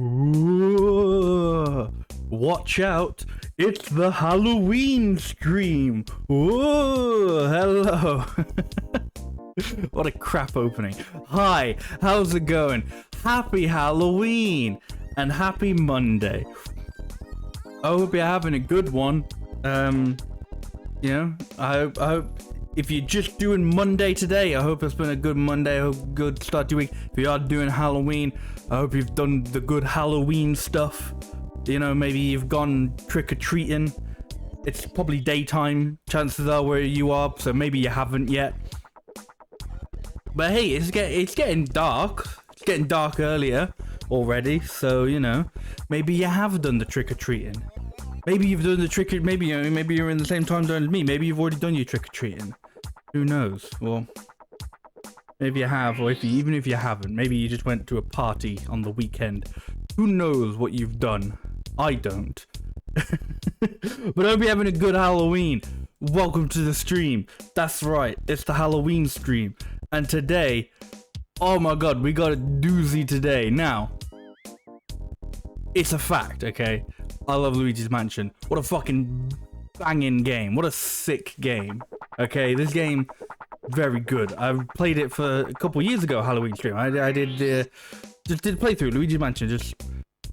Ooh, watch out, it's the Halloween stream. Ooh, hello. What a crap opening. Hi, how's it going? Happy Halloween and happy Monday. I hope you're having a good one. I hope if you're just doing Monday today, I hope it's been a good Monday, a good start to the week. If you are doing Halloween, I hope you've done the good Halloween stuff. You know, maybe you've gone trick-or-treating. It's probably daytime, chances are, where you are, so maybe you haven't yet. But hey, it's getting dark. It's getting dark earlier already, so, you know, maybe you have done the trick-or-treating. Maybe you've done the maybe you're in the same time zone as me. Maybe you've already done your trick-or-treating. Who knows? Well, maybe you have, or even if you haven't, maybe you just went to a party on the weekend. Who knows what you've done? I don't. But I hope you're having a good Halloween. Welcome to the stream. That's right, it's the Halloween stream. And today, oh my god, we got a doozy today. Now, it's a fact, okay? I love Luigi's Mansion. What a fucking banging game. What a sick game. Okay, this game, very good. I played it for a couple years ago, Halloween stream. I did just did a playthrough, Luigi's Mansion. Just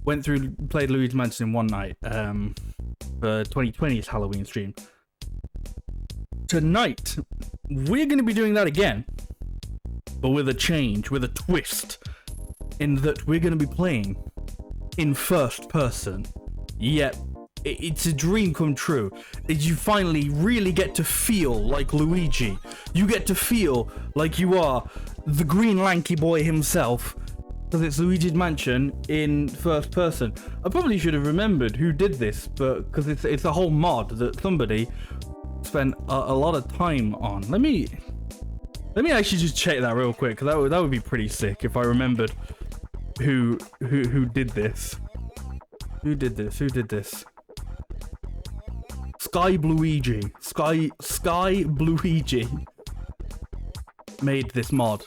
went through, played Luigi's Mansion in one night for 2020's Halloween stream. Tonight, we're going to be doing that again, but with a change, with a twist, in that we're going to be playing in first person. Yep, it's a dream come true. You finally really get to feel like Luigi. You get to feel like you are the green lanky boy himself, because it's Luigi's Mansion in first person. I probably should have remembered who did this, but because it's a whole mod that somebody spent a lot of time on. Let me actually just check that real quick, because that would be pretty sick if I remembered who did this. Who did this? Who did this? Sky Bluigi. Sky Bluigi made this mod.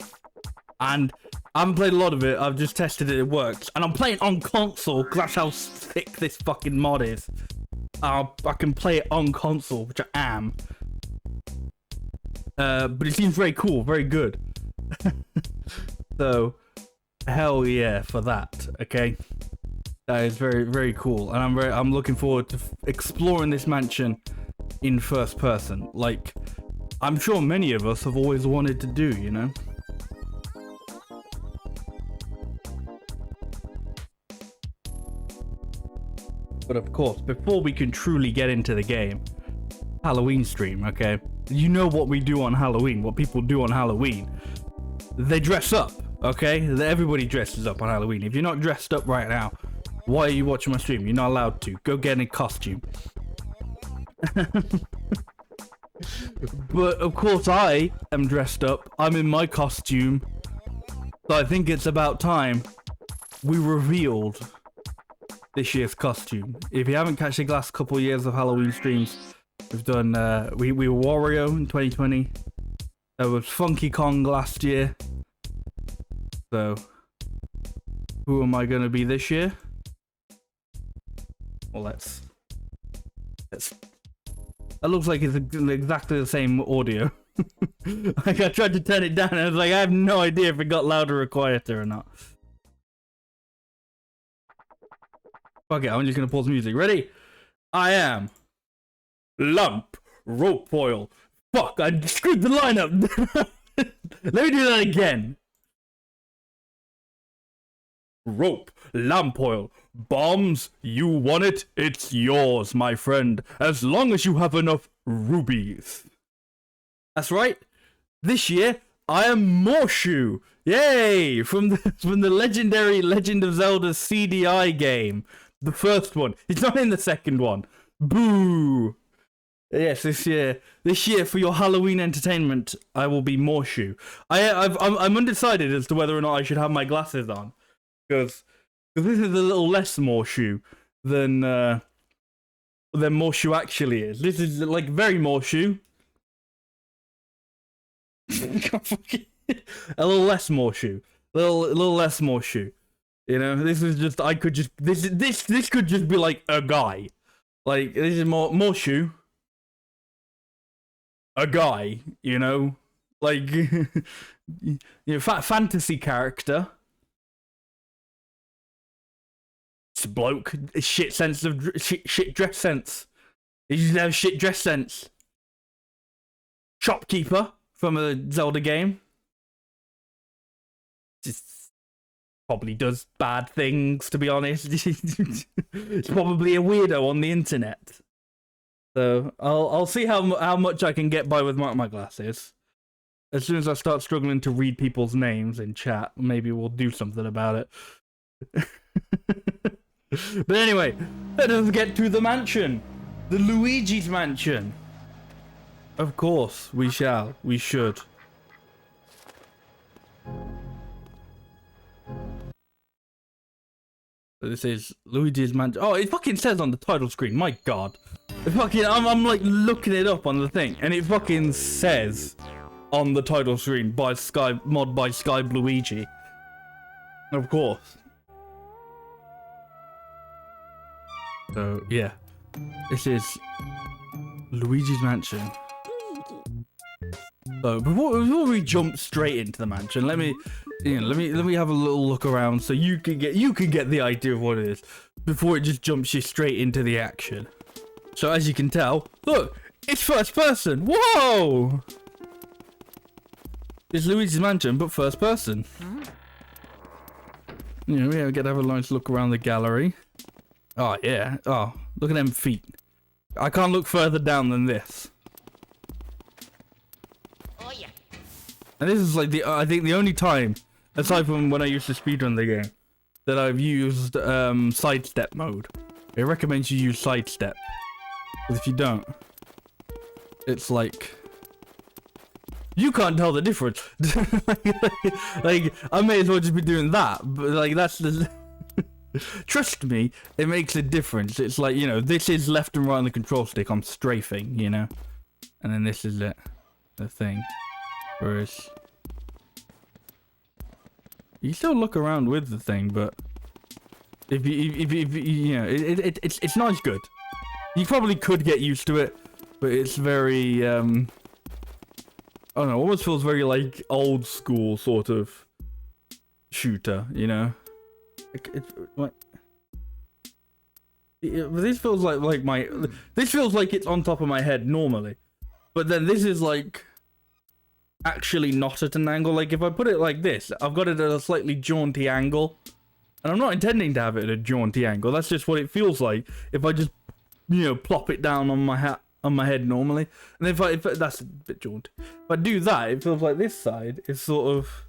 And I haven't played a lot of it, I've just tested it, it works. And I'm playing on console, because that's how sick this fucking mod is. I can play it on console, which I am. But it seems very cool, very good. So, hell yeah for that, okay? That is very, very cool, and I'm looking forward to exploring this mansion in first person, like I'm sure many of us have always wanted to do, you know? But of course, before we can truly get into the game, Halloween stream, okay? You know what we do on Halloween, what people do on Halloween. They dress up, okay? Everybody dresses up on Halloween. If you're not dressed up right now, why are you watching my stream? You're not allowed to. Go get in a costume. But of course I am dressed up. I'm in my costume. So I think it's about time we revealed this year's costume. If you haven't catched the last couple of years of Halloween streams, we've done we were Wario in 2020. There was Funky Kong last year. So who am I gonna be this year? Well, let's. That looks like it's exactly the same audio. Like I tried to turn it down and I was like, I have no idea if it got louder or quieter or not. Fuck it, I'm just gonna pause the music. Ready? I am lump rope oil. Fuck, I screwed the line up. Let me do that again. Rope, lamp oil, bombs, you want it, it's yours, my friend, as long as you have enough rubies. That's right, this year, I am Morshu, yay, from the legendary Legend of Zelda CDI game, the first one, he's not in the second one, boo. Yes, this year for your Halloween entertainment, I will be Morshu. I'm undecided as to whether or not I should have my glasses on. Because this is a little less Morshu than Morshu actually is. This is like very Morshu. A little less Morshu. A little less Morshu. You know, this is just, I could just, this could just be like a guy. Like, this is more shoe. A guy, you know? Like, you know, fantasy character. It's a bloke. Shit sense of, shit dress sense. He just have shit dress sense. Shopkeeper from a Zelda game. Just probably does bad things, to be honest. It's probably a weirdo on the internet. So I'll see how much I can get by with my glasses. As soon as I start struggling to read people's names in chat, maybe we'll do something about it. But anyway, let us get to the mansion. The Luigi's mansion. Of course, we shall. We should. So this is Luigi's mansion. Oh, it fucking says on the title screen. My God. It fucking, I'm like looking it up on the thing, and it fucking says on the title screen by mod by Sky Luigi. Of course. So yeah, this is Luigi's mansion. So before we jump straight into the mansion, let me have a little look around so you can get the idea of what it is before it just jumps you straight into the action. So as you can tell, look, it's first person. Whoa! It's Luigi's mansion, but first person. You know, we get to have a nice look around the gallery. Oh yeah. Oh, look at them feet. I can't look further down than this. Oh yeah. And this is like I think the only time, aside from when I used to speedrun the game, that I've used sidestep mode. It recommends you use sidestep. Because if you don't, it's like you can't tell the difference. like I may as well just be doing that, but like that's the trust me, it makes a difference. It's like, you know, this is left and right on the control stick. I'm strafing, you know, and then this is it, the thing. Whereas you still look around with the thing, but if you know, it's nice, good. You probably could get used to it, but it's very I don't know, almost feels very like old school sort of shooter, you know. What? This feels like my. This feels like it's on top of my head normally, but then this is like actually not at an angle. Like if I put it like this, I've got it at a slightly jaunty angle, and I'm not intending to have it at a jaunty angle. That's just what it feels like if I just, you know, plop it down on my head normally. And if that's a bit jaunty. If I do that, it feels like this side is sort of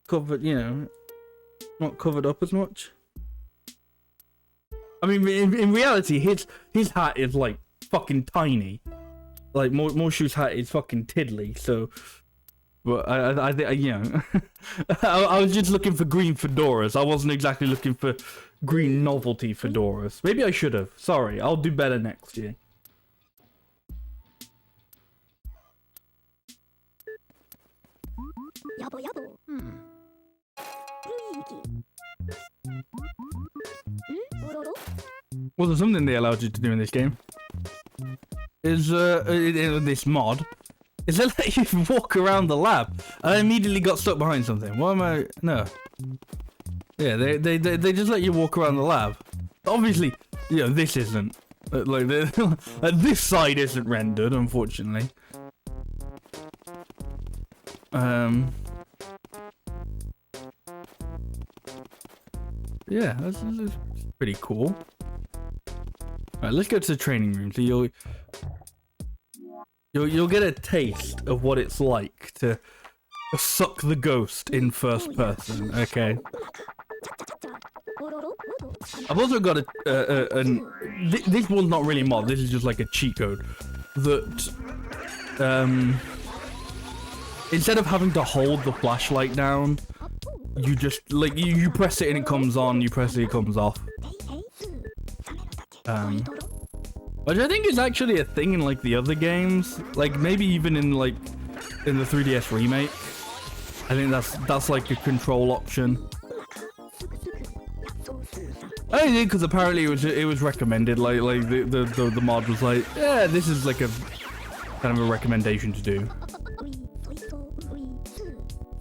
covered, you know. Not covered up as much. I mean, in reality, his hat is like fucking tiny. Like Morshu's hat is fucking tiddly. So, but I think, you know, I was just looking for green fedoras. I wasn't exactly looking for green novelty fedoras. Maybe I should have. Sorry, I'll do better next year. Yabo yabo. Was there something they allowed you to do in this game? Is in this mod, is they let you walk around the lab? I immediately got stuck behind something. What am I? No. Yeah, they just let you walk around the lab. Obviously, you know, this isn't like this side isn't rendered, unfortunately. Yeah, that's pretty cool. Alright, let's go to the training room. So you'll get a taste of what it's like to suck the ghost in first person. Okay. I've also got this one's not really mod. This is just like a cheat code that instead of having to hold the flashlight down, you just like you press it and it comes on, you press it, it comes off. Which I think is actually a thing in like the other games, like maybe even in the 3DS remake. I think that's like a control option. I did because apparently it was recommended. Like the mod was like, yeah, this is like a kind of a recommendation to do.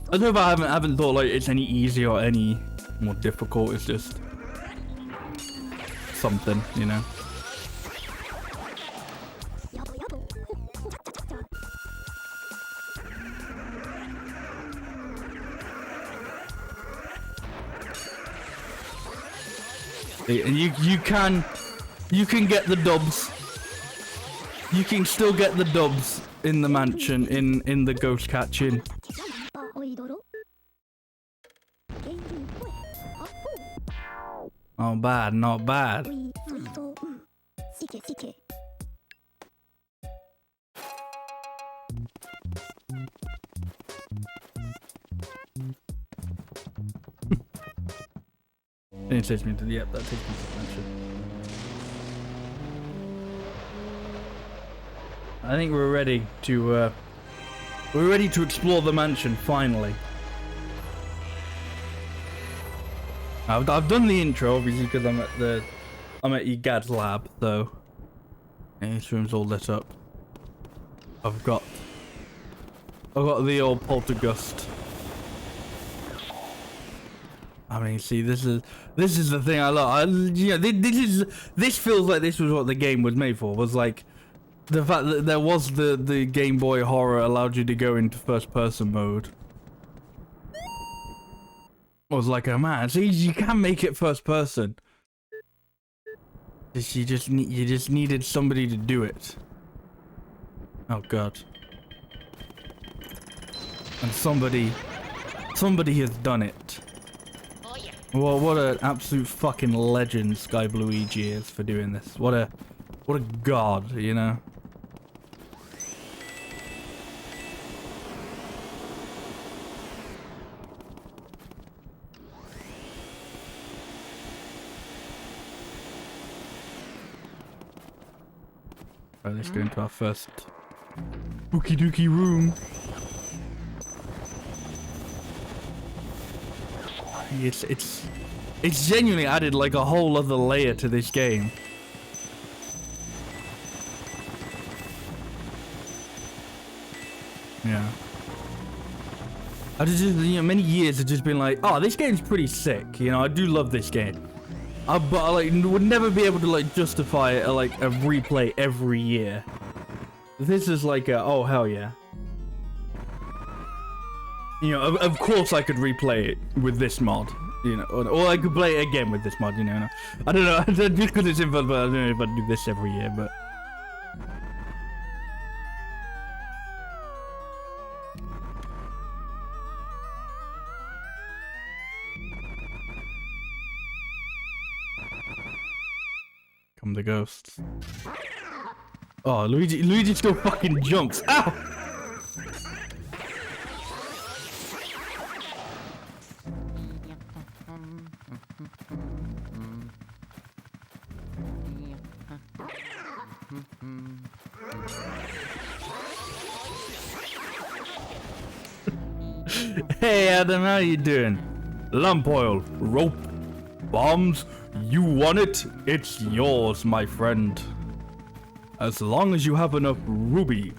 I don't know if I haven't thought like it's any easier or any more difficult. It's just something, you know. And you can get the dubs. You can still get the dubs in the mansion in the ghost catching. Not bad, not bad. It takes me to yep, that takes me to the mansion. I think we're ready to explore the mansion finally. I've done the intro obviously because I'm at Egad's lab, so and this room's all lit up. I've got the old poltergeist. I mean, see, this is the thing I love. This feels like this was what the game was made for. Was like the fact that there was the Game Boy horror allowed you to go into first person mode. Was like, oh man, see, you can make it first person. You just needed somebody to do it. Oh god. And somebody has done it. Well, what an absolute fucking legend Sky Luigi is for doing this. What a god, you know. Right, let's go into our first spooky dooky room. It's genuinely added like a whole other layer to this game. Yeah. I just, you know, many years have just been like, oh, this game's pretty sick. You know, I do love this game. But I like would never be able to like justify a replay every year. This is like a, oh hell yeah. You know, of course I could replay it with this mod, you know, or I could play it again with this mod, you know. I don't know, just because it's involved, but I don't know if I'd do this every year, but. Come the ghosts. Oh, Luigi still fucking jumps. Ow! Hey Adam, how you doing? Lamp oil, rope, bombs, you want it? It's yours, my friend. As long as you have enough rubies.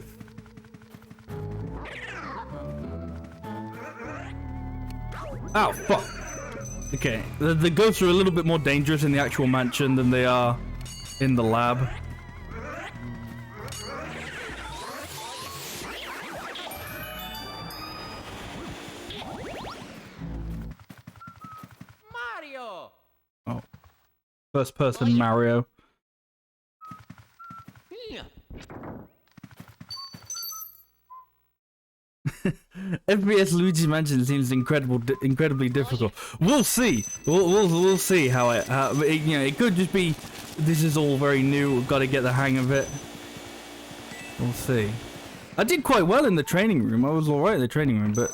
Oh, fuck. Okay, the ghosts are a little bit more dangerous in the actual mansion than they are in the lab. Mario! Oh. First person Mario. FPS Luigi Mansion seems incredibly difficult. We'll see. We'll see how it you know, it could just be this is all very new. We've got to get the hang of it. We'll see. I did quite well in the training room. I was alright in the training room, but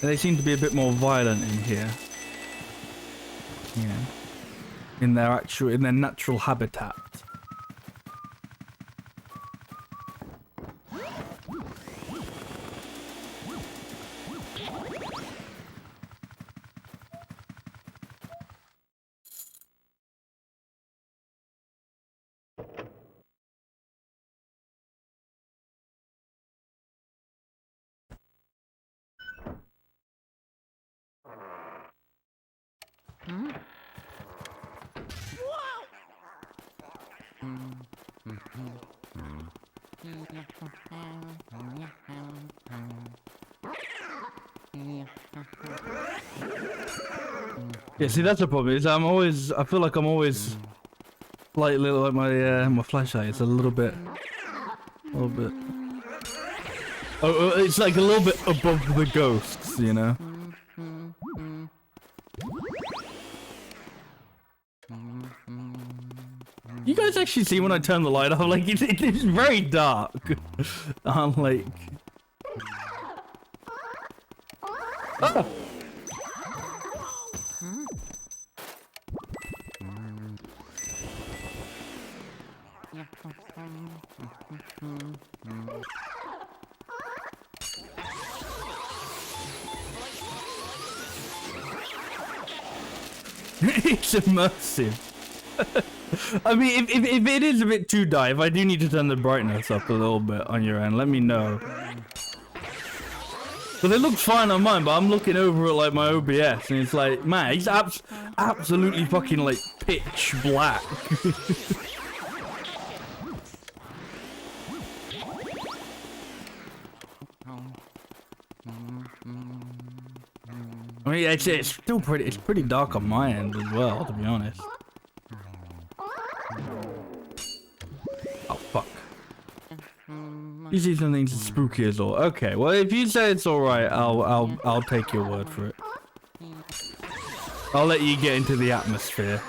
they seem to be a bit more violent in here. You know, in their natural habitat. Yeah, see, that's the problem. Is I feel like I'm always like my flashlight. It's a little bit. Oh, it's like a little bit above the ghosts, you know. You guys actually see when I turn the light off? Like it's very dark. I'm like. Ah! It's immersive. I mean, if it is a bit too dark, if I do need to turn the brightness up a little bit on your end, let me know. But it looks fine on mine, but I'm looking over at like my OBS and it's like, man, it's absolutely fucking like pitch black. I mean, it's still pretty dark on my end as well, to be honest. Oh fuck. You see something spooky as well. Okay, well if you say it's alright, I'll take your word for it. I'll let you get into the atmosphere.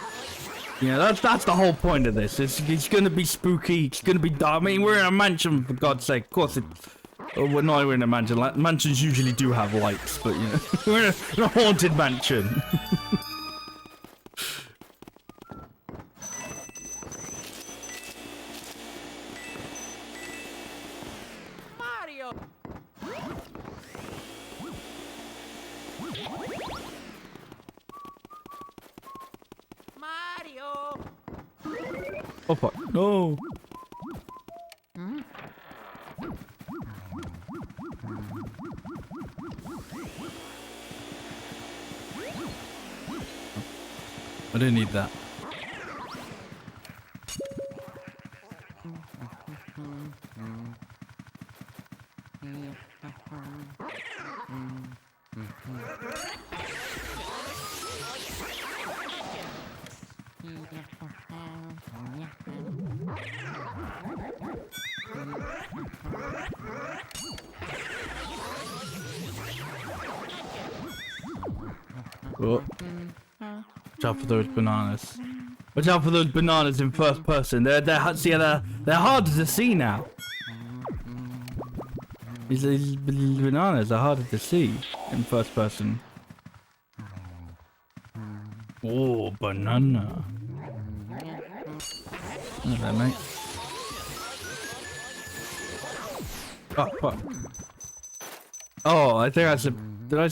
Yeah, that's the whole point of this. It's gonna be spooky, it's gonna be dark. I mean, we're in a mansion, for God's sake. Of course we're not in a mansion. Like, mansions usually do have lights, but you know, we're in a haunted mansion. Mario. Mario. Oh fuck! No. I didn't need that. Oh. Watch out for those bananas. Watch out for those bananas in first person. They're harder to see now. These bananas are harder to see in first person. Oh, banana. Look at that, mate. Oh fuck. Oh, I think I slipped. Did I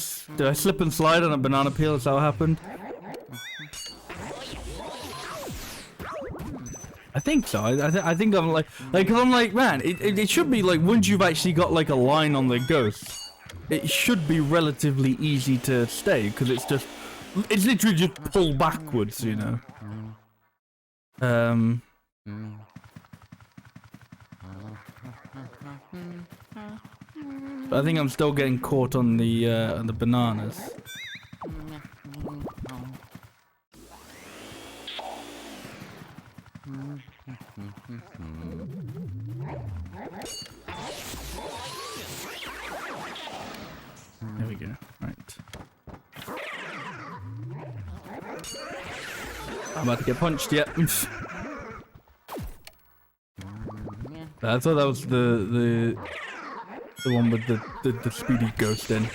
slip and slide on a banana peel? Is that what happened? I think so. I think I'm like, cause I'm like, man, it should be like once you've actually got like a line on the ghost, it should be relatively easy to stay because it's literally just pull backwards, you know. But I think I'm still getting caught on the bananas. There we go. Right. I'm about to get punched. Yet. I thought that was the one with the speedy ghost in.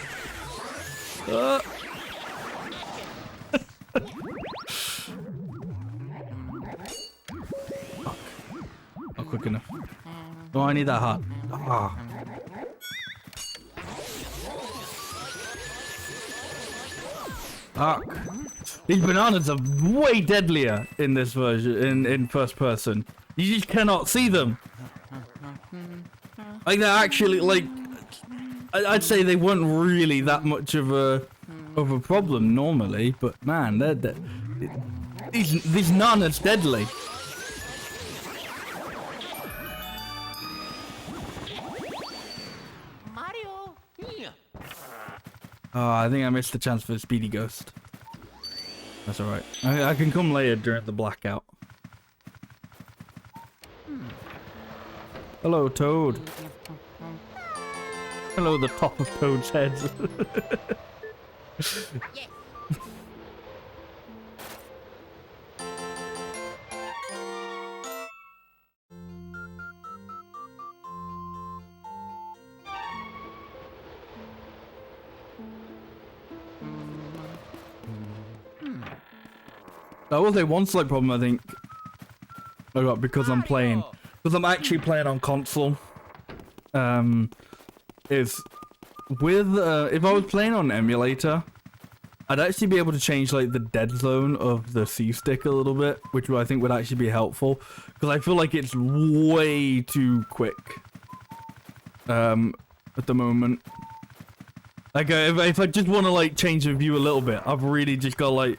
Not quick enough. Oh, I need that heart. Ah. Fuck. These bananas are way deadlier in this version, in first person. You just cannot see them. Like they're actually like, I'd say they weren't really that much of of a problem normally, but man, these nanas deadly. Mario. Yeah. Oh, I think I missed the chance for a speedy ghost. That's alright. I can come later during the blackout. Hello, Toad. Hello, the top of Toad's head. Yes. That was one slight problem I think I got because I'm playing. Because I'm actually playing on console. Is with if I was playing on emulator, I'd actually be able to change like the dead zone of the C stick a little bit, which I think would actually be helpful. Because I feel like it's way too quick. At the moment. Like if I just want to like change the view a little bit, I've really just got like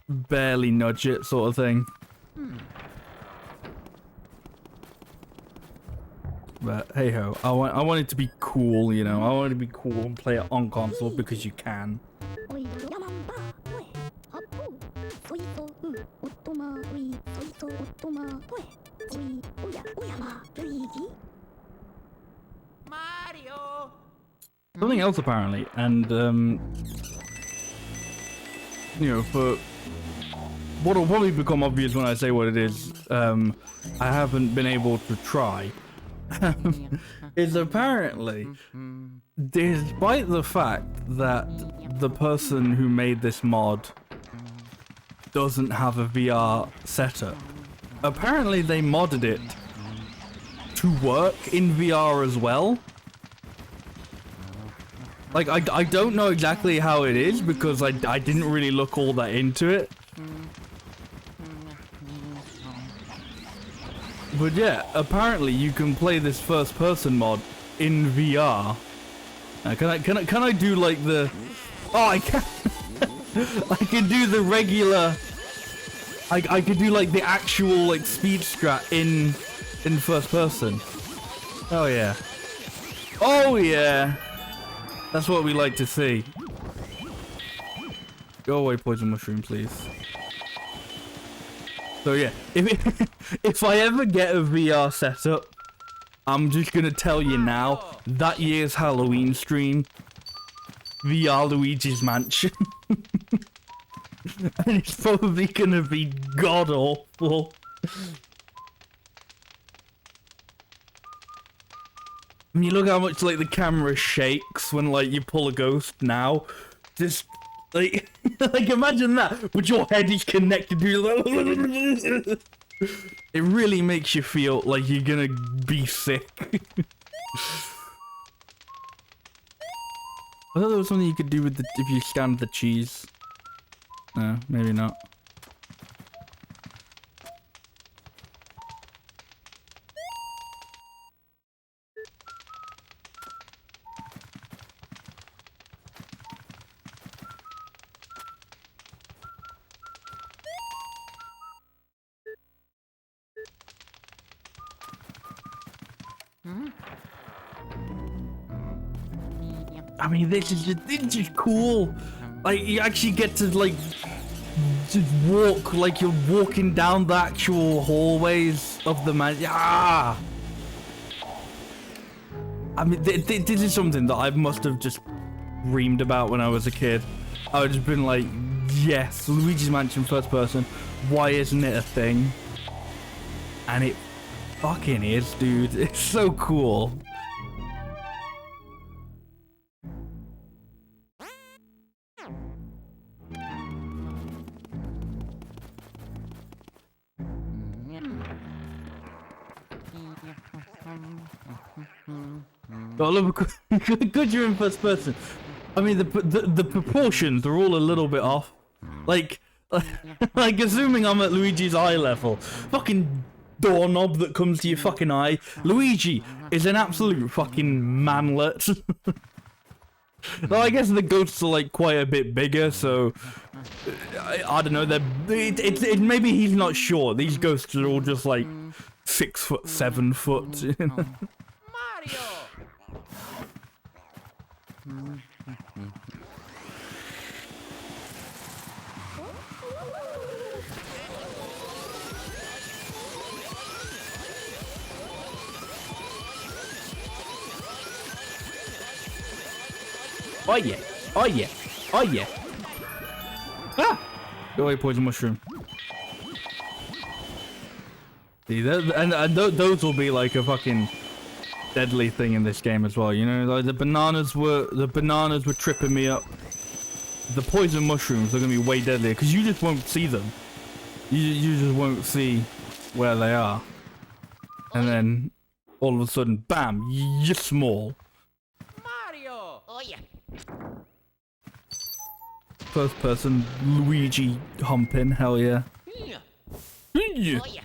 barely nudge it sort of thing. But hey ho, I want it to be cool, you know. I want it to be cool and play it on console because you can. Mario. Something else apparently, and you know, for what will probably become obvious when I say what it is, I haven't been able to try. Is apparently, despite the fact that the person who made this mod doesn't have a VR setup, apparently they modded it to work in VR as well. Like, I don't know exactly how it is because I didn't really look all that into it. But yeah, apparently you can play this first-person mod in VR. Can I do like the? Oh, I can. I can do the regular. I could do like the actual like speed strat in first person. Oh yeah. Oh yeah. That's what we like to see. Go away, poison mushroom, please. So yeah, if I ever get a VR setup, I'm just gonna tell you now, that year's Halloween stream, VR Luigi's Mansion. And it's probably gonna be god awful. I mean, look how much like the camera shakes when like you pull a ghost now. Just like, like imagine that, but your head is connected to. It really makes you feel like you're gonna be sick. I thought there was something you could do with the if you scanned the cheese. No, maybe not. I mean, this is just cool. Like, you actually get to, like, just walk, like you're walking down the actual hallways of the man. Ah! I mean, this is something that I must have just dreamed about when I was a kid. I would have been like, yes, Luigi's Mansion first person. Why isn't it a thing? And it fucking is, dude. It's so cool. Oh, look, good you're in first person. I mean, the proportions are all a little bit off. Like assuming I'm at Luigi's eye level. Fucking doorknob that comes to your fucking eye. Luigi is an absolute fucking manlet. Well, I guess the ghosts are like quite a bit bigger, so I don't know. Maybe he's not sure. These ghosts are all just like 6 foot, 7 foot. You know? Mario! Oh yeah! Oh yeah! Oh yeah! Ah! Go away, poison mushroom. See, those will be like a fucking deadly thing in this game as well. You know, like the bananas were tripping me up. The poison mushrooms are gonna be way deadlier because you just won't see them. You just won't see where they are, and then all of a sudden, bam! You're small. Mario! Oh yeah. First person Luigi humping, hell yeah. Yeah. Yeah. Oh yeah.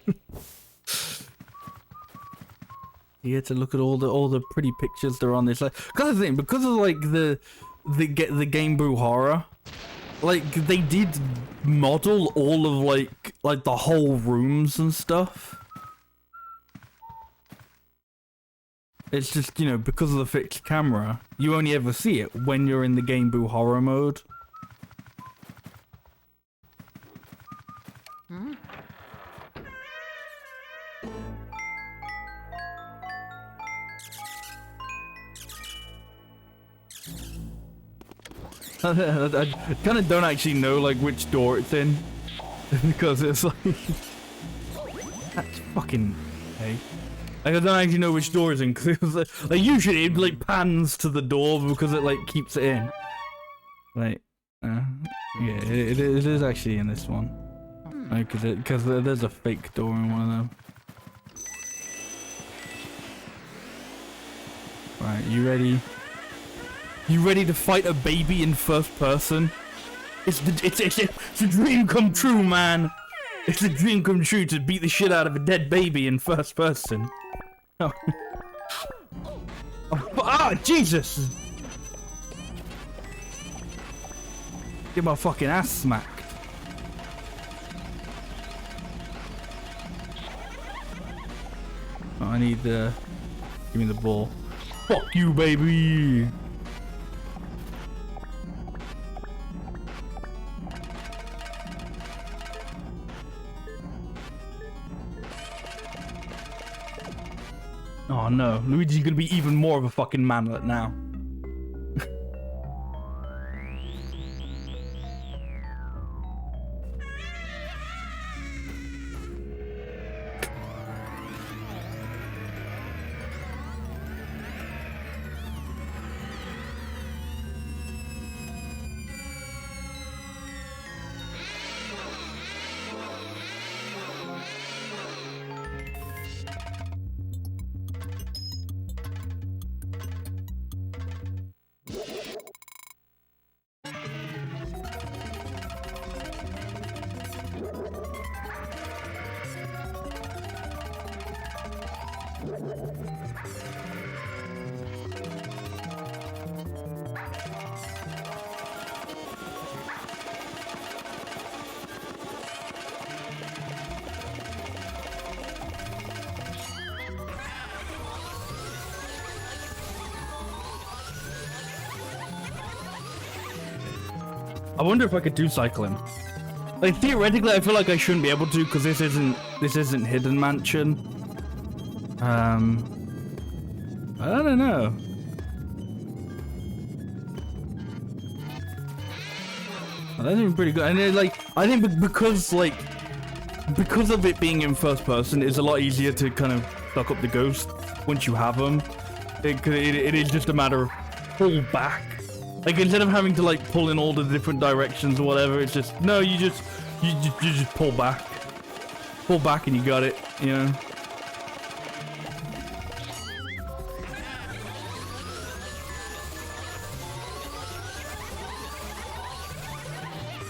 You get to look at all the pretty pictures that are on this. Like, cause the thing, because of like the Game Brew horror, like they did model all of like the whole rooms and stuff. It's just, you know, because of the fixed camera, you only ever see it when you're in the Game Brew horror mode. I kind of don't actually know like which door it's in because it's like that's fucking hey. Like, I don't actually know which door it's in because like usually it like pans to the door because it like keeps it in. Like, yeah, it is actually in this one. Like, because there's a fake door in one of them. Right, you ready? You ready to fight a baby in first person? It's a dream come true, man. It's a dream come true to beat the shit out of a dead baby in first person. Oh. Ah, Jesus! Get my fucking ass smacked. Oh, I need the. Give me the ball. Fuck you, baby! Oh no, Luigi's gonna be even more of a fucking manlet now. I wonder if I could do cycling. Like theoretically, I feel like I shouldn't be able to because this isn't Hidden Mansion. I don't know. That's even pretty good. And it, like, I think because of it being in first person, it's a lot easier to kind of suck up the ghost once you have them. It is just a matter of pull back. Like instead of having to like pull in all the different directions or whatever, it's just no. You just pull back, and you got it. You know.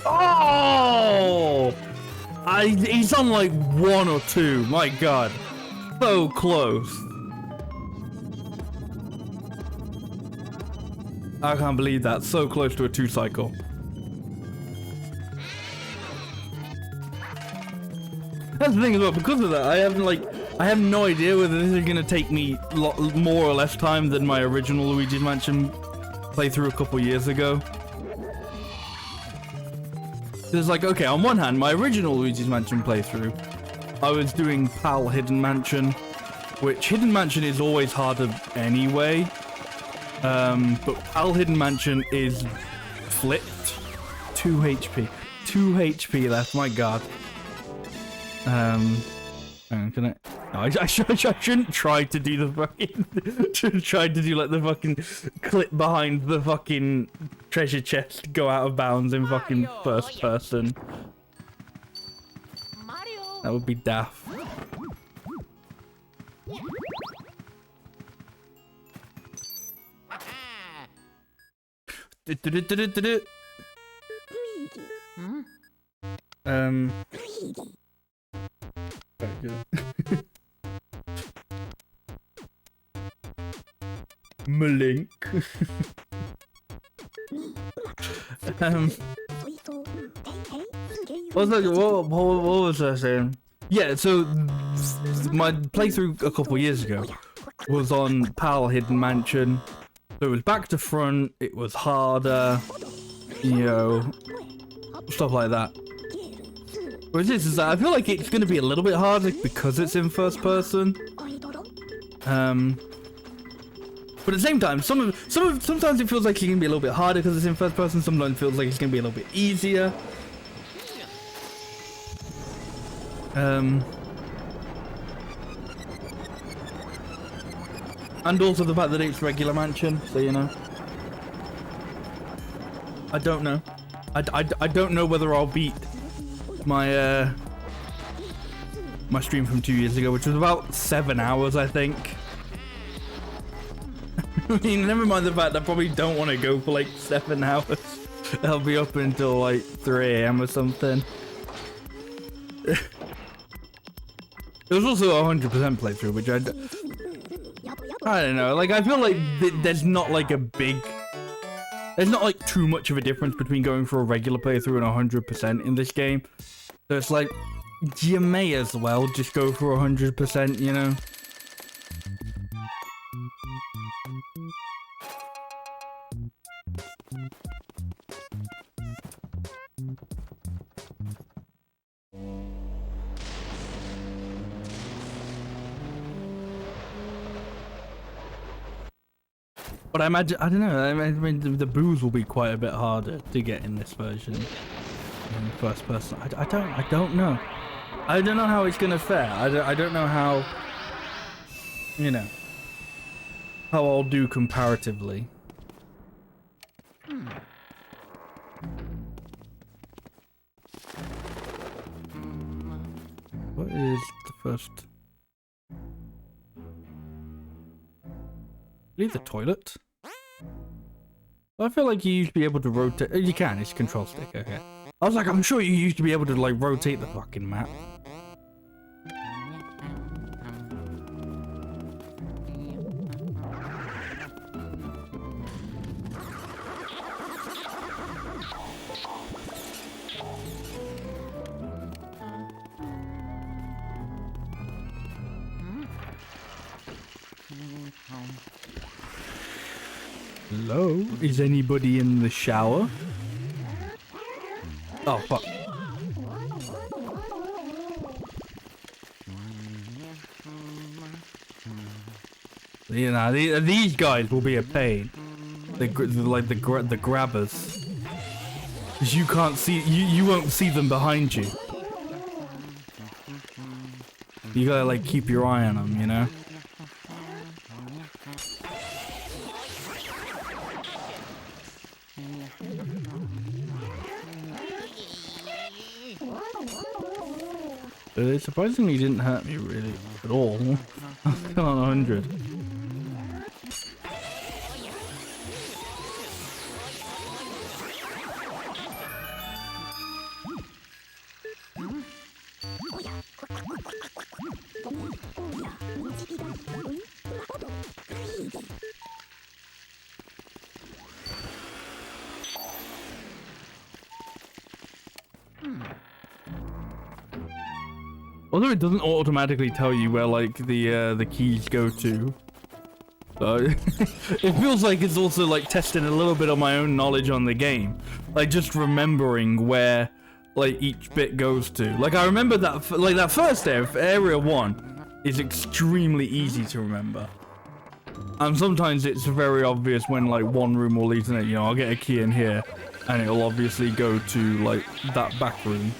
Oh! He's on like 1 or 2. My God, so close. I can't believe that. So close to a 2 cycle. That's the thing as well, because of that, I have no idea whether this is gonna take me more or less time than my original Luigi's Mansion playthrough a couple years ago. It's like, okay, on one hand, my original Luigi's Mansion playthrough, I was doing PAL Hidden Mansion, which Hidden Mansion is always harder anyway. But PAL Hidden Mansion is flipped. 2 HP. 2 HP left, my god. Can I? No, I shouldn't try to do the fucking. Try to do like the fucking clip behind the fucking treasure chest go out of bounds in fucking first person. Mario. That would be daft. Very good. Malink. What was I saying? Yeah, so my playthrough a couple years ago was on PAL Hidden Mansion. So it was back to front, it was harder, you know, stuff like that. Whereas this is, I feel like it's going to be a little bit harder because it's in first person. But at the same time, sometimes it feels like it's going to be a little bit harder because it's in first person. Sometimes it feels like it's going to be a little bit easier. And also the fact that it's regular mansion, so you know. I don't know. I don't know whether I'll beat my my stream from 2 years ago, which was about 7 hours, I think. I mean, never mind the fact I probably don't want to go for like 7 hours. I'll be up until like 3 AM or something. It was also a 100% playthrough, which I don't know. Like, I feel like there's not like a big. There's not like too much of a difference between going for a regular playthrough and 100% in this game. So it's like, you may as well just go for 100%, you know? But I imagine, I don't know, I mean, the booze will be quite a bit harder to get in this version. In first person. I don't know. I don't know how it's gonna fare. I don't know how, you know, how I'll do comparatively. What is the first? Leave the toilet. I feel like you used to be able to rotate. You can. It's control stick. Okay. I was like, I'm sure you used to be able to like rotate the fucking map. Hello? Is anybody in the shower? Oh, fuck. You know, these guys will be a pain. Like the grabbers. Because you can't see, you won't see them behind you. You gotta like keep your eye on them, you know? It surprisingly didn't hurt me really at all. I'm still on 100. Although it doesn't automatically tell you where like the keys go to. So it feels like it's also like testing a little bit of my own knowledge on the game. Like just remembering where like each bit goes to. Like I remember that like that first area 1 is extremely easy to remember. And sometimes it's very obvious when like one room will lead to it. You know, I'll get a key in here and it'll obviously go to like that back room.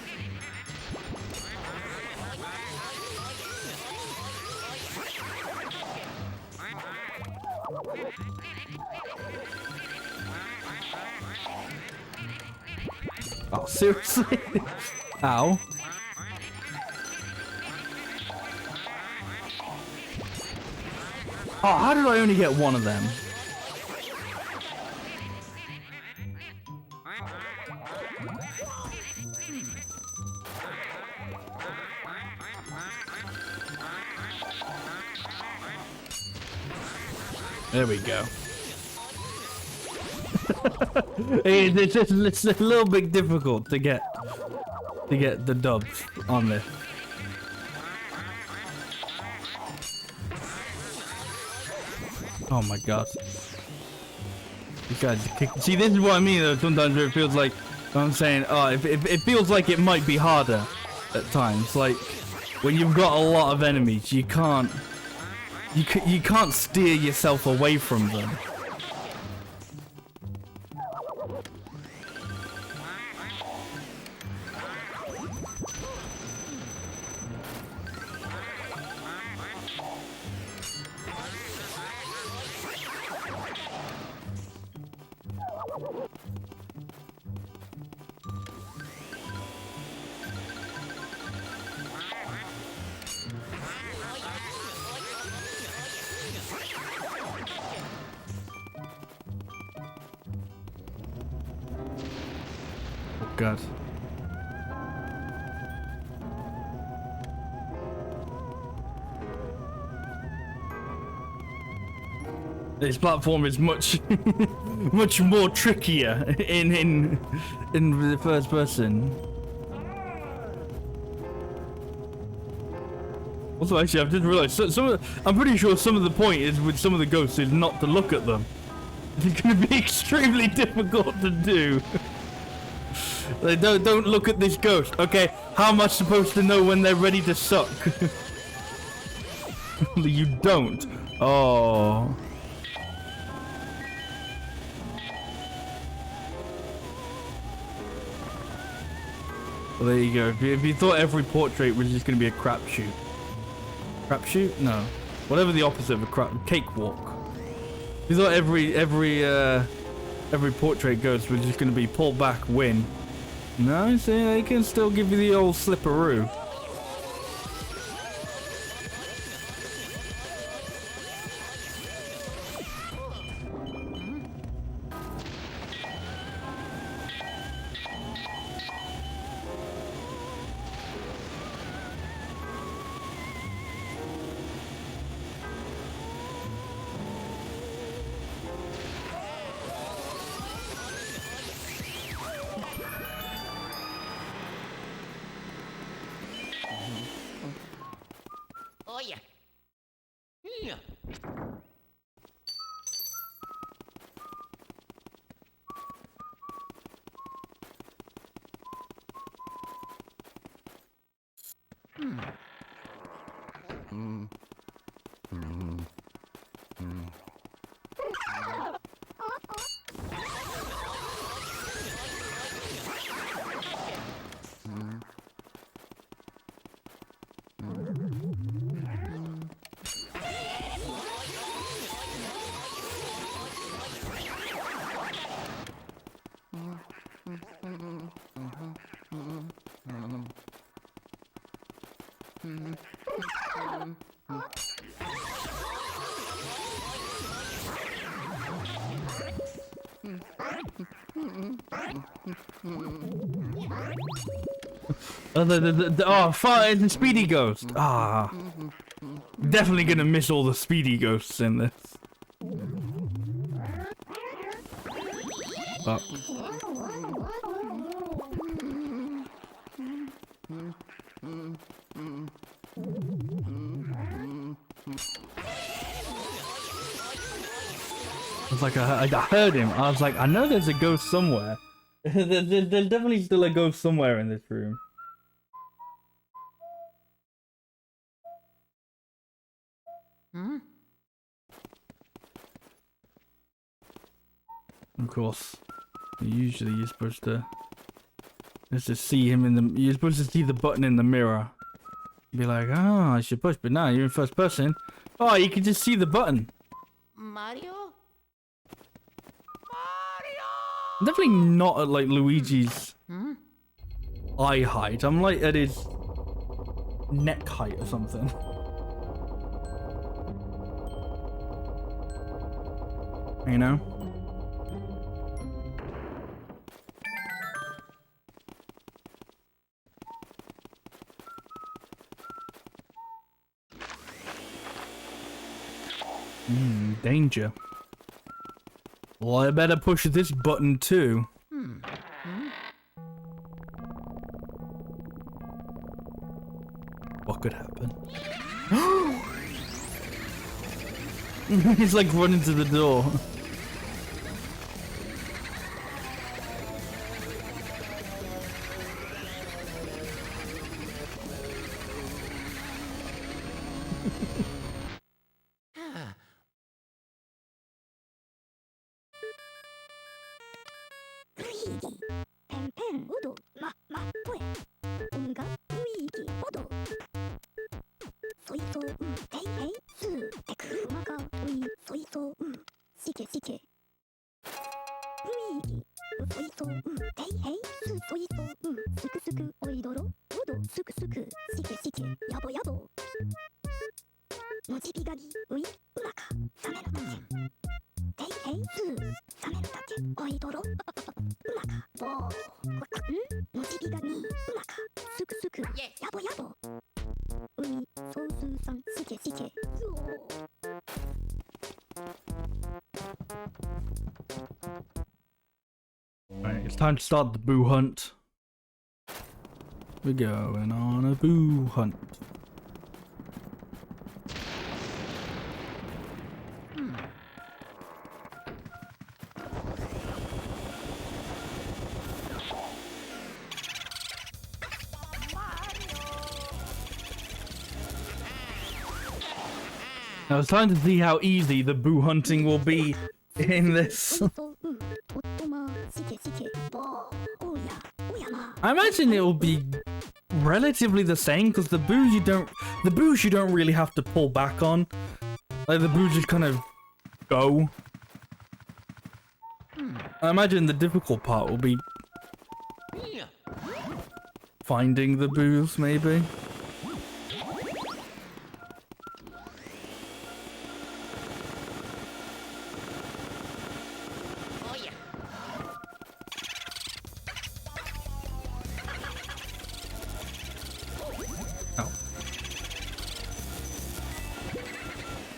Oh, seriously? Ow. Oh, how did I only get one of them? There we go. It's a little bit difficult to get the dubs on this. Oh my god. You guys see, this is what I mean though, sometimes where it feels like I'm saying, oh, it feels like it might be harder at times. Like when you've got a lot of enemies, you can't steer yourself away from them. God. This platform is much much more trickier in the first person. Also, actually, I've just realized I'm pretty sure some of the point is with some of the ghosts is not to look at them. It's going to be extremely difficult to do. Like, don't look at this ghost. Okay, how am I supposed to know when they're ready to suck? You don't. Oh. Well, there you go. If you thought every portrait was just going to be a crapshoot. Crapshoot? No. Whatever the opposite of a cakewalk. If you thought every portrait ghost was just going to be pull back, win. No, see, they can still give you the old slipperoo. Oh yeah. Yeah. Oh, fire the speedy ghost. Ah, definitely gonna miss all the speedy ghosts in this. Oh. was like, I heard him. I was like, I know there's a ghost somewhere. There's definitely still a ghost somewhere in this room. Hmm? Of course, usually you're supposed to just see him in the. You're supposed to see the button in the mirror. Be like, oh, I should push, but now you're in first person. Oh, you can just see the button. Mario? Definitely not at like Luigi's Hmm? eye height. I'm like at his neck height or something. You know? Danger. Well, I better push this button too. What could happen? He's like running to the door. Luigi, pen pen odo, ma poe, onga Luigi odo. Soito tei hei su, teku maka oi soito sike sike. Luigi, soito tei hei su soito suku suku oidoro odo suku suku sike sike yabo yabo. Mochibi gagi oi umaka same no tache. Tei hei su same no tache oidoro. Umaka, bo, mochibi ga ni, umaka, suku suku, yabo yabo. Ui, sousu san, sike sike, Alright, it's time to start the boo hunt. We're going on a boo hunt. I was trying to see how easy the boo hunting will be in this. I imagine it will be relatively the same because the boos you don't really have to pull back on. Like the boos just kind of go. I imagine the difficult part will be finding the boos, maybe.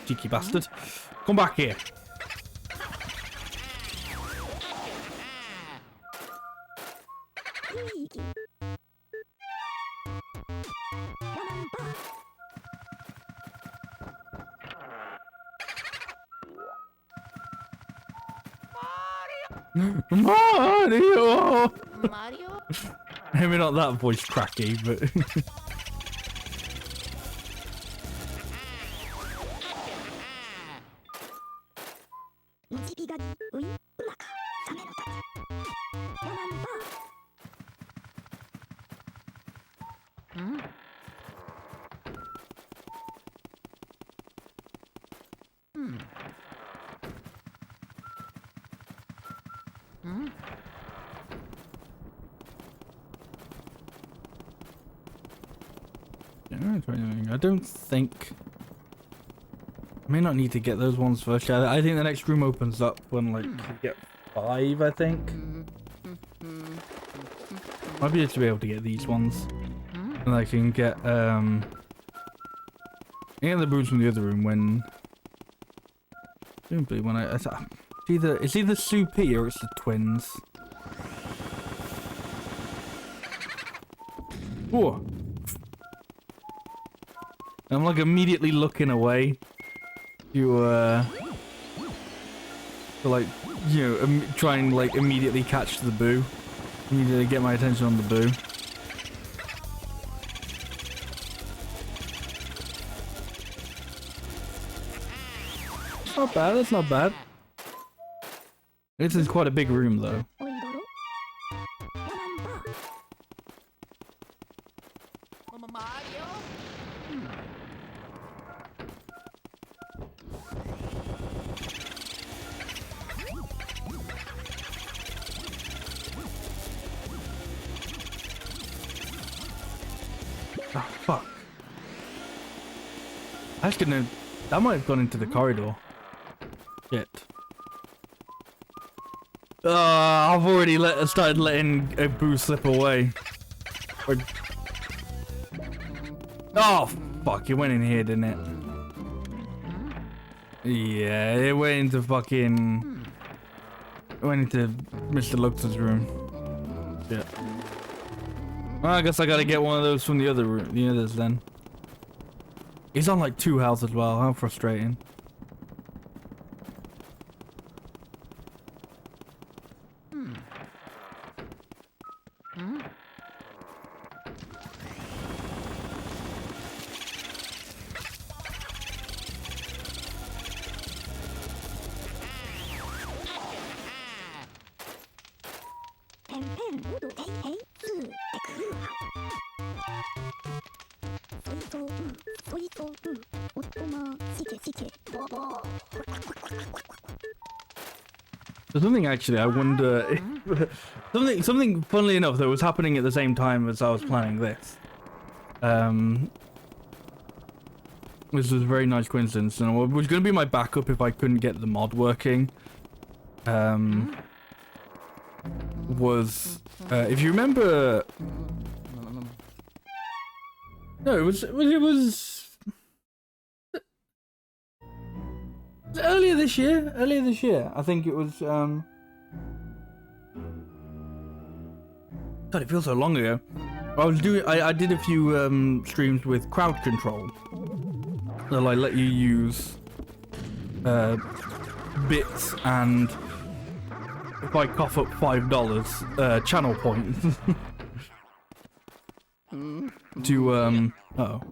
Cheeky bastard. Come back here. Mario! Mario? Maybe not that voice cracky, but... I don't think... I may not need to get those ones first. I think the next room opens up when, like, you get 5, I think. Might be to be able to get these ones. And I can get, I get the boos from the other room when... Simply when it's either Soupy or it's the twins. Whoa! I'm like immediately looking away to to like, you know, try and like immediately catch the boo. Immediately get my attention on the boo. Not bad, that's not bad. This is quite a big room though. Mario? Oh, fuck. I was gonna... That might have gone into the corridor. Shit. I've already started letting a boo slip away. Oh, fuck. It went in here, didn't it? Yeah, it went into fucking... It went into Mr. Lux's room. Shit. Well, I guess I gotta get one of those from the others then. He's on like 2 health as well. How frustrating. There's something actually, I wonder if, something funnily enough that was happening at the same time as I was planning this. This was a very nice coincidence, and it was going to be my backup if I couldn't get the mod working. If you remember, no, it was earlier this year. I think it was, God, it feels so long ago. I did a few, streams with crowd control. They'll, like, let you use, bits, and if I cough up $5, channel points. To, oh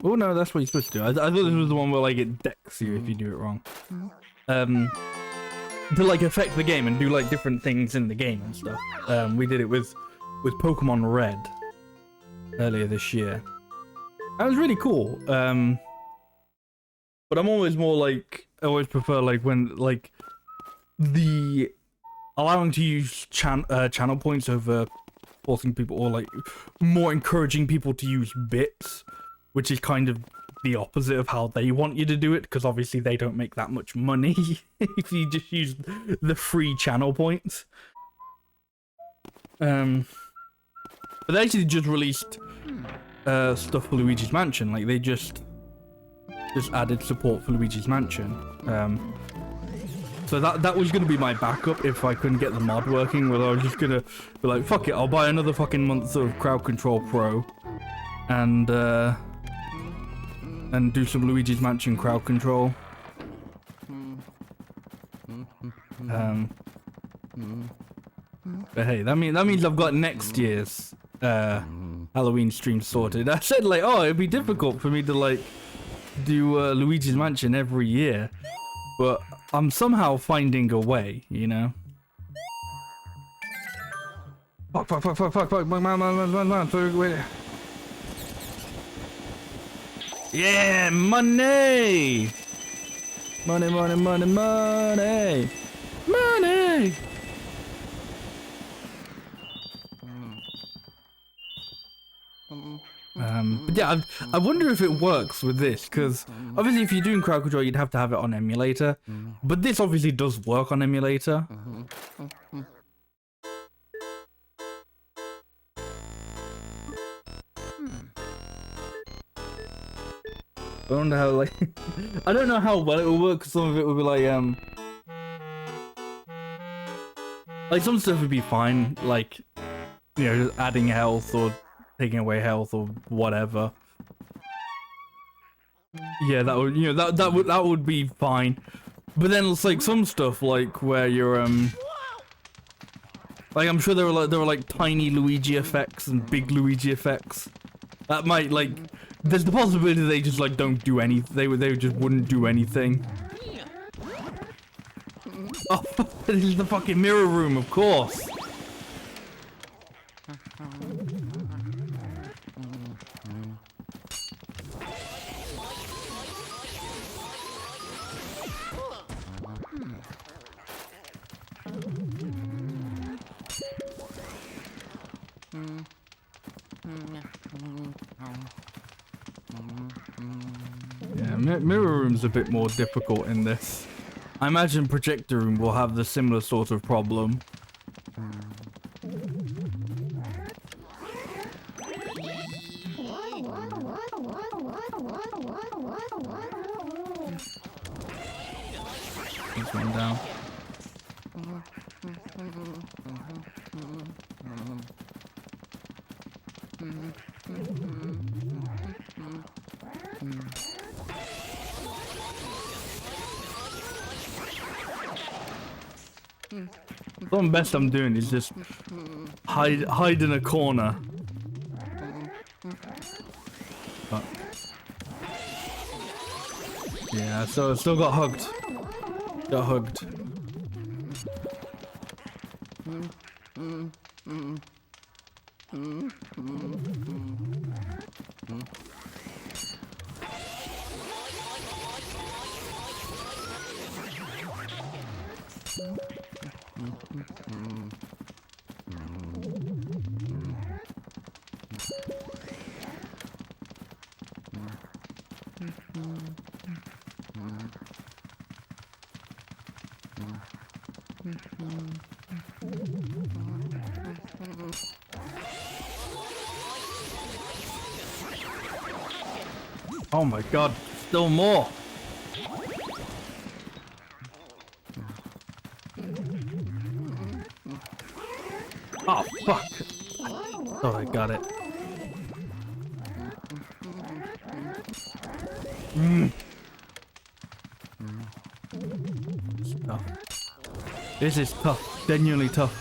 no, that's what you're supposed to do. I thought this was the one where, like, it decks you if you do it wrong. To like affect the game and do like different things in the game and stuff. We did it with Pokemon Red earlier this year. That was really cool. But I'm always more like, I always prefer like when like the allowing to use channel points over forcing people, or like more encouraging people to use bits, which is kind of the opposite of how they want you to do it, because obviously they don't make that much money if you just use the free channel points. But they actually just released stuff for Luigi's Mansion. Like they just added support for Luigi's Mansion. So that was gonna be my backup if I couldn't get the mod working. Where I was just gonna be like, fuck it, I'll buy another fucking month of Crowd Control Pro, and do some Luigi's Mansion crowd control. But hey, that means I've got next year's Halloween stream sorted. I said like, oh, it'd be difficult for me to like do Luigi's Mansion every year, but I'm somehow finding a way, you know. Fuck, man. Yeah, money! Money! But yeah, I wonder if it works with this, because obviously if you're doing crowd control, you'd have to have it on emulator, but this obviously does work on emulator. I wonder how, like, I don't know how well it will work, because some of it will be like some stuff would be fine, like, you know, just adding health or taking away health or whatever. Yeah, that would, you know, that would be fine. But then it's like some stuff like where you're like I'm sure there were like tiny Luigi effects and big Luigi effects. That might like there's the possibility they just like don't do anything. They just wouldn't do anything. Oh, this is the fucking mirror room, of course. Yeah, mirror room's a bit more difficult in this. I imagine projector room will have the similar sort of problem. This one down. The best I'm doing is just hide in a corner. But yeah, so I still got hugged. Got hugged. Oh my god, still more. Oh fuck. Oh, I got it. It's tough. This is tough, genuinely tough.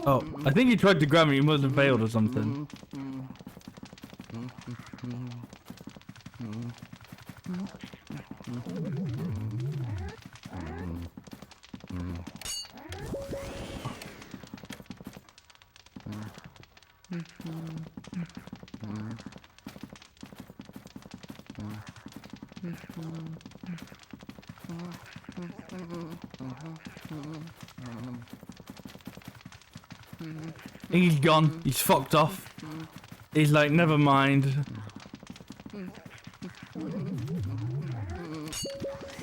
Oh, I think he tried to grab me, he must have failed or something. He's gone. He's fucked off. He's like, never mind.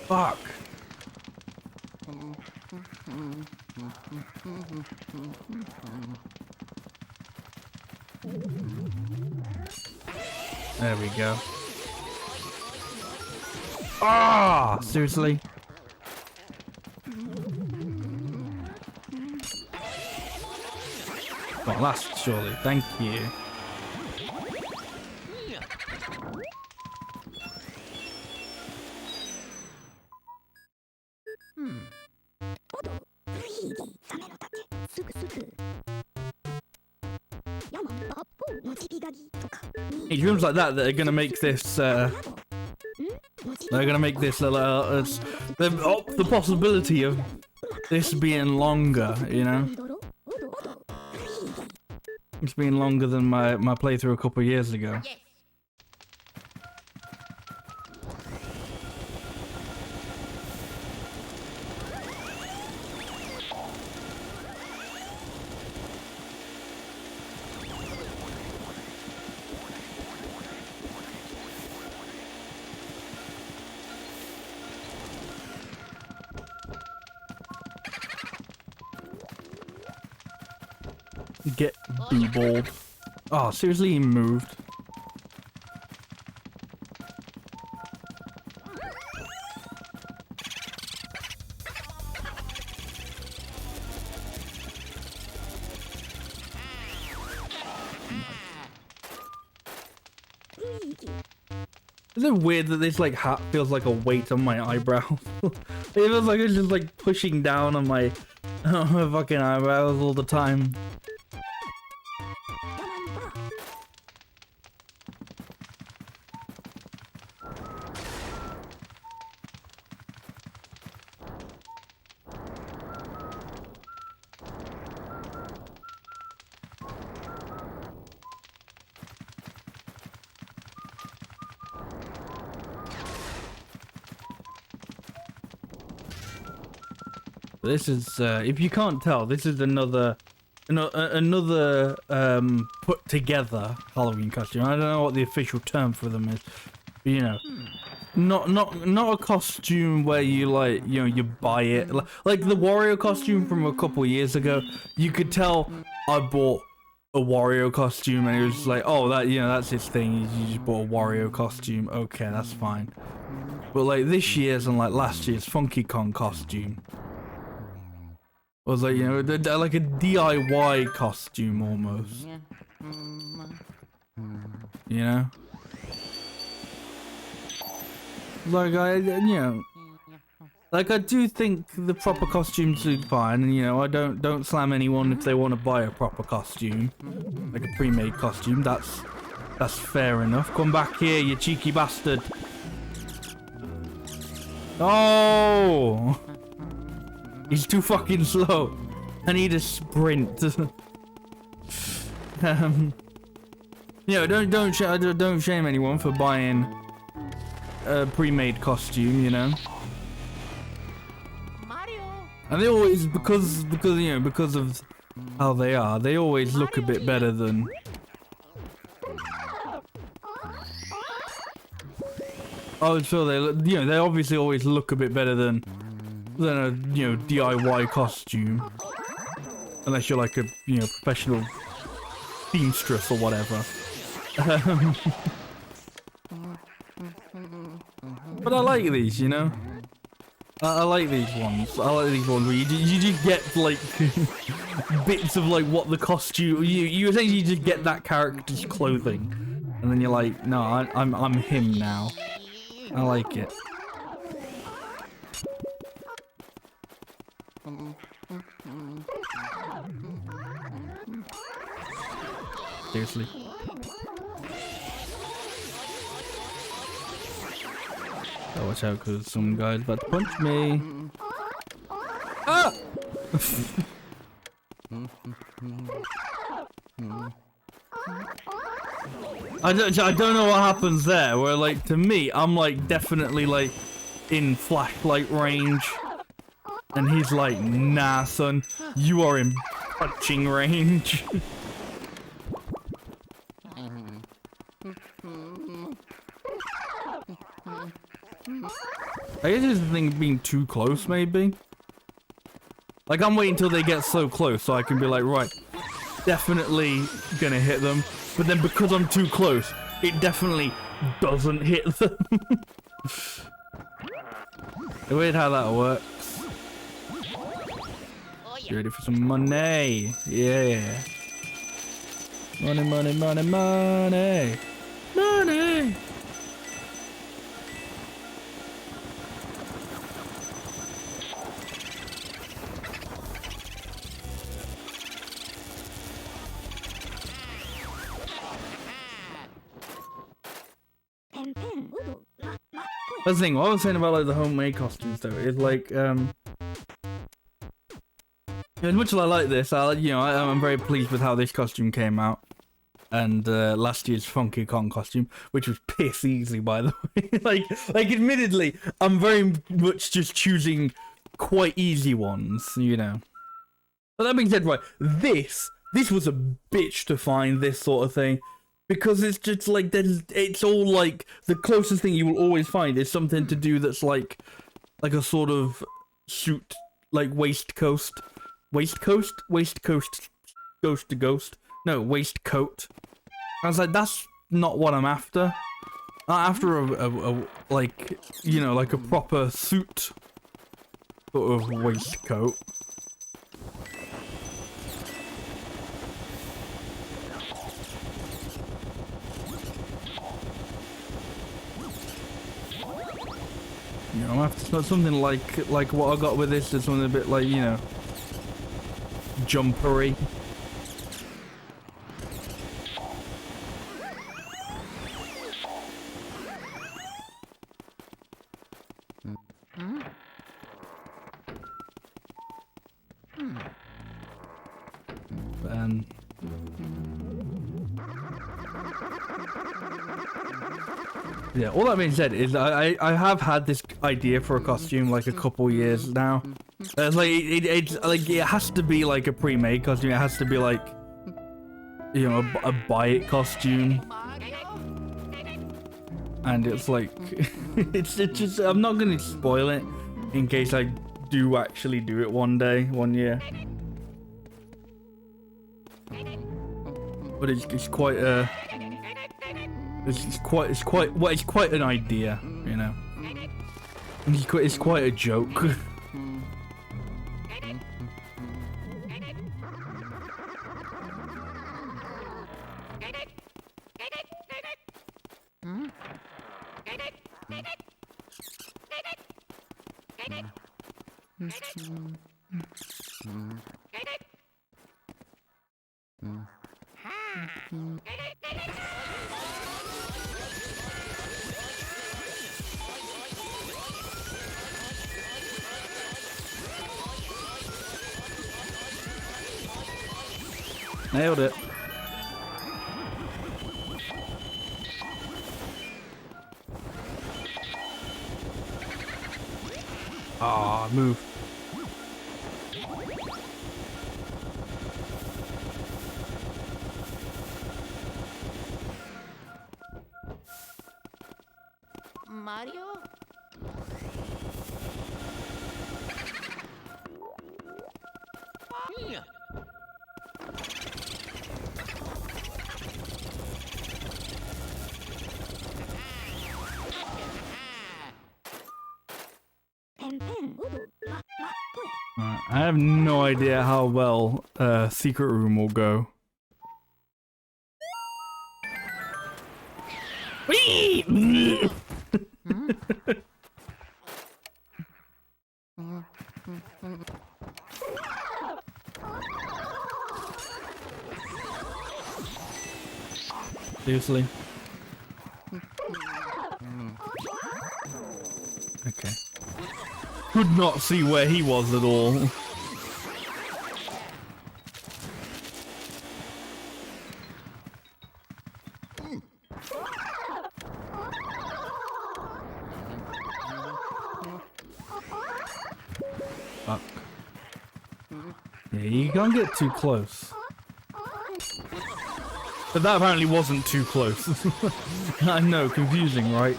Fuck. There we go. Ah, seriously? Well, last surely. Thank you. It rooms like that are gonna make this. They're gonna make this the possibility of this being longer. You know. It's been longer than my playthrough a couple of years ago. Yes. Get boo-balled. Oh, seriously, he moved. Isn't it weird that this like hat feels like a weight on my eyebrow? It feels like it's just like pushing down on my fucking eyebrows all the time. This is, if you can't tell, this is another put together Halloween costume. I don't know what the official term for them is, but, you know, not a costume where you like, you know, you buy it like the Wario costume from a couple years ago. You could tell I bought a Wario costume, and it was like, oh, that, you know, that's his thing. You just bought a Wario costume. Okay, that's fine. But like this year's and like last year's Funky Kong costume was like, you know, like a DIY costume almost. You know? Like you know, like I do think the proper costumes are fine, and you know, I don't slam anyone if they want to buy a proper costume, like a pre-made costume. That's fair enough. Come back here, you cheeky bastard. Oh! He's too fucking slow. I need a sprint. You know, don't shame anyone for buying a pre-made costume, you know. Mario. And they always, because you know, because of how they are, they always look a bit better than. Oh, so they, you know, they obviously always look a bit better than a, you know, DIY costume, unless you're like a, you know, professional seamstress or whatever. But I like these, you know. I like these ones. I like these ones where you just get like bits of like what the costume. You essentially just get that character's clothing, and then you're like, no, I'm him now. I like it. Seriously. Oh, watch out, because some guy's about to punch me. Ah! I don't know what happens there, where like, to me, I'm like definitely like in flashlight range. And he's like, nah son, you are in punching range. I guess it's the thing being too close, maybe. Like, I'm waiting until they get so close so I can be like, right, definitely gonna hit them. But then because I'm too close, it definitely doesn't hit them. Weird how that works. You ready for some money? Yeah. Money, money, money, money. Money! That's the thing, what I was saying about like the homemade costumes though, is like, as much as I like this, you know, I'm very pleased with how this costume came out. And last year's Funky Kong costume, which was piss easy, by the way. like admittedly, I'm very much just choosing quite easy ones, you know. But that being said, right, this was a bitch to find, this sort of thing. Because it's just like, it's all like, the closest thing you will always find is something to do that's like a sort of suit, like waistcoat, ghost to ghost. No, waistcoat. I was like, that's not what I'm after. I'm after a like, you know, like a proper suit sort of waistcoat. I'm gonna have to put something like what I got with this, is something a bit like, you know, jumpery. And yeah, all that being said is I have had this idea for a costume like a couple years now. Like it's like it has to be like a pre-made costume. It has to be like, you know, a buy it costume. And it's like it's just, I'm not gonna spoil it in case I do actually do it one year. But it's quite a it's quite an idea, you know. It's quite a joke. Nailed it. Ah, move. Mario? I have no idea how well Secret Room will go. Seriously? Okay. Could not see where he was at all. Fuck. Yeah, you can't get too close. But that apparently wasn't too close. I know, confusing, right?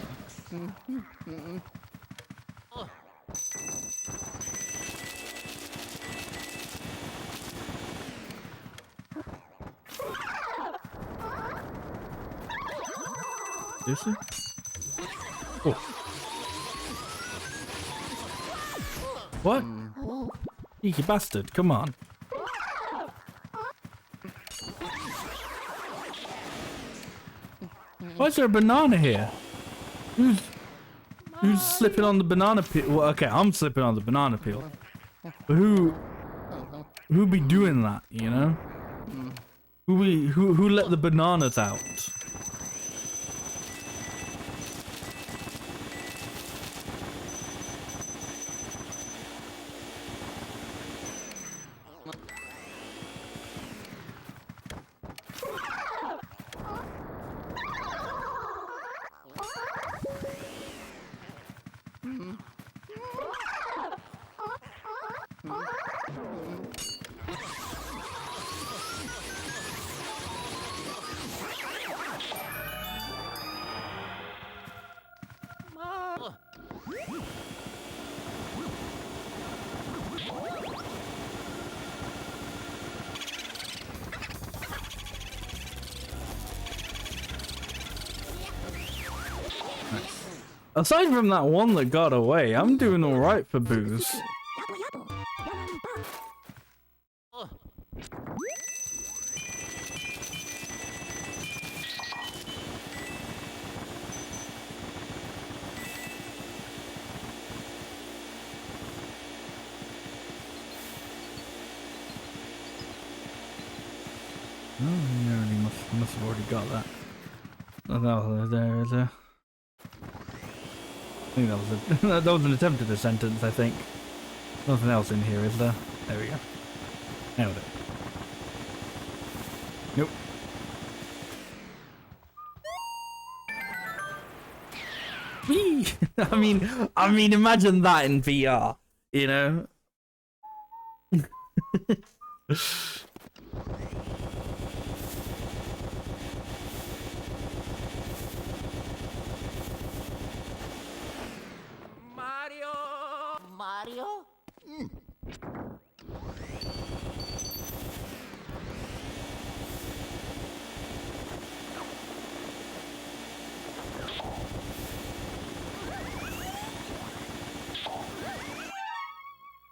Seriously? Oh. What? You bastard, come on. Why is there a banana here? Who's slipping on the banana peel? Well, okay, I'm slipping on the banana peel. But who be doing that, you know? Who let the bananas out? Aside from that one that got away, I'm doing alright for booze. Oh, you already must have already got that. Nothing else there, is there? I think that was that was an attempt at a sentence, I think. Nothing else in here, is there? There we go. Nailed it. Nope. Whee! I mean, imagine that in VR, you know? Mario?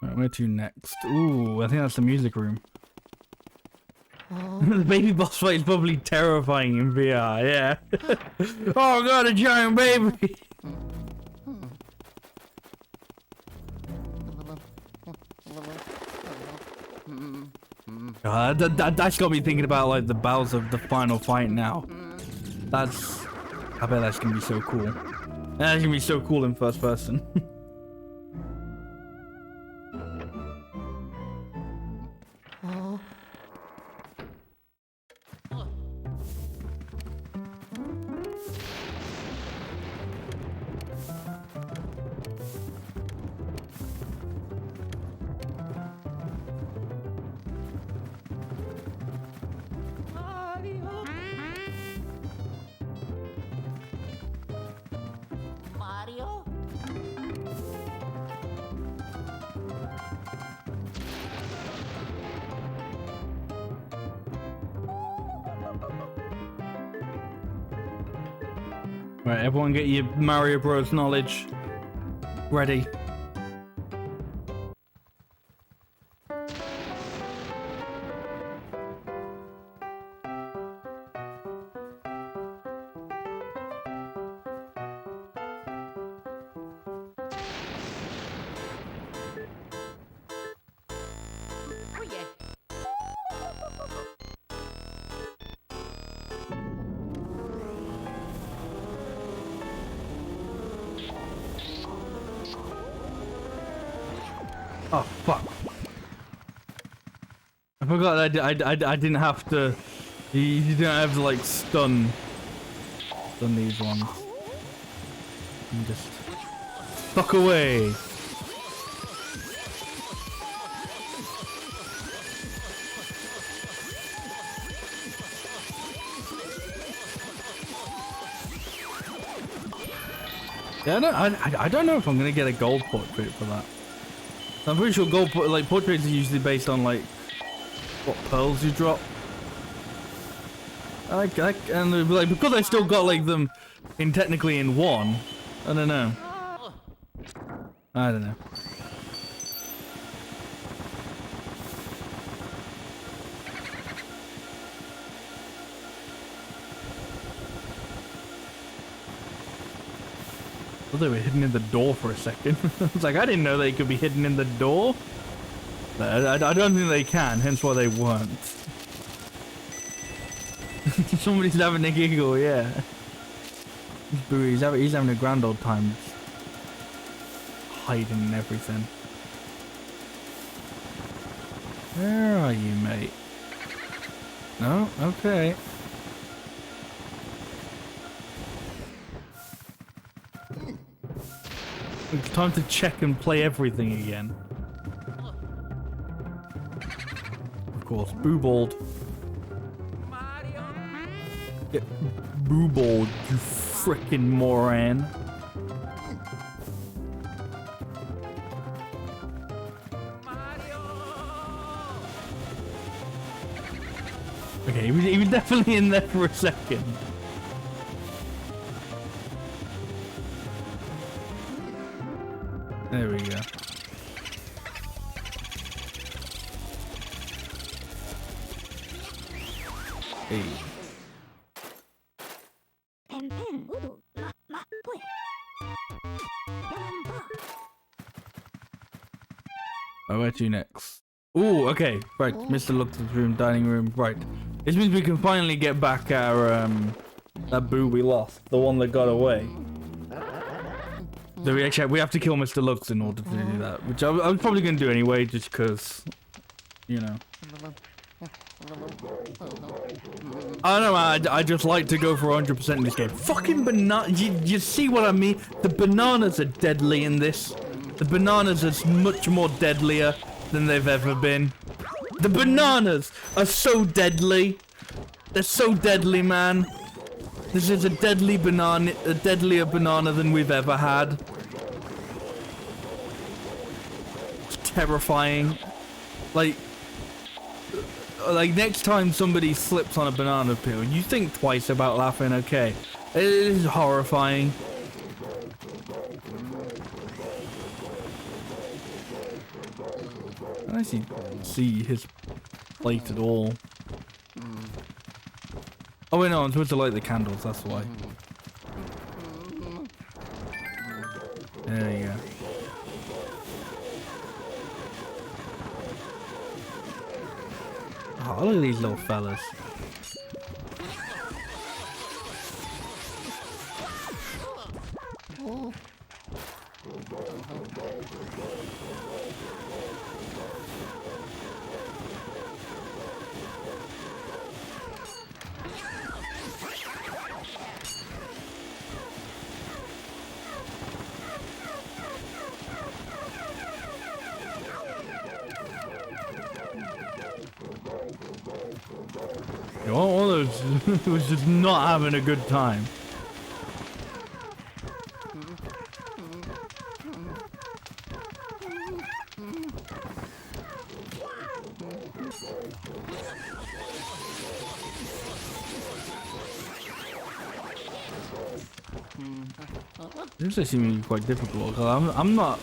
Right, where to next? Ooh, I think that's the music room. The baby boss fight is probably terrifying in VR, yeah. Oh god, a giant baby! God, that's got me thinking about like the battles of the final fight now. I bet that's gonna be so cool. That's gonna be so cool in first person. Mario? Right, everyone get your Mario Bros knowledge ready. Oh yeah. Oh fuck! I forgot that I didn't have to. You didn't have to like stun these ones. And just fuck away. Yeah, I don't know if I'm gonna get a gold portrait for that. I'm pretty sure gold portraits are usually based on like what pearls you drop. And like because I still got like them technically in one. I don't know. I don't know. Well, they were hidden in the door for a second. I was like, I didn't know they could be hidden in the door. But I don't think they can, hence why they weren't. Somebody's having a giggle, yeah. He's having a grand old time. Hiding and everything. Where are you, mate? No? Okay. It's time to check and play everything again. Of course, boo-balled. Get boo-balled, you frickin' moron. Okay, he was definitely in there for a second. There we go. Hey. Oh, where to next? Ooh, okay. Right, Mr. Lux's room, dining room. Right. This means we can finally get back our that boo we lost, the one that got away. So we have to kill Mr. Lux in order to do that, which I was probably gonna do anyway, just because, you know. I don't know, man, I just like to go for 100% in this game. Fucking banana, you see what I mean? The bananas are deadly in this. The bananas are much more deadlier than they've ever been. The bananas are so deadly. They're so deadly, man. This is a deadly banana, a deadlier banana than we've ever had. It's terrifying. Like next time somebody slips on a banana peel, you think twice about laughing, okay? It is horrifying. I don't actually see his plate at all. Oh wait, no, I'm supposed to light the candles, that's why. There you go. Oh, look at these little fellas. One of those was just not having a good time. This is seeming quite difficult. I'm not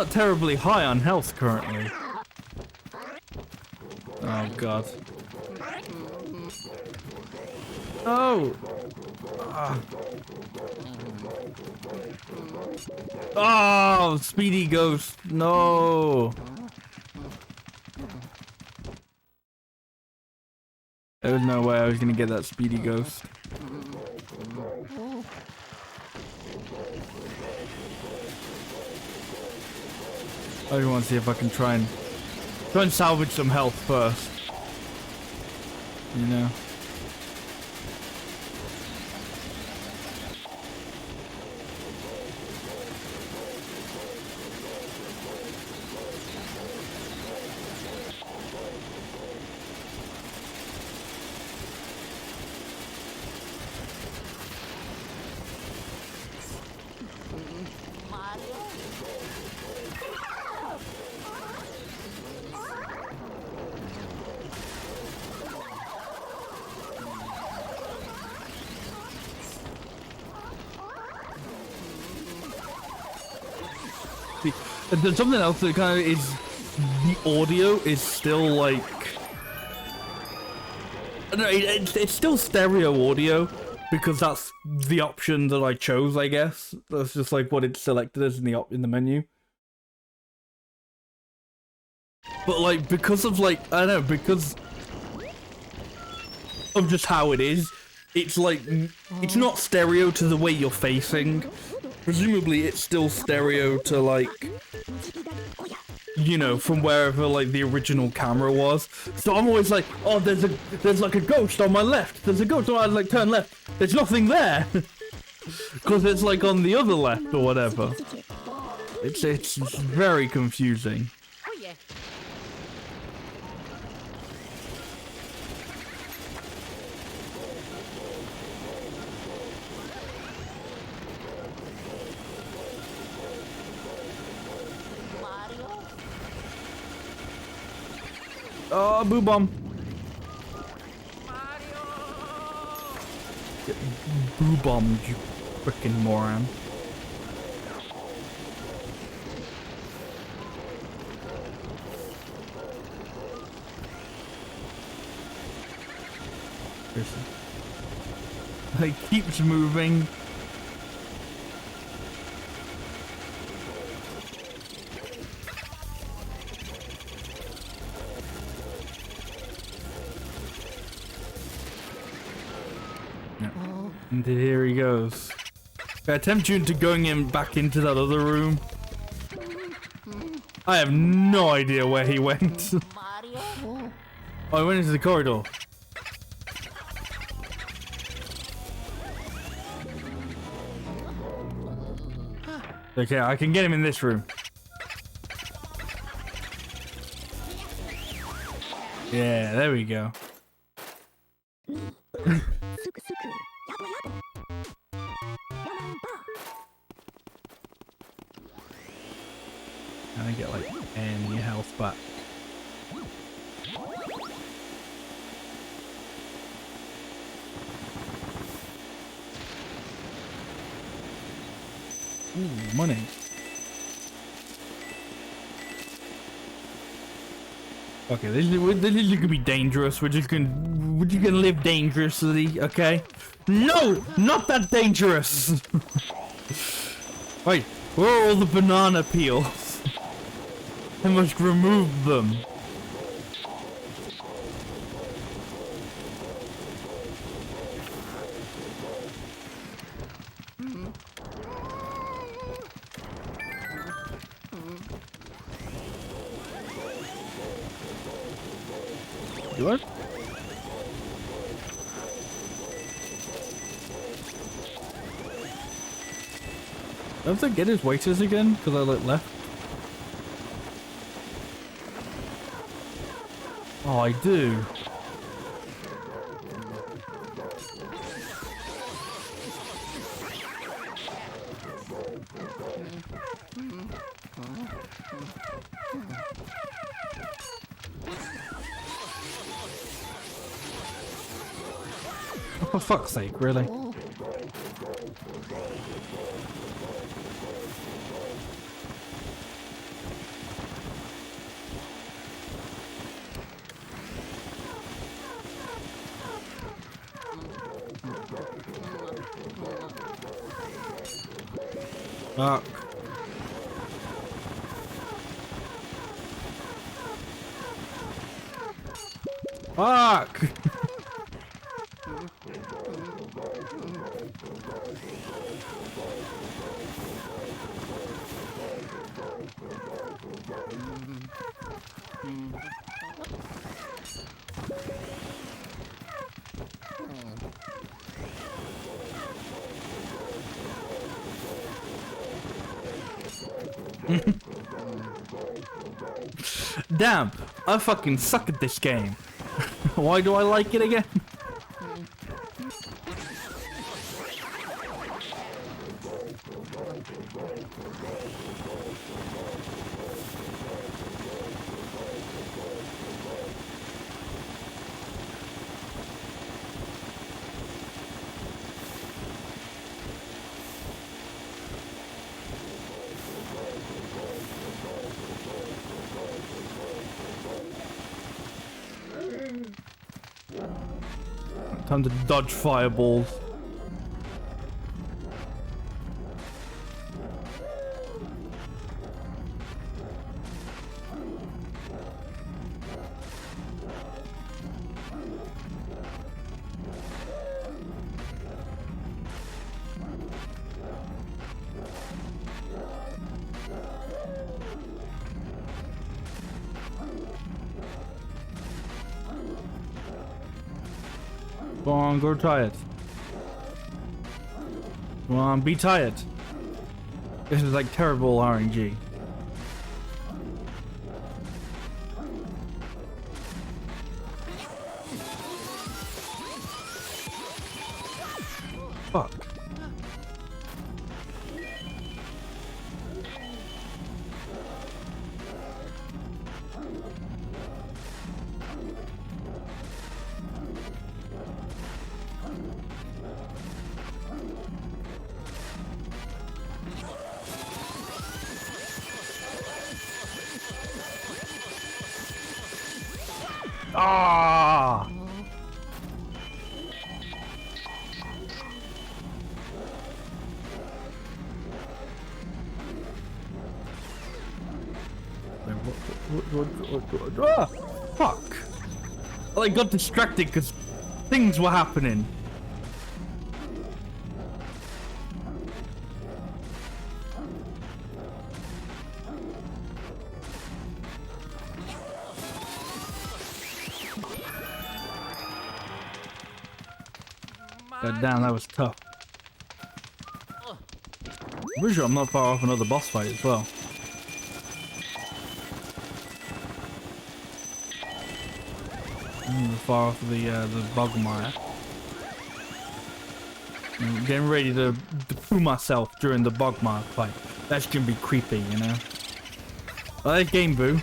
terribly high on health currently. Oh god. Oh! Oh, Speedy Ghost. No! There was no way I was gonna get that Speedy Ghost. I just want to see if I can try and salvage some health first. You know. There's something else that kind of is, the audio is still like, no, it's still stereo audio because that's the option that I chose, I guess. That's just like what it's selected as in the menu. But like, because of like, I don't know, because of just how it is, it's like, it's not stereo to the way you're facing. Presumably it's still stereo to like, you know, from wherever like the original camera was. So I'm always like, oh, there's like a ghost on my left. There's a ghost. So I like turn left. There's nothing there. Because it's like on the other left or whatever. It's very confusing. Oh yeah. Oh, boo bomb. Get boo bombed, you frickin' moron. It keeps moving. Yeah. And here he goes. I attempt you into going in back into that other room. I have no idea where he went. Mario? Oh, he went into the corridor. Okay, I can get him in this room. Yeah, there we go. すくすくやぼやぼヤマンバ I get like any health back. Ooh, money. Okay, this is gonna be dangerous. We're just gonna live dangerously, okay? No, not that dangerous. Wait, where are all the banana peels? I must remove them. What? Do I have to get his waiters again? Because I like left. Oh, I do. Oh, for fuck's sake, really? Fuck. Fuck! Damn, I fucking suck at this game. Why do I like it again? Time to dodge fireballs. Go on, go tired. Come on, be tired. This is like terrible RNG. Fuck. Ah! Ah! Fuck! Well, I got distracted because things were happening. God damn, that was tough. I'm pretty sure I'm not far off another boss fight as well. I'm far off the Bogmire. I'm getting ready to poo myself during the Bogmire fight. That's gonna be creepy, you know. Oh, there's Game Boo.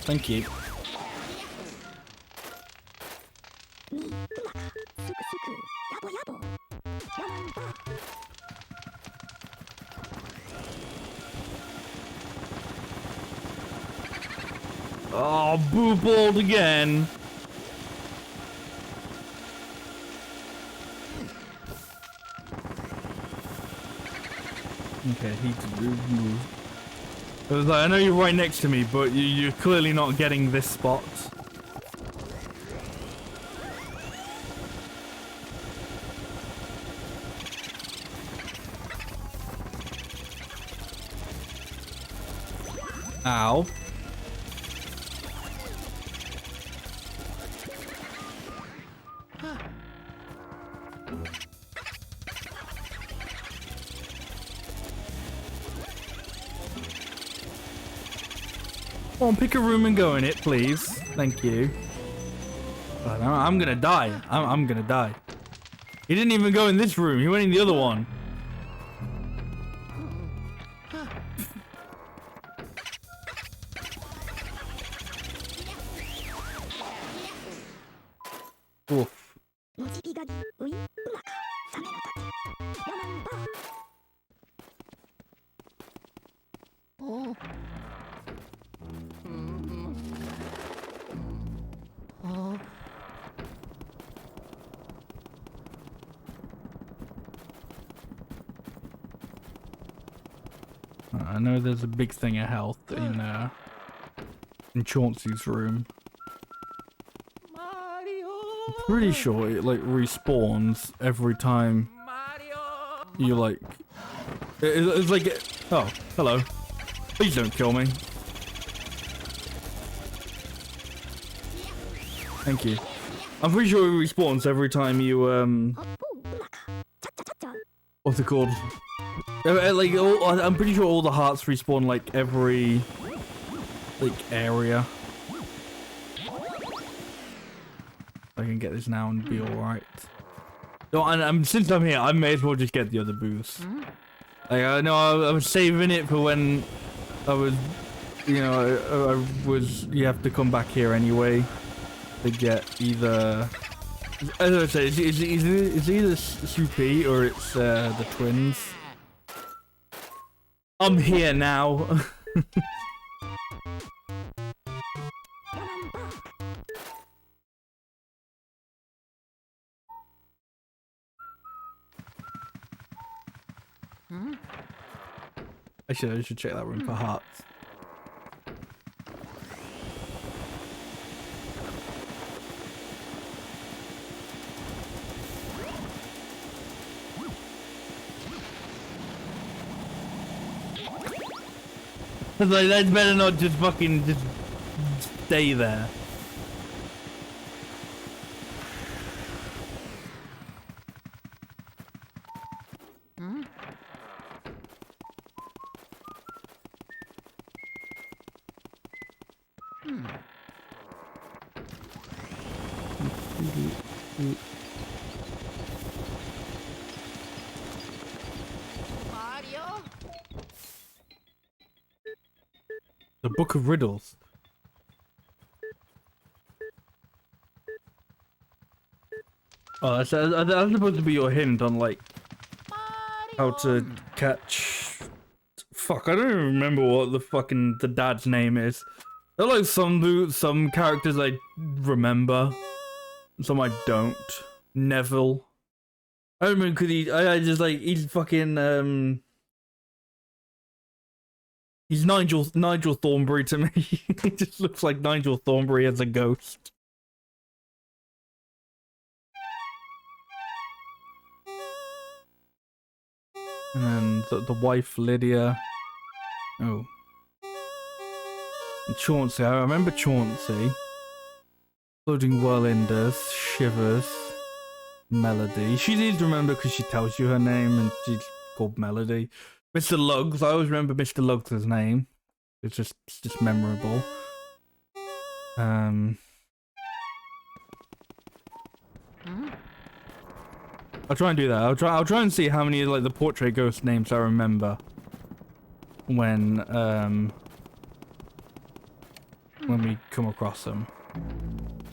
Thank you. Oh, boo balled again. Okay, he moved. I was like, I know you're right next to me, but you're clearly not getting this spot. Ow. Come on, pick a room and go in it, please. Thank you. But I'm gonna die. I'm gonna die. He didn't even go in this room. He went in the other one. Oof. Oh. I know there's a big thing of health in Chauncey's room. I'm pretty sure it like respawns every time you like. It's like, oh, hello. Please don't kill me. Thank you. I'm pretty sure it respawns every time you what's it called? Like, I'm pretty sure all the hearts respawn like every like area. I can get this now and be all right. No, and since I'm here, I may as well just get the other booths. Like, I know I was saving it for when I was, you know, I was. You have to come back here anyway to get either. As I say, it's either Soupy or it's the twins. I'm here now. I should check that room for hearts. Like, that's better not just fucking just stay there. The Book of Riddles. Oh, that's supposed to be your hint on like how to catch. Fuck, I don't even remember what the dad's name is. There are like some characters I remember, some I don't. Neville. I don't remember because I just like he's fucking He's Nigel Thornberry to me. He just looks like Nigel Thornberry as a ghost. And then the wife Lydia. Oh. And Chauncey. I remember Chauncey. Floating whirlinders, shivers. Melody. She's easy to remember because she tells you her name and she's called Melody. Mr. Lugs, I always remember Mr. Lugs' name. It's just memorable. I'll try and do that. I'll try and see how many like the portrait ghost names I remember when we come across them.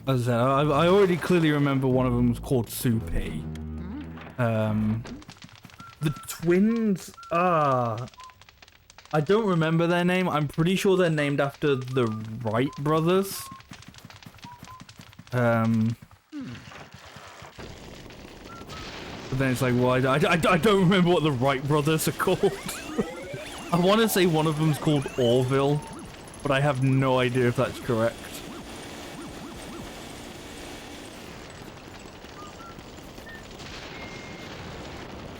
As I said, I already clearly remember one of them was called Soupy. The twins, I don't remember their name. I'm pretty sure they're named after the Wright brothers. But then it's like, well, I don't remember what the Wright brothers are called. I want to say one of them's called Orville, but I have no idea if that's correct.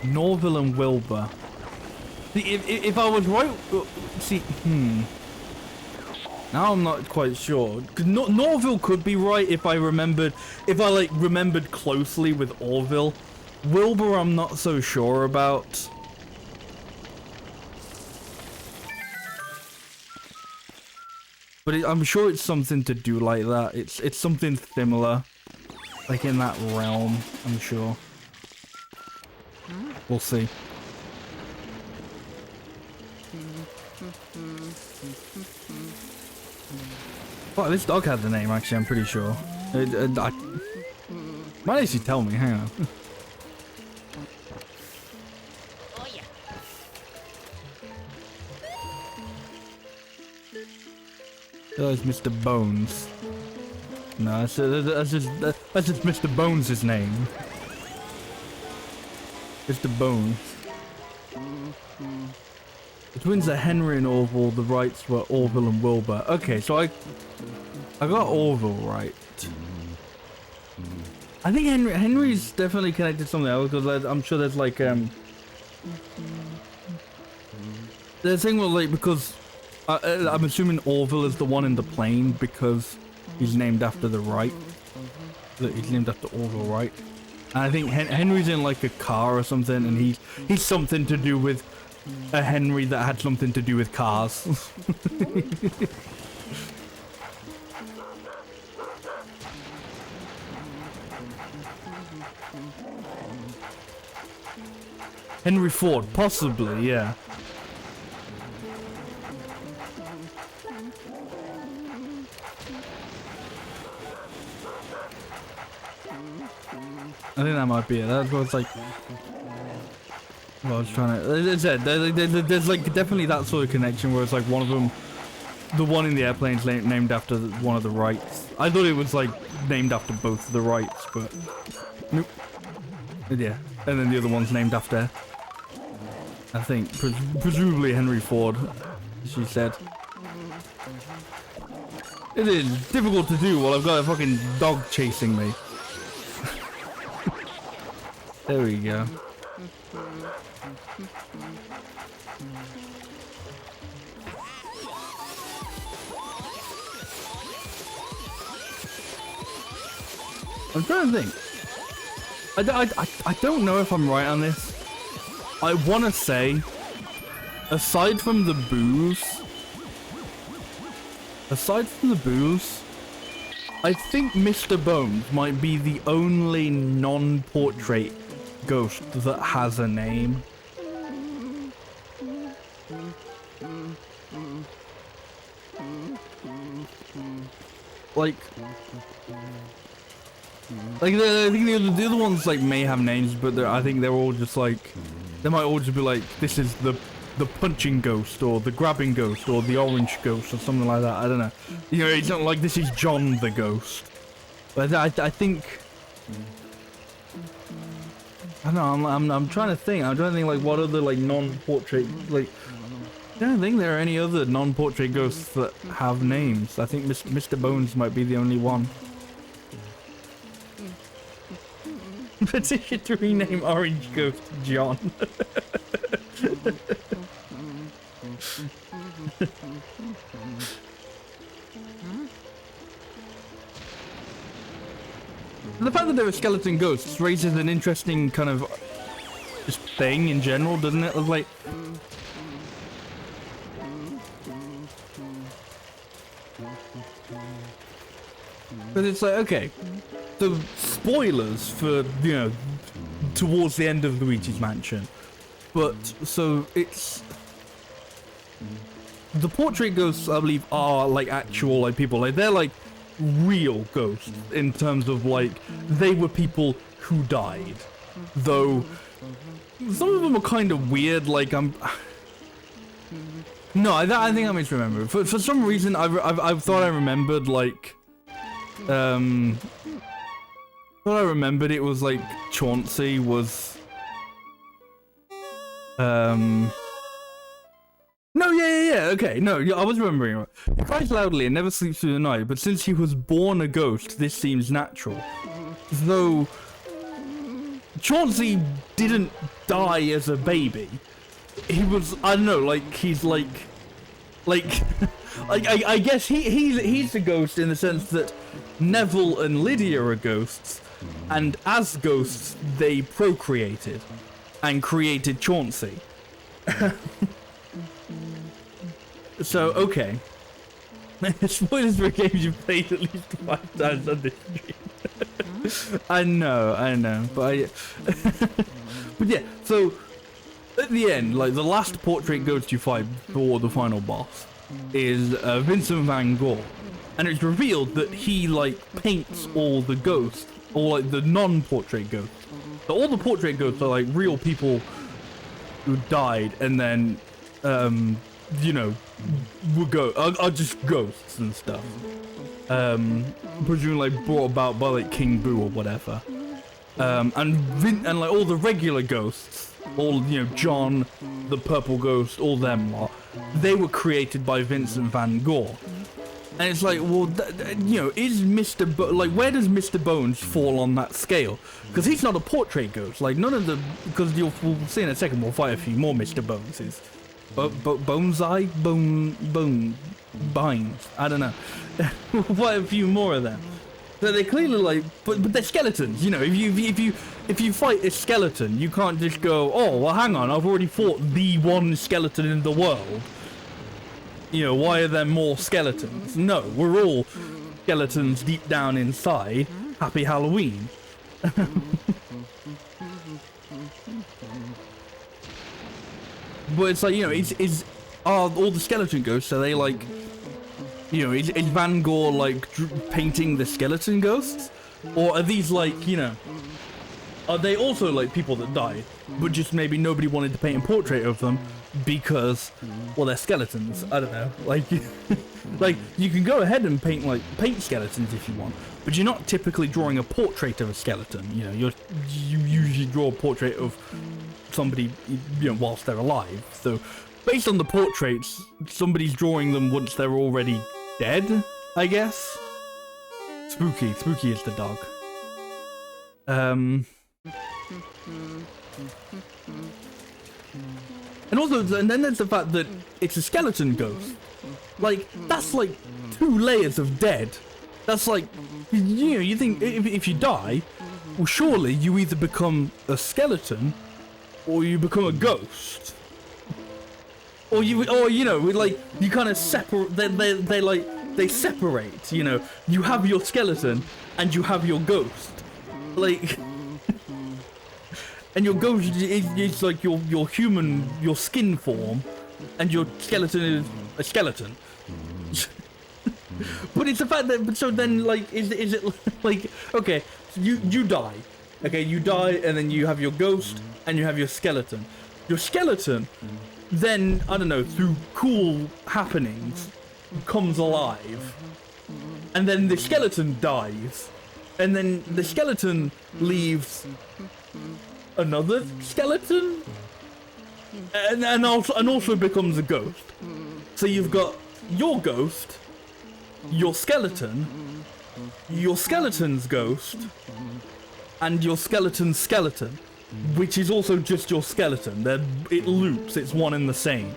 Norville and Wilbur. See, if I was right, see, now I'm not quite sure. Cause Norville could be right if I remembered closely with Orville. Wilbur, I'm not so sure about. But I'm sure it's something to do like that. It's something similar, like in that realm. I'm sure. We'll see. Well, this dog had the name, actually, I'm pretty sure. Might actually tell me, hang on. Oh yeah. There's Mr. Bones. No, that's just Mr. Bones' name. Mr. Bones. The twins are Henry and Orville. The Wrights were Orville and Wilbur. Okay, so I got Orville right. I think Henry's definitely connected to something else because I'm sure there's like the thing with like because I'm assuming Orville is the one in the plane because he's named after the Wright. He's named after Orville Wright. And I think Henry's in like a car or something, and he's something to do with a Henry that had something to do with cars. Henry Ford, possibly, yeah. I think that might be it. That's what it's like. Well, I was trying to. As I said, there's like definitely that sort of connection where it's like one of them, the one in the airplane's named after one of the Wrights. I thought it was like named after both of the Wrights, but nope. Yeah, and then the other one's named after, I think, presumably Henry Ford. She said. It is difficult to do while I've got a fucking dog chasing me. There we go. I'm trying to think. I don't know if I'm right on this. I want to say, aside from the booze, I think Mr. Bones might be the only non-portrait ghost that has a name. Like I think the other ones like may have names, but I think they're all just like, they might all just be like, this is the punching ghost, or the grabbing ghost, or the orange ghost, or something like that. I don't know. You know, it's not like this is John the ghost. But I think, I don't know. I'm trying to think. I'm trying to think like what other like non-portrait like. I don't think there are any other non-portrait ghosts that have names. I think Mr. Bones might be the only one. Petition to rename Orange Ghost John. The fact that there are skeleton ghosts raises an interesting kind of just thing in general, doesn't it? Like, but it's like, okay, so spoilers for, you know, towards the end of Luigi's Mansion, but so it's the portrait ghosts, I believe, are like actual like people, like they're like real ghosts in terms of like they were people who died, though some of them are kind of weird. Like no, I think I misremember. For some reason, I thought I remembered like thought I remembered it was like Chauncey was no, yeah, okay, no, yeah, I was remembering it. He cries loudly and never sleeps through the night, but since he was born a ghost, this seems natural. Though Chauncey didn't die as a baby. He was, I don't know, like, he's like, I guess he's a ghost in the sense that Neville and Lydia are ghosts, and as ghosts, they procreated and created Chauncey. So, okay. Spoilers for games you've played at least 5 times on this stream. I know, but but yeah, so at the end, like the last portrait ghost you fight before the final boss is Vincent van Gogh, and it's revealed that he like paints all the ghosts, or like the non-portrait ghosts. So all the portrait ghosts are like real people who died, and then you know, are just ghosts and stuff. Presumably like brought about by like King Boo or whatever. And like all the regular ghosts, all, you know, John, the purple ghost, all them lot, they were created by Vincent van Gogh. And it's like, well, you know, is Mr. like, where does Mr. Bones fall on that scale? Because he's not a portrait ghost. Like, none of the, because we'll see in a second, we'll fight a few more Mr. Boneses. Bonsai? Binds? I don't know. Quite a few more of them. So they're clearly like, but they're skeletons, you know. If you fight a skeleton, you can't just go, oh, well, hang on, I've already fought the one skeleton in the world. You know, why are there more skeletons? No, we're all skeletons deep down inside. Happy Halloween. But it's like, you know, are all the skeleton ghosts, are they like, you know, is Van Gogh like painting the skeleton ghosts? Or are these like, you know, are they also like people that died, but just maybe nobody wanted to paint a portrait of them because, well, they're skeletons? I don't know. Like, like you can go ahead and paint skeletons if you want, but you're not typically drawing a portrait of a skeleton. You know, you usually draw a portrait of somebody, you know, whilst they're alive. So based on the portraits, somebody's drawing them once they're already dead, I guess. Spooky is the dog. And also, and then there's the fact that it's a skeleton ghost. Like, that's like 2 layers of dead. That's like, you know, you think if you die, well, surely you either become a skeleton or you become a ghost. Or you know, like, you kind of separate, they separate, you know. You have your skeleton and you have your ghost. Like, and your ghost is like your human, your skin form, and your skeleton is a skeleton. But it's the fact that, but so then, like, is it like, okay, so you die, okay, you die, and then you have your ghost and you have your skeleton. Your skeleton then, I don't know, through cool happenings, comes alive, and then the skeleton dies, and then the skeleton leaves another skeleton, and also becomes a ghost. So you've got your ghost, your skeleton, your skeleton's ghost, and your skeleton's skeleton, which is also just your skeleton. It loops, it's one and the same.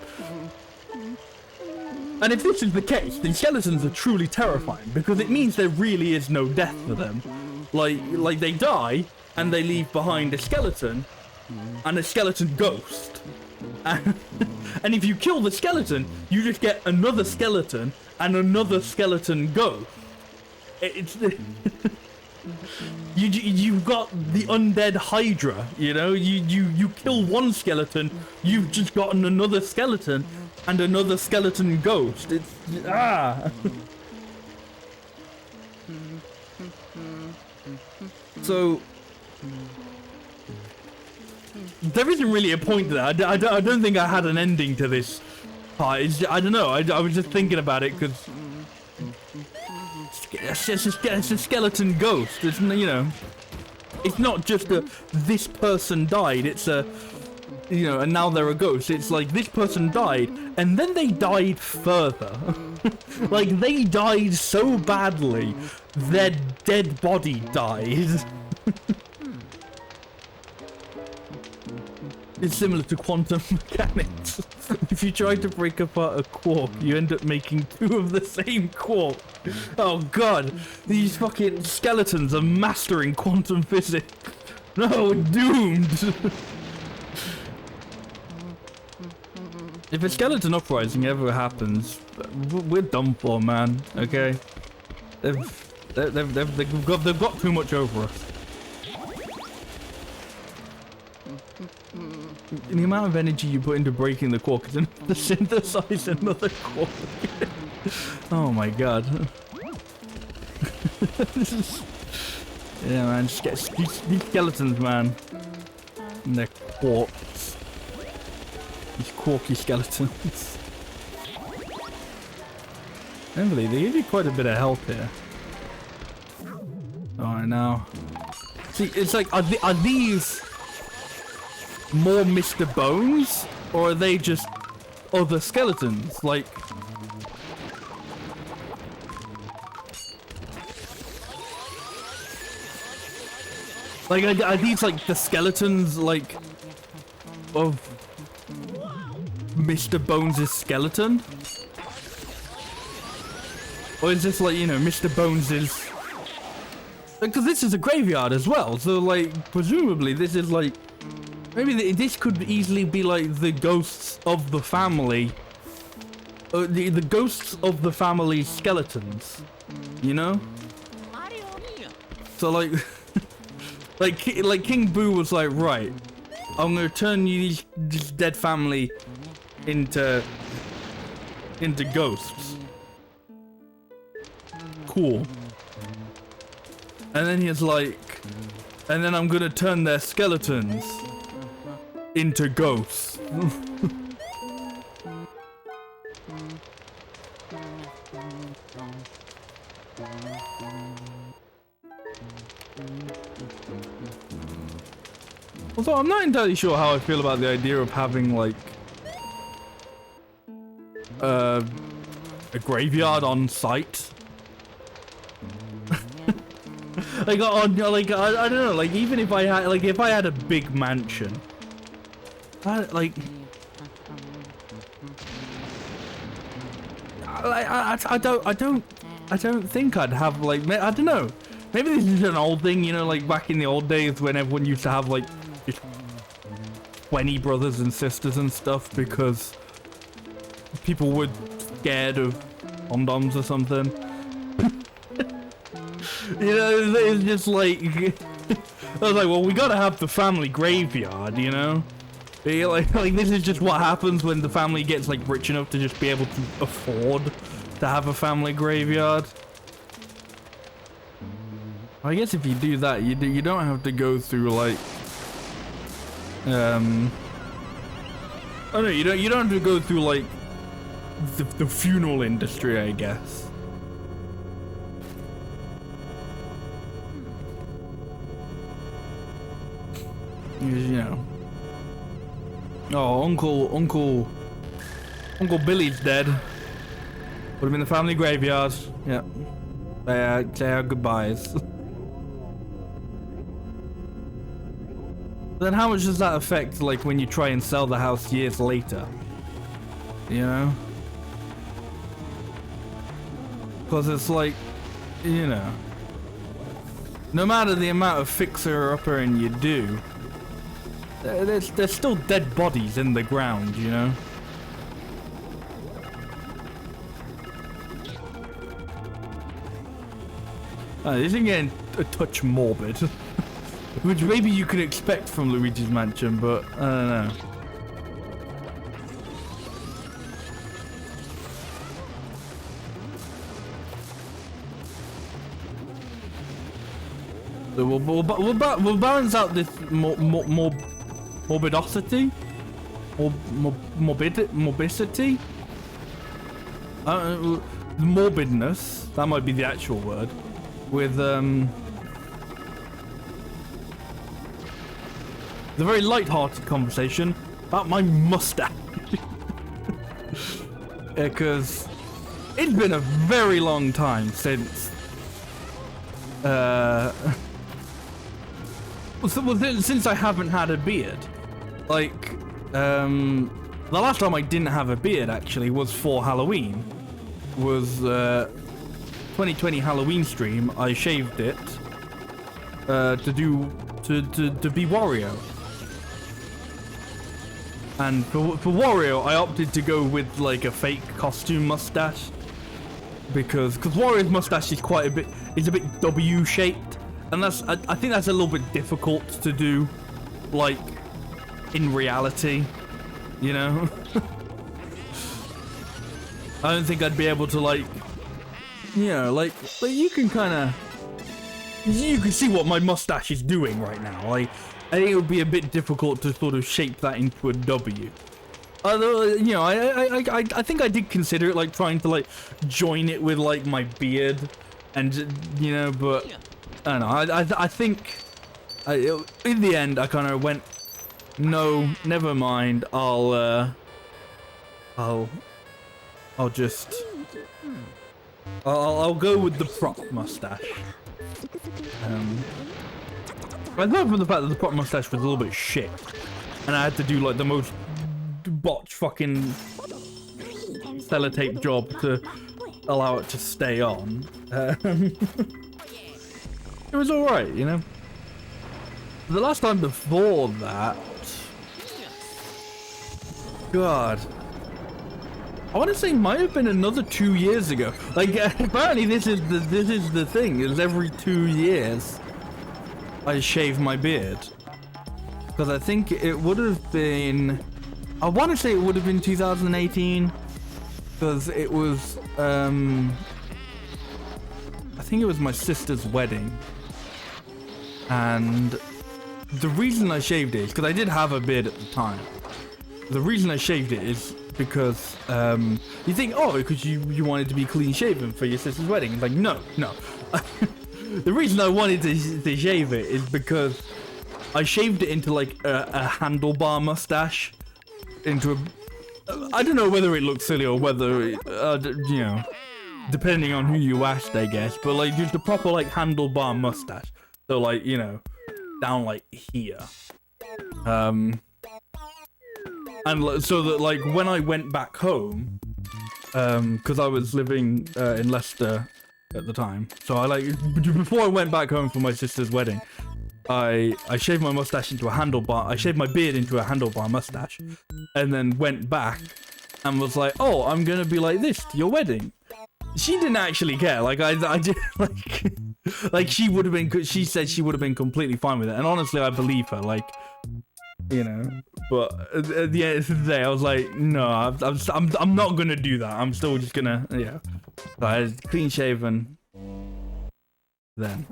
And if this is the case, then skeletons are truly terrifying, because it means there really is no death for them. Like they die and they leave behind a skeleton and a skeleton ghost. And if you kill the skeleton, you just get another skeleton and another skeleton ghost. It's you've got the undead Hydra, you know. You kill one skeleton, you've just gotten another skeleton and another skeleton ghost. It's So there isn't really a point to that. I don't think I had an ending to this part. I don't know. I was just thinking about it because it's a skeleton ghost. It's, you know, it's not just a this person died. It's a, you know, and now they're a ghost. It's like this person died and then they died further. Like they died so badly, their dead body died. It's similar to quantum mechanics. If you try to break apart a quark, you end up making two of the same quark. Oh god, these fucking skeletons are mastering quantum physics. No, we're doomed. If a skeleton uprising ever happens, we're done for, man. Okay, they've got too much over us. The amount of energy you put into breaking the quark is enough to synthesize another quark. Oh my god. Yeah, man, just get these skeletons, man. And their quarks. These quarky skeletons. Emily, they give you quite a bit of health here. Oh, I know. See, it's like, are these more Mr. Bones, or are they just other skeletons? Like, are these like the skeletons, like, of Mr. Bones' skeleton? Or is this like, you know, Mr. Bones is... Because this is a graveyard as well, so like, presumably this is like... Maybe this could easily be like the ghosts of the family. The ghosts of the family's skeletons. You know? So like... like King Boo was like, right, I'm gonna turn this dead family into ghosts. Cool. And then he's like, and then I'm gonna turn their skeletons into ghosts. Although I'm not entirely sure how I feel about the idea of having like a graveyard on site. Like I don't know, like even if I had a big mansion, I don't think I'd have like, I don't know, maybe this is an old thing, you know, like back in the old days when everyone used to have like 20 brothers and sisters and stuff because people were scared of condoms or something. You know, it's just like I was like, well, we gotta have the family graveyard, you know. Like this is just what happens when the family gets like rich enough to just be able to afford to have a family graveyard. I guess if you do that, you don't have to go through like oh no, you don't have to go through like the funeral industry, I guess. You know. Oh, Uncle Billy's dead. Put him in the family graveyard. Yeah. Say our goodbyes. Then how much does that affect, like, when you try and sell the house years later? You know? Because it's like, you know. no matter the amount of fixer-uppering you do, there's still dead bodies in the ground, you know? This is getting a touch morbid, which maybe you could expect from Luigi's Mansion, but I don't know. So we'll balance out this morbidity, morbidity. Morbidness. That might be the actual word. With the very light-hearted conversation about my mustache, because it's been a very long time since since I haven't had a beard. Like the last time I didn't have a beard actually was for Halloween. Was 2020 Halloween stream. I shaved it to be Wario. And for Wario, I opted to go with like a fake costume mustache because Wario's mustache is quite a bit, it's a bit W shaped, and I think that's a little bit difficult to do, like in reality, you know. I don't think I'd be able to like, you know, like you can see what my mustache is doing right now. Like, I think it would be a bit difficult to sort of shape that into a W. Although, you know, I think I did consider it, like trying to like join it with like my beard, and you know, but I don't know. I think in the end I kind of went, no, never mind. I'll just I'll go with the prop mustache. I thought from the fact that the prop mustache was a little bit shit, and I had to do like the most botch fucking sellotape job to allow it to stay on. It was alright, you know. The last time before that, God, I want to say might have been another 2 years ago. Like apparently this is the thing. Is every 2 years I shave my beard, because I think it would have been. I want to say it would have been 2018, because it was. I think it was my sister's wedding, and the reason I shaved it is because I did have a beard at the time. The reason I shaved it is because you think, oh, because you wanted to be clean shaven for your sister's wedding. It's like, no. The reason I wanted to shave it is because I shaved it into like a handlebar mustache, into a, I don't know whether it looks silly or whether it, you know, depending on who you asked, I guess, but like just a proper like handlebar mustache. So like, you know, down like here. And so that like when I went back home, because I was living in Leicester at the time, so I like before I went back home for my sister's wedding, I shaved my mustache into a handlebar. I shaved my beard into a handlebar mustache, and then went back and was like, "Oh, I'm gonna be like this to your wedding." She didn't actually care. Like I did like she would have been. She said she would have been completely fine with it, and honestly, I believe her. Like, you know, but at the end of the day, I was like, no, I'm not gonna do that. I'm still just gonna, yeah. So I was clean shaven. Then,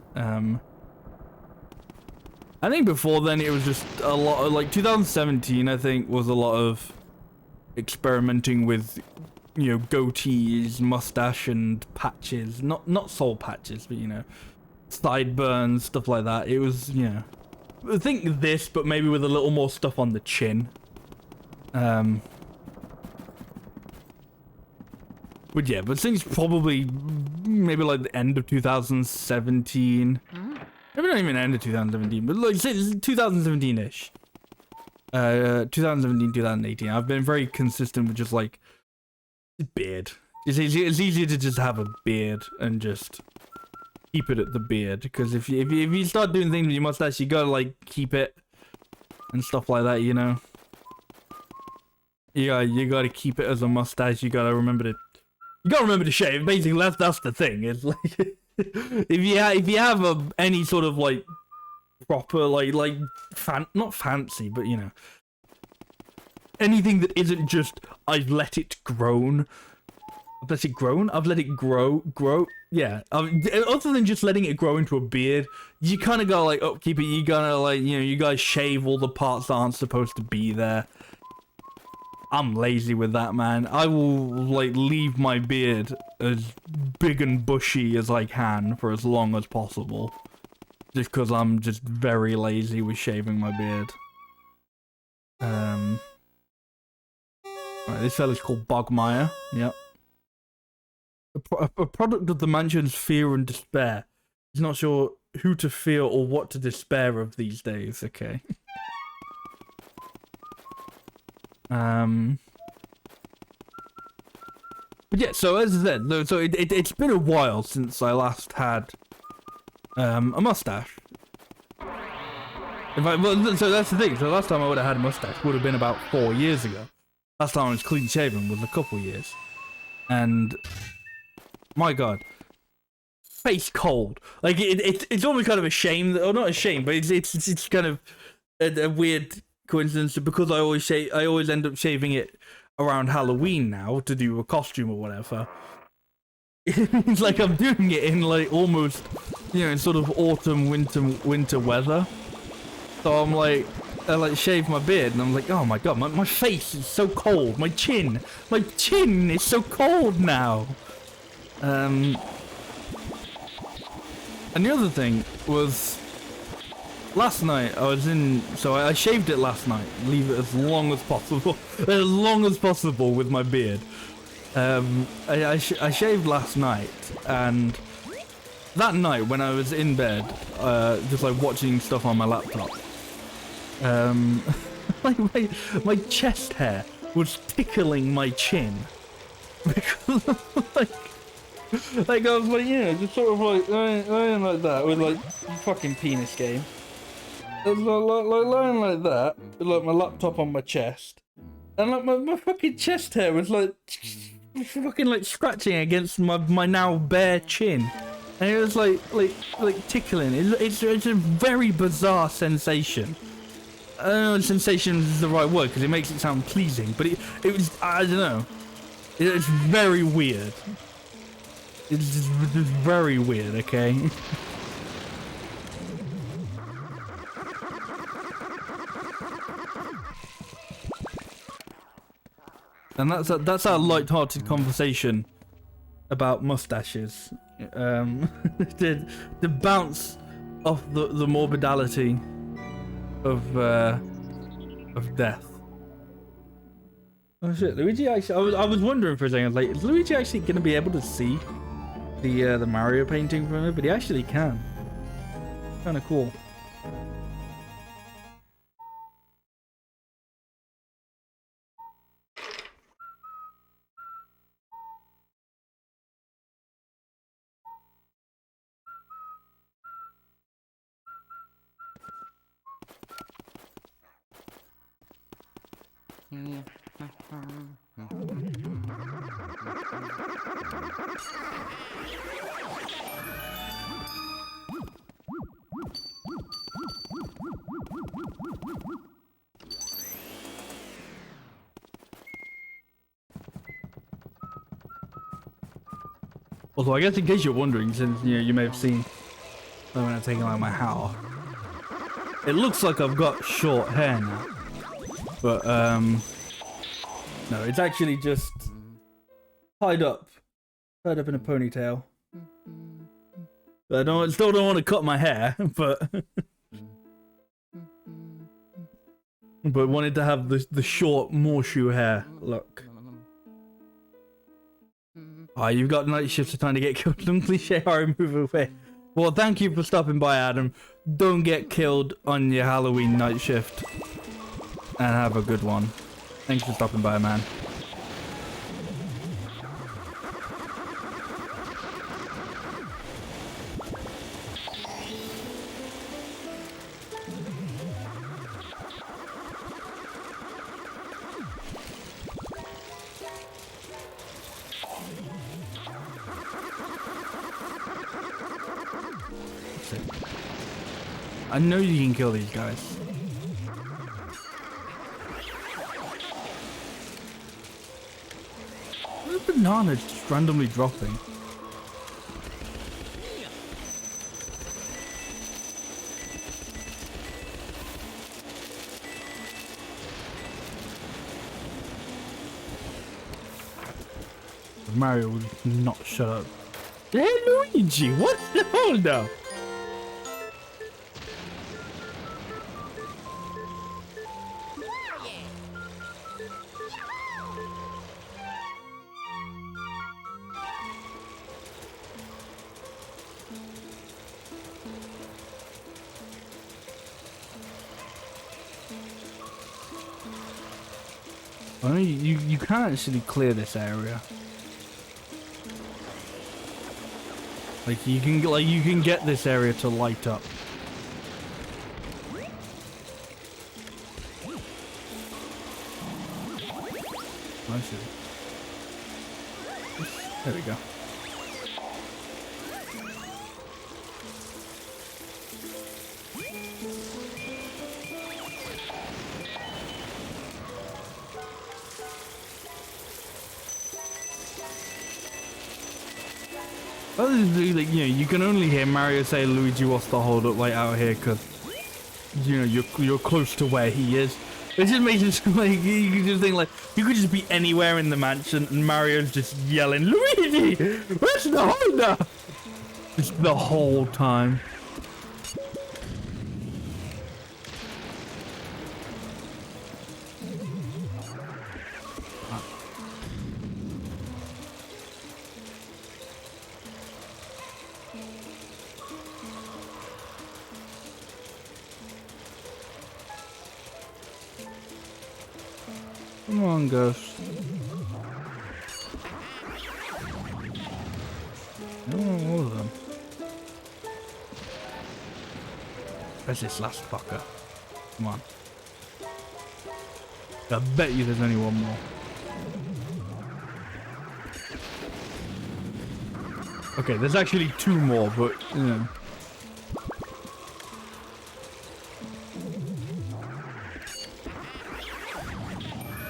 I think before then it was just a lot of like 2017. I think was a lot of experimenting with, you know, goatees, mustache, and patches. Not soul patches, but you know, sideburns, stuff like that. It was, you know. I think this, but maybe with a little more stuff on the chin. But yeah, but since probably maybe like the end of 2017, maybe not even end of 2017, but like since 2017-ish, 2017, 2018, I've been very consistent with just like beard. It's easier to just have a beard and just, keep it at the beard, because if you start doing things with your mustache, you gotta like keep it and stuff like that, you know. You gotta keep it as a mustache. You gotta remember to shave. Basically, that's the thing. It's like if you have any sort of like proper not fancy, but you know, anything that isn't just I've let it grown. I've let it grown? I've let it grow. Yeah. Other than just letting it grow into a beard, you kind of gotta like upkeep it. You gotta like, you know, you guys shave all the parts that aren't supposed to be there. I'm lazy with that, man. I will like leave my beard as big and bushy as I can for as long as possible. Just because I'm just very lazy with shaving my beard. Right, this fella's called Bogmire. Yep. A product of the mansion's fear and despair. He's not sure who to fear or what to despair of these days. Okay. But yeah, so as I said, so it's been a while since I last had a mustache. So that's the thing. So last time I would have had a mustache would have been about 4 years ago. Last time I was clean shaven was a couple years, and my god, face cold. Like it's almost kind of a shame, or not a shame, but it's kind of a weird coincidence because I always end up shaving it around Halloween now to do a costume or whatever. It's like I'm doing it in like almost, you know, in sort of autumn winter weather. So I'm like, I like shave my beard and I'm like, oh my god, my face is so cold. My chin is so cold now. And the other thing was, last night I was in, so I shaved it last night, leave it as long as possible, with my beard. I shaved last night, and that night when I was in bed, just like watching stuff on my laptop, my chest hair was tickling my chin because like I was like, yeah, just sort of like lying like that with like fucking penis game. I was like lying like that with like my laptop on my chest, and like my fucking chest hair was like fucking like scratching against my now bare chin, and it was like tickling. It's a very bizarre sensation. I don't know if sensation is the right word because it makes it sound pleasing, but it was, I don't know. It's very weird. It's just very weird, okay? And that's our light-hearted conversation about mustaches. To bounce off the morbidality of death. Oh shit, Luigi actually, I was wondering for a second, like, is Luigi actually gonna be able to see the Mario painting from it? But he actually can. Kinda cool. Although I guess in case you're wondering, since you may have seen when I'm taking like my hat off, it looks like I've got short hair now, but no, it's actually just tied up in a ponytail. But I still don't want to cut my hair, but wanted to have the short Morshu hair look. Oh, you've got night shifts are trying to get killed. Some cliche horror movie away. Well, thank you for stopping by, Adam. Don't get killed on your Halloween night shift. And have a good one. Thanks for stopping by, man. I know you can kill these guys. Why are bananas just randomly dropping? Mario would not shut up. Hey Luigi, what the hell now? I mean, you can actually clear this area. Like you can get this area to light up. I see. There we go. Well, like, you know, you can only hear Mario say, "Luigi, what's the hold up like out here?" Because you know you're close to where he is. It just makes it like you can just think like you could just be anywhere in the mansion and Mario's just yelling, "Luigi, where's the hold up?" Just the whole time. Come on, Ghost. I want all of them. Where's this last fucker? Come on. I bet you there's only one more. Okay, there's actually two more, but you know.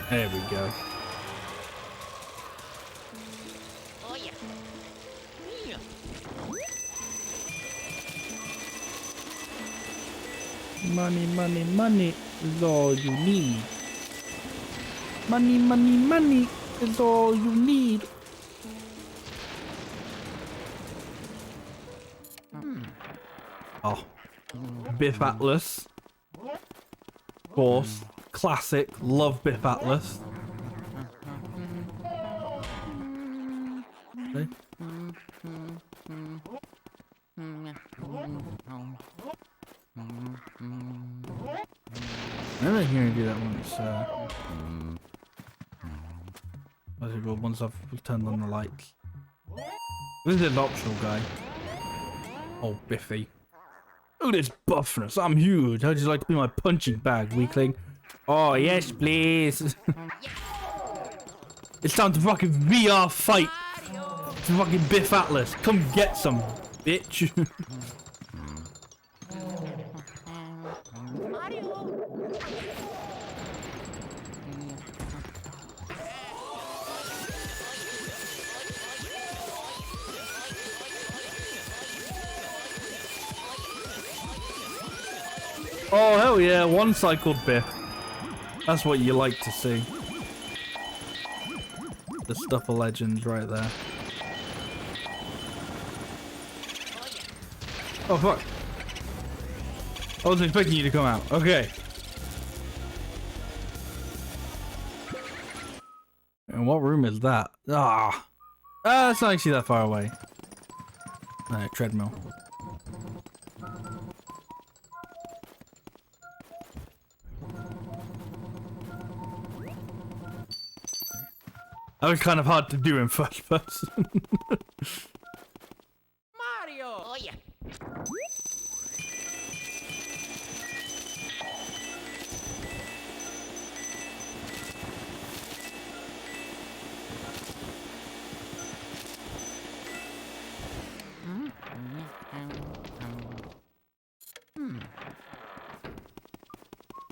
There we go. Oh yeah. Yeah. Money, money, money is all you need. Money, money, money is all you need. Oh, Biff Atlas. Of course. Classic, love Biff Atlas. Okay. I'm not going to do that once. What's it called? Once I've turned on the lights. This is an optional guy. Oh, Biffy. Look at this buffness. I'm huge. How'd you like to be my punching bag, weakling? Oh, yes, please. It's time to fucking VR fight. It's fucking Biff Atlas. Come get some, bitch. Oh, hell yeah. One-cycled Biff. That's what you like to see. The stuff of legends right there. Oh, fuck. I wasn't expecting you to come out. Okay. And what room is that? It's not actually that far away. Treadmill. That was kind of hard to do in first person. Mario. Oh yeah.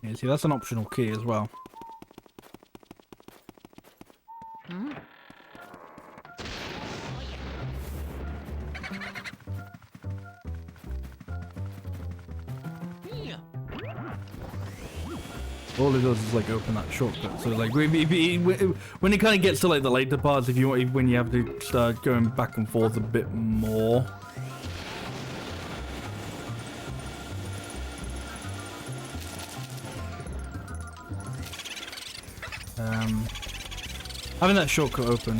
Yeah, see, that's an optional key as well. All it does is like open that shortcut. So like when it kind of gets to like the later parts, if you want, when you have to start going back and forth a bit more. Having that shortcut open.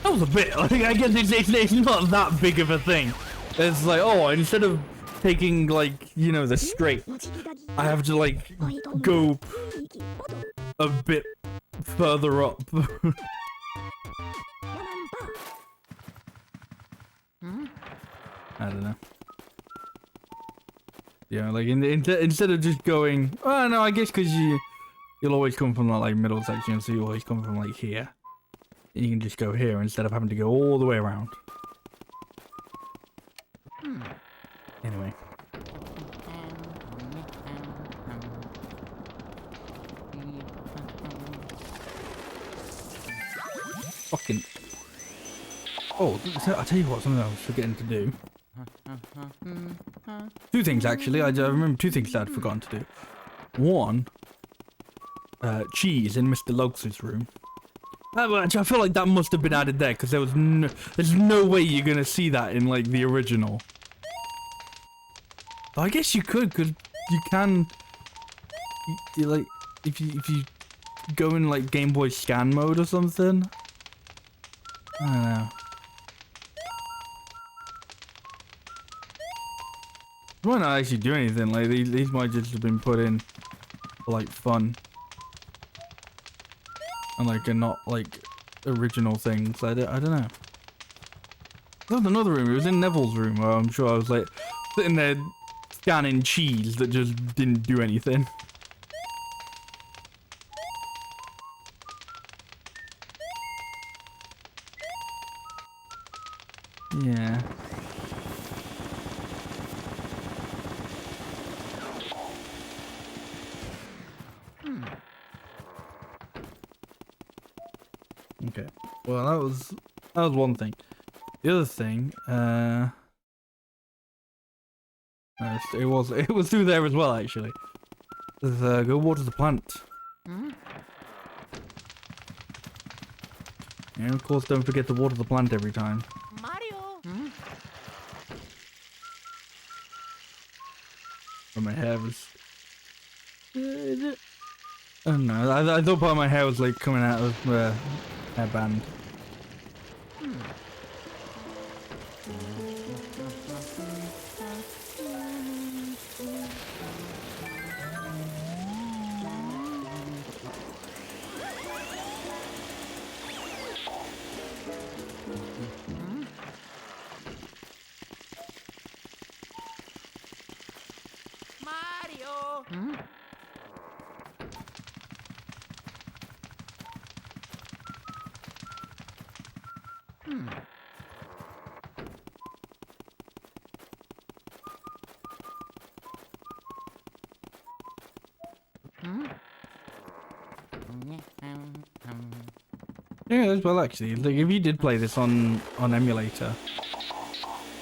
That was a bit. Like, I guess it's not that big of a thing. It's like, oh, instead of taking like, you know, the straight, I have to like go a bit further up. I don't know. Yeah, like instead of just going, oh no, I guess because you'll always come from that like middle section, so you always come from like here. You can just go here instead of having to go all the way around. Anyway. Fucking. Oh, I'll tell you what, something I was forgetting to do. Two things actually. I remember two things that I'd forgotten to do. One, cheese in Mr. Lugs' room. I feel like that must have been added there because there's no way you're gonna see that in like the original. But I guess you could, cause you can. You like if you go in like Game Boy scan mode or something. I don't know. It might not actually do anything. Like these might just have been put in for like fun. And like are not like original things. I don't know. There was another room. It was in Neville's room where I'm sure I was like sitting there scanning cheese that just didn't do anything. Yeah. Okay. Well, that was one thing. The other thing, it was through there as well actually. Go water the plant. And of course, don't forget to water the plant every time. Mario. But my hair was. I don't know. I thought part of my hair was like coming out of hairband. Mario. Yeah, as well actually. Like if you did play this on emulator,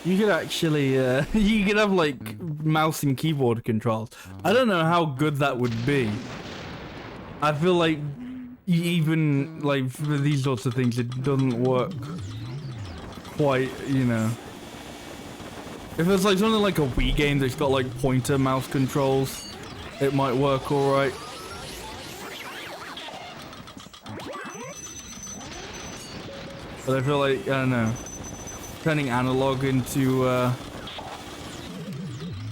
you could actually you could have like mouse and keyboard controls. I don't know how good that would be. I feel like even like for these sorts of things it doesn't work quite, you know. If it's like something like a Wii game that's got like pointer mouse controls, it might work alright. But I feel like, I don't know, turning analog into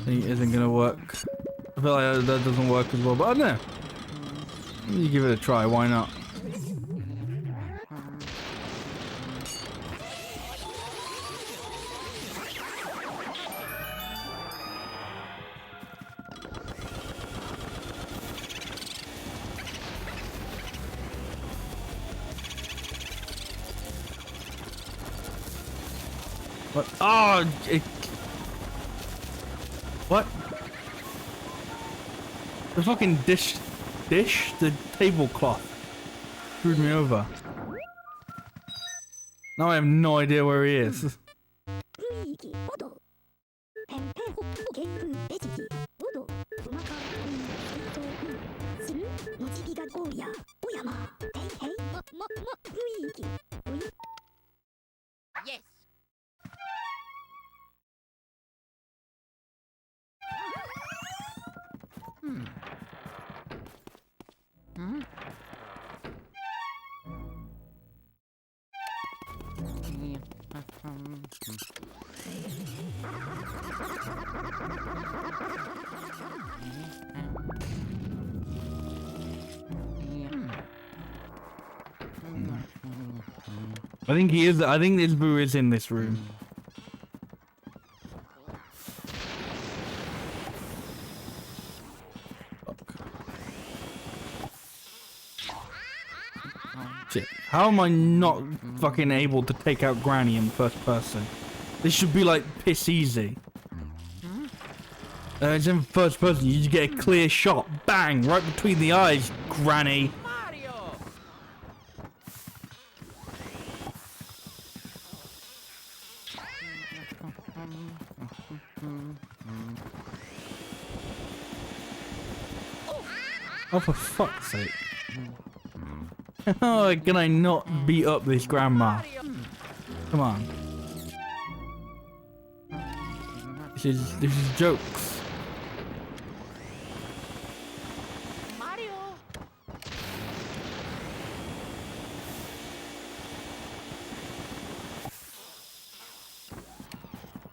thing isn't gonna work. I feel like that doesn't work as well, but I don't know. You give it a try, why not? What? Oh, what? The fucking the tablecloth screwed me over. Now I have no idea where he is. Luigi, Odo. Pen, Game, Veggie, Odo. Umaka, Suru, Mochibiga, Goya, Oyama, Hey, Luigi. Yes. I think he is. I think this boo is in this room. Shit. How am I not fucking able to take out Granny in first person? This should be like piss easy. It's in first person. You just get a clear shot. Bang! Right between the eyes, Granny. Mario. Oh, for fuck's sake. Oh, can I not beat up this grandma? Come on. This is jokes. Mario.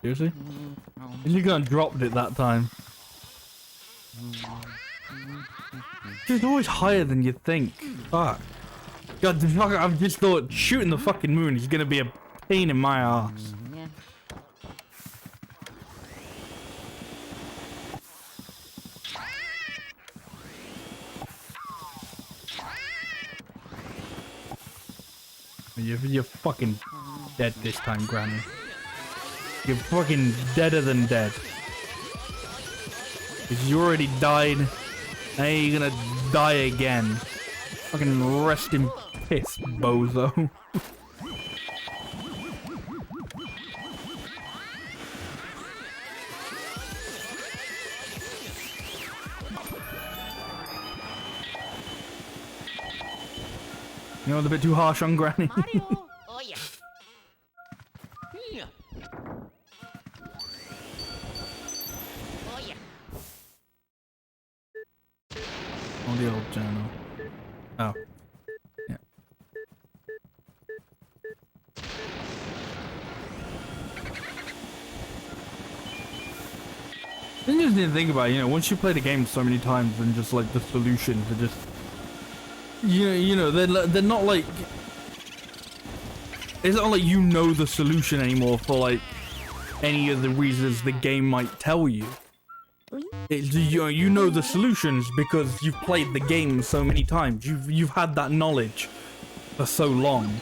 Seriously? Is he gonna drop it that time? It's always higher than you think. Fuck. God, the fuck, I've just thought shooting the fucking moon is gonna be a pain in my ass. You're fucking dead this time, Granny. You're fucking deader than dead. Because you already died. Now you're gonna die again. Fucking rest in piss, bozo. You know, a bit too harsh on Granny. Mario. Oh yeah. Yeah. Oh yeah. On the old journal. Oh. Yeah. Then you just need to think about it, you know, once you play the game so many times and just like the solutions are just, you know, they're not like, it's not like you know the solution anymore for like any of the reasons the game might tell you. It's, you know the solutions because you've played the game so many times. You've had that knowledge for so long.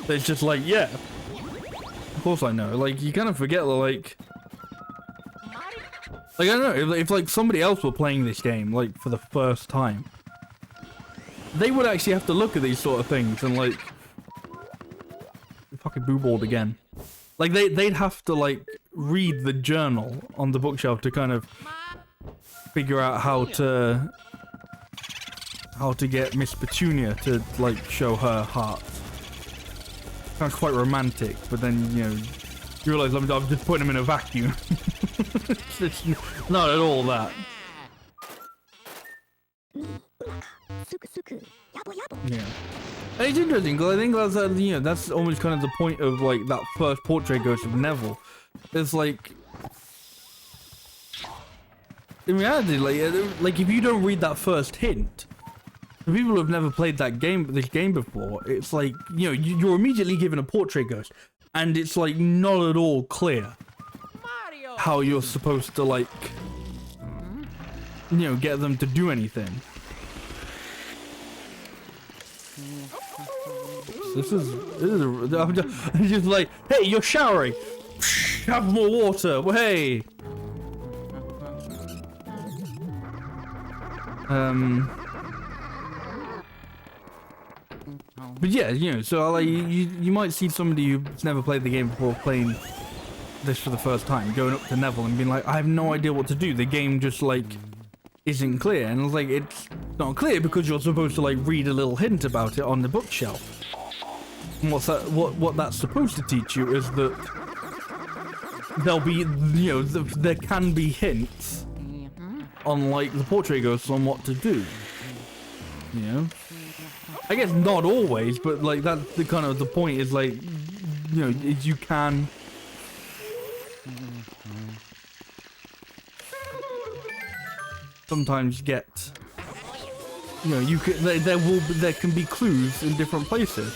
That it's just like, yeah, of course I know. Like you kind of forget that, like I don't know, if like somebody else were playing this game like for the first time, they would actually have to look at these sort of things and like fucking boo-balled again. Like they'd have to like read the journal on the bookshelf to kind of figure out how to get Miss Petunia to like show her heart. Sounds quite romantic, but then you know you realise I'm just putting him in a vacuum. It's not at all that. Yeah. And it's interesting because I think that's you know that's almost kind of the point of like that first portrait ghost of Neville. It's like in reality, like if you don't read that first hint, for people who have never played this game before, it's like you know you're immediately given a portrait ghost, and it's like not at all clear Mario. how you're supposed to like you know get them to do anything. This is I'm just like, hey, you're showering. Have more water. Well, hey. But yeah, you know, so like you might see somebody who's never played the game before playing this for the first time, going up to Neville and being like, I have no idea what to do. The game just like isn't clear, and it's like it's not clear because you're supposed to like read a little hint about it on the bookshelf. And what that's supposed to teach you is that there'll be, you know, there can be hints on like the portrait ghosts on what to do. You know, I guess not always, but like that's the kind of the point is like, you know, is you can. Sometimes get, you know, you can there can be clues in different places.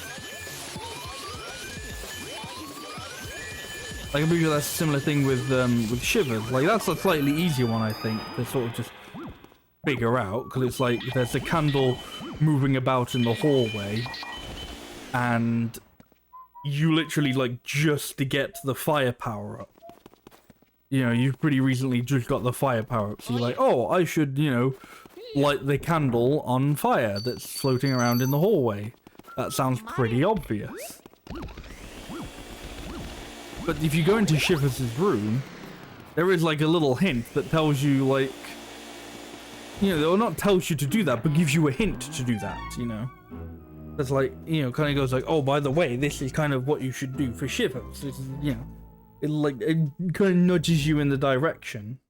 Like, I'm pretty sure that's a similar thing with Shivers. Like, that's a slightly easier one, I think, to sort of just figure out, because it's like there's a candle moving about in the hallway, and you literally like just to get the fire power up. You know, you've pretty recently just got the fire power up, so you're like, oh, I should, you know, light the candle on fire that's floating around in the hallway. That sounds pretty obvious. But if you go into Shivers' room, there is like a little hint that tells you like, you know, or not tells you to do that, but gives you a hint to do that, you know. That's like, you know, kind of goes like, oh, by the way, this is kind of what you should do for Shivers. This is, you know. It kind of nudges you in the direction.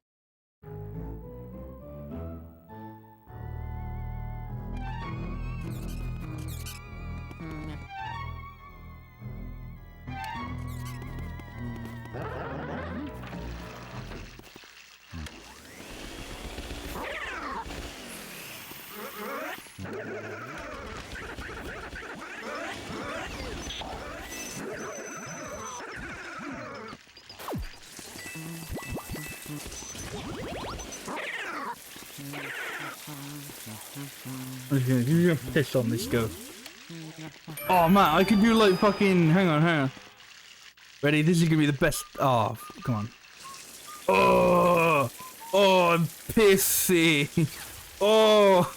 You're gonna piss on this ghost. Oh man, I could do like fucking. Hang on. Ready? This is gonna be the best. Oh, come on. Oh, I'm pissy. Oh.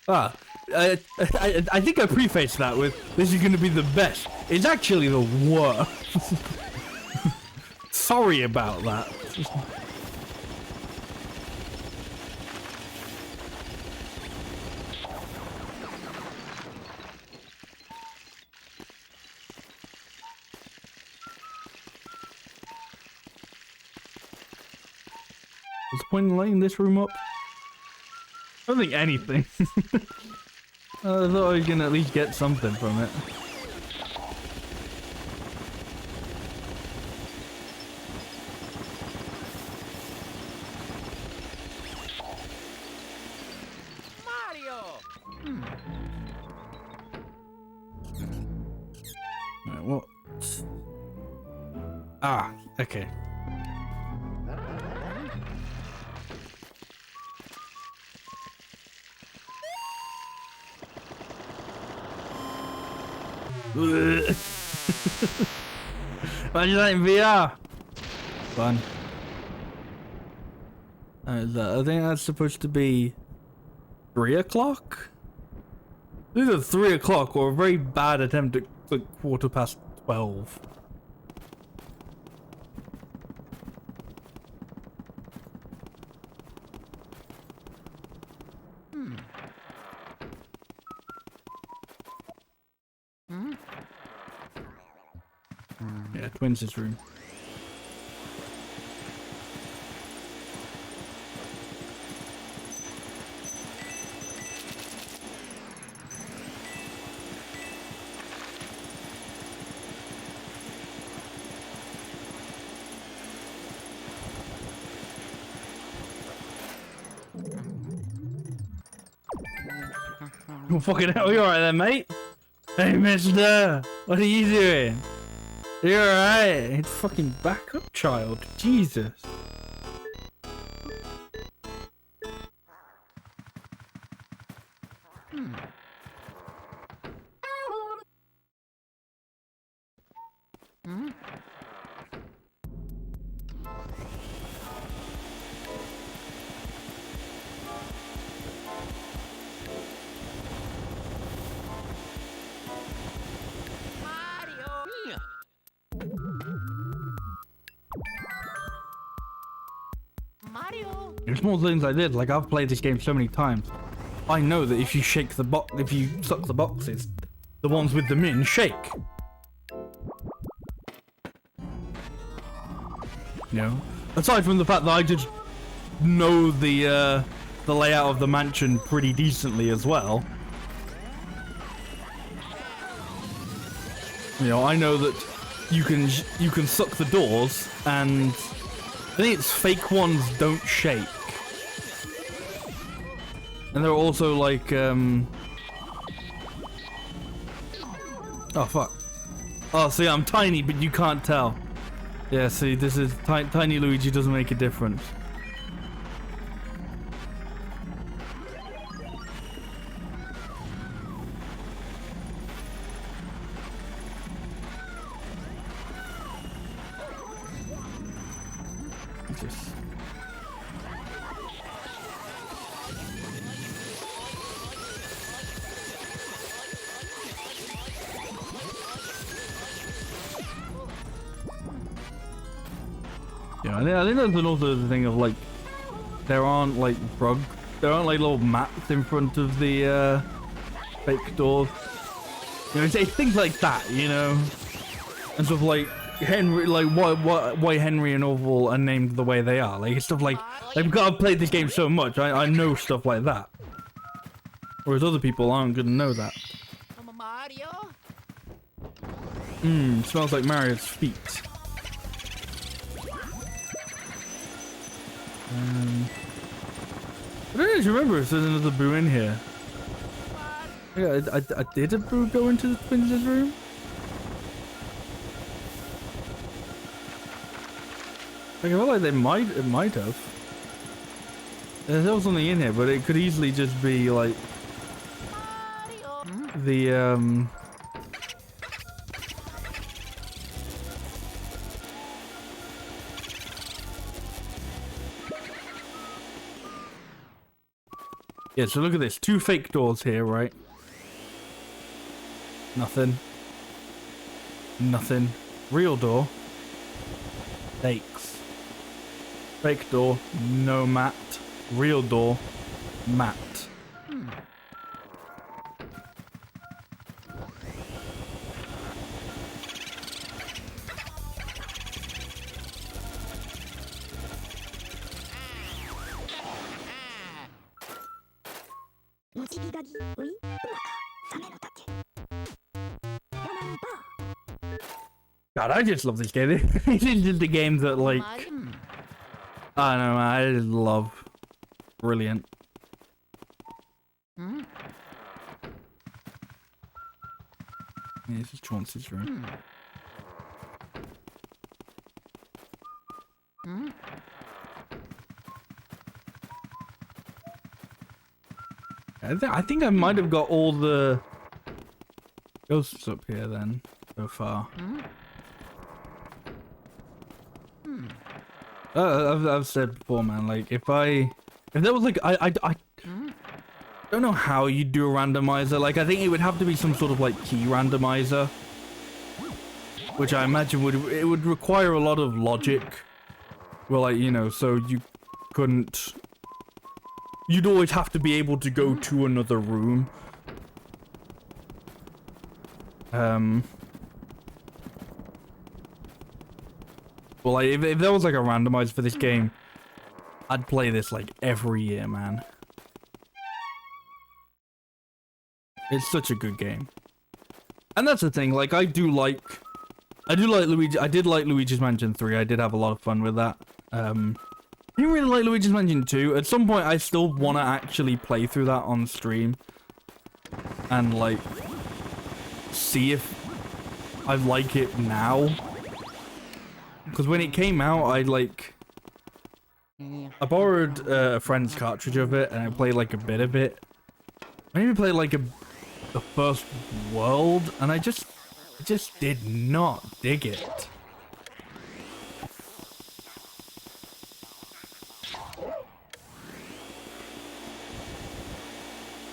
I think I prefaced that with this is gonna be the best. It's actually the worst. Sorry about that. What's the point in lighting this room up? I don't think anything. I thought I was gonna at least get something from it. Mario! Right, what? Ah, okay. Imagine that in VR. Fun. I think that's supposed to be 3 o'clock? Either 3 o'clock or a very bad attempt at like 12:15. Yeah, Twins' room. Oh, fucking hell, you alright there, mate? Hey, mister! What are you doing? You alright? Fucking back up, child. Jesus. It's small things like this. Like, I've played this game so many times. I know that if you shake the box, if you suck the boxes, the ones with the min shake. You know, aside from the fact that I just know the layout of the mansion pretty decently as well. You know, I know that you can suck the doors, and I think it's fake ones don't shake. And there are also like oh fuck. Oh, see, I'm tiny, but you can't tell. Yeah, see, this is tiny Luigi doesn't make a difference. Just... Yeah, I think that's also the thing of like, there aren't like little mats in front of the fake doors. You know, it's things like that, you know, and stuff like Henry, like why Henry and Orville are named the way they are. Like, it's stuff like because I've played this game so much, I know stuff like that, whereas other people aren't gonna know that. Mario? Smells like Mario's feet. I don't actually remember if there's another boo in here. Yeah, I did a boo go into the twins' room? Like, I feel like it might have. There's still something in here, but it could easily just be like the yeah, so look at this. 2 fake doors here, right? Nothing. Nothing. Real door. Fakes. Fake door. No mat. Real door. Mat. God, I just love this game. This is just a game that, like, I don't know, man, I just love. Brilliant. Yeah, this is Chauncey's room. I think I might have got all the ghosts up here then, so far. I've said before, man, like, if there was like, I don't know how you do a randomizer. Like, I think it would have to be some sort of like key randomizer, which I imagine would require a lot of logic. Well, like, you know, so you'd always have to be able to go to another room. Well, like, if there was like a randomizer for this game, I'd play this like every year, man. It's such a good game. And that's the thing, like, I do like Luigi. I did like Luigi's Mansion 3. I did have a lot of fun with that. I didn't really like Luigi's Mansion 2. At some point, I still want to actually play through that on stream. And, like, see if I like it now. Because when it came out, I borrowed a friend's cartridge of it, and I played, like, a bit of it. I even played, like, the first world, and I just did not dig it.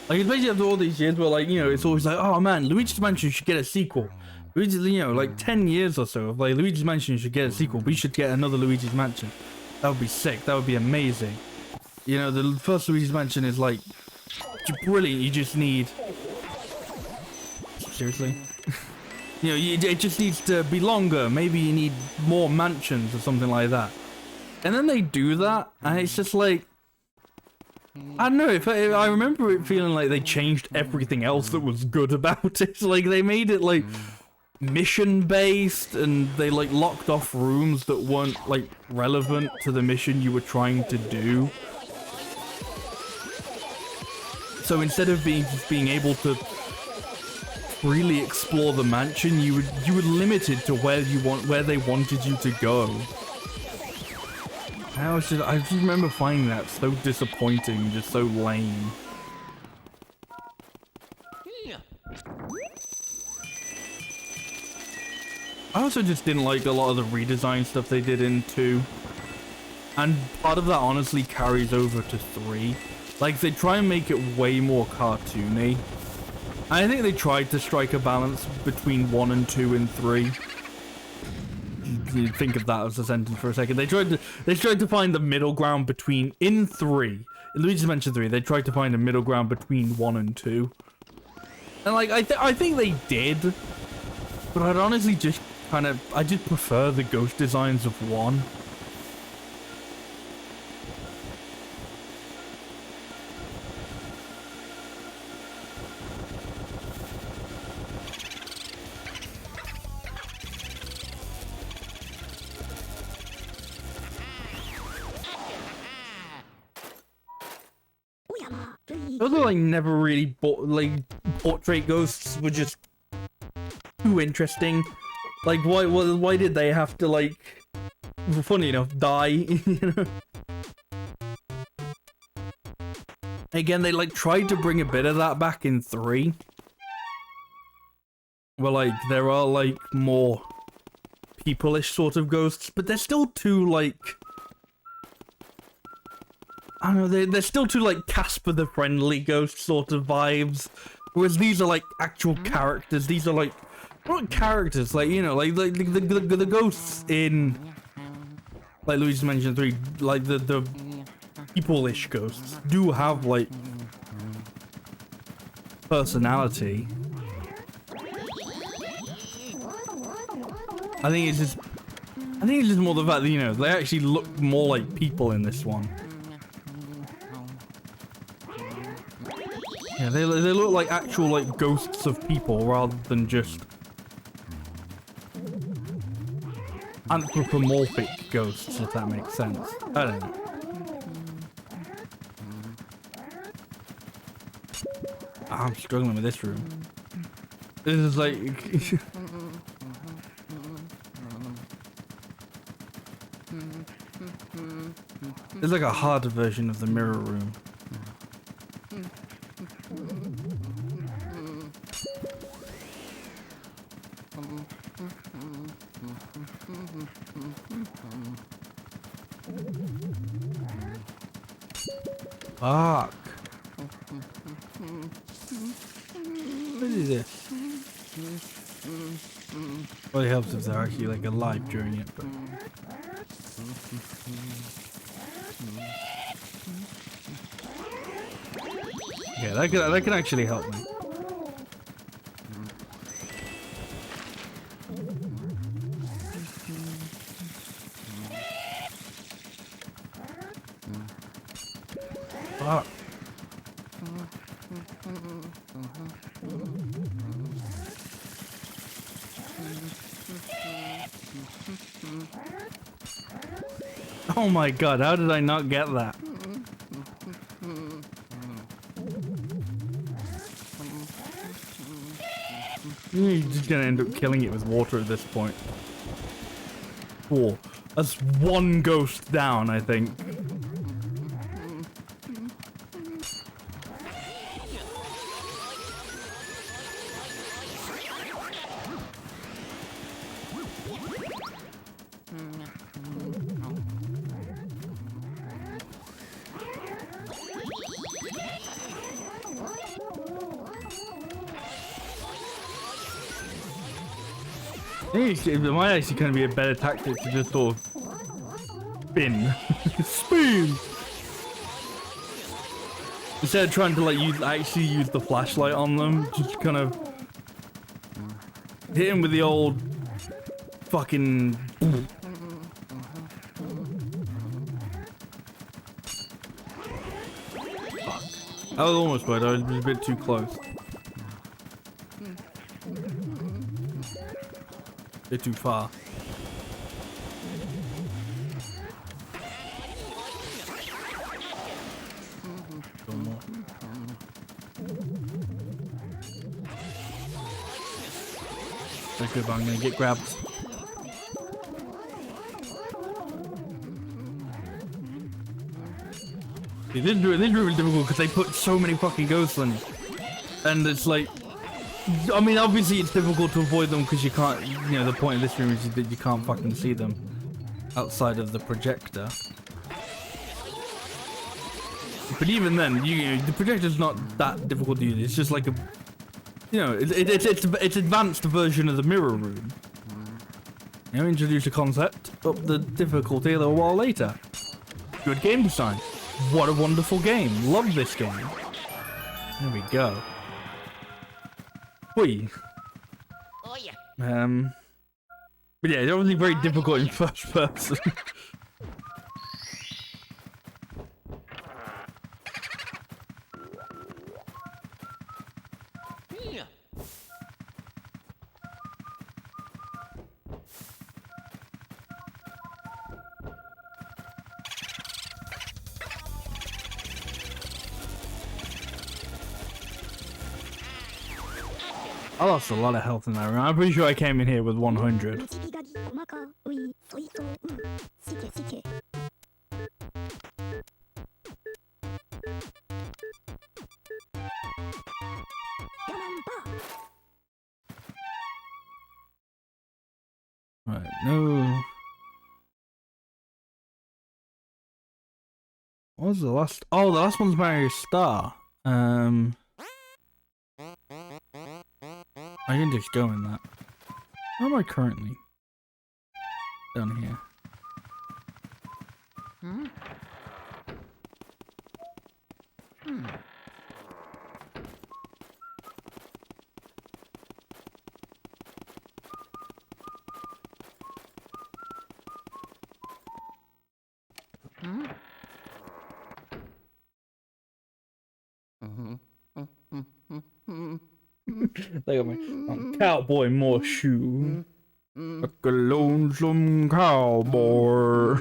Like, especially after all these years where, like, you know, it's always like, oh man, Luigi's Mansion should get a sequel. Luigi's, you know, like 10 years or so of like, Luigi's Mansion should get a sequel. We should get another Luigi's Mansion. That would be sick. That would be amazing. You know, the first Luigi's Mansion is like brilliant. You just need seriously. You know, it just needs to be longer. Maybe you need more mansions or something like that. And then they do that, and it's just like, I don't know. If I remember it feeling like they changed everything else that was good about it. Like they made it like mission based, and they like locked off rooms that weren't like relevant to the mission you were trying to do. So instead of being able to freely explore the mansion, you were limited to where they wanted you to go. I just remember finding that so disappointing, just so lame. I also just didn't like a lot of the redesign stuff they did in 2. And part of that honestly carries over to 3. Like, they try and make it way more cartoony. I think they tried to strike a balance between 1 and 2 and 3. You think of that as a sentence for a second. They tried to find the middle ground between in Luigi's Mansion 3. They tried to find a middle ground between 1 and 2. And like I think they did. But I'd honestly just I just prefer the ghost designs of 1. Those are like never really portrait ghosts were just too interesting. Like why did they have to like, funny enough, die? You know? Again, they like tried to bring a bit of that back in 3. Where like there are like more people-ish sort of ghosts, but they're still too like, I don't know, they're still too like Casper the Friendly Ghost sort of vibes. Whereas these are like actual characters. These are like, not characters, like, you know, like the ghosts in like Luigi's Mansion 3, like the people-ish ghosts do have like personality. I think it's just more the fact that, you know, they actually look more like people in this one. Yeah, they look like actual like ghosts of people rather than just anthropomorphic ghosts, if that makes sense. I don't know. I'm struggling with this room. This is like it's like a harder version of the mirror room. Fuck. What is this? Well, it helps if they're actually like alive during it, but yeah, that can actually help me. Fuck. Oh my god, how did I not get that? You're just gonna end up killing it with water at this point. Cool. That's one ghost down, I think. It might actually kind of be a better tactic to just sort of spin. Spin! Instead of trying to like actually use the flashlight on them, just kind of hit him with the old fucking. I was almost right, I was a bit too close. A bit too far. That's good, but I'm gonna get grabbed. See, this is really difficult because they put so many fucking ghosts in it. And it's like, I mean, obviously it's difficult to avoid them because you can't, you know, the point of this room is that you can't fucking see them outside of the projector. But even then, you know, the projector's not that difficult to use. It's just like a, you know, it's advanced version of the mirror room. You know, introduce a concept, up the difficulty a little while later. Good game design. What a wonderful game. Love this game. There we go. Whee. Oh yeah. But yeah, it's obviously very difficult in first person. Yeah. I lost a lot of health in that room. I'm pretty sure I came in here with 100. 導きがぎ細かいそいとしけしけヤマンバ Right, no. What was the last? Oh, the last one's Mario Star. I can just go in that. Where am I currently? Down here. Look at me. I'm cowboy more shoe. Like a lonesome cowboy.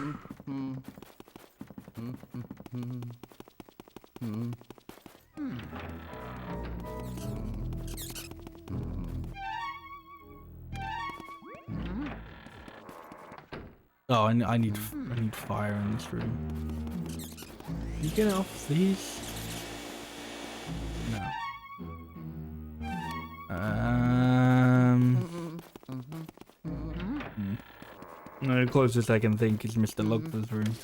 Oh, I need fire in this room. Can you get off these? No. No, the closest I can think is Mr. Lugford's room.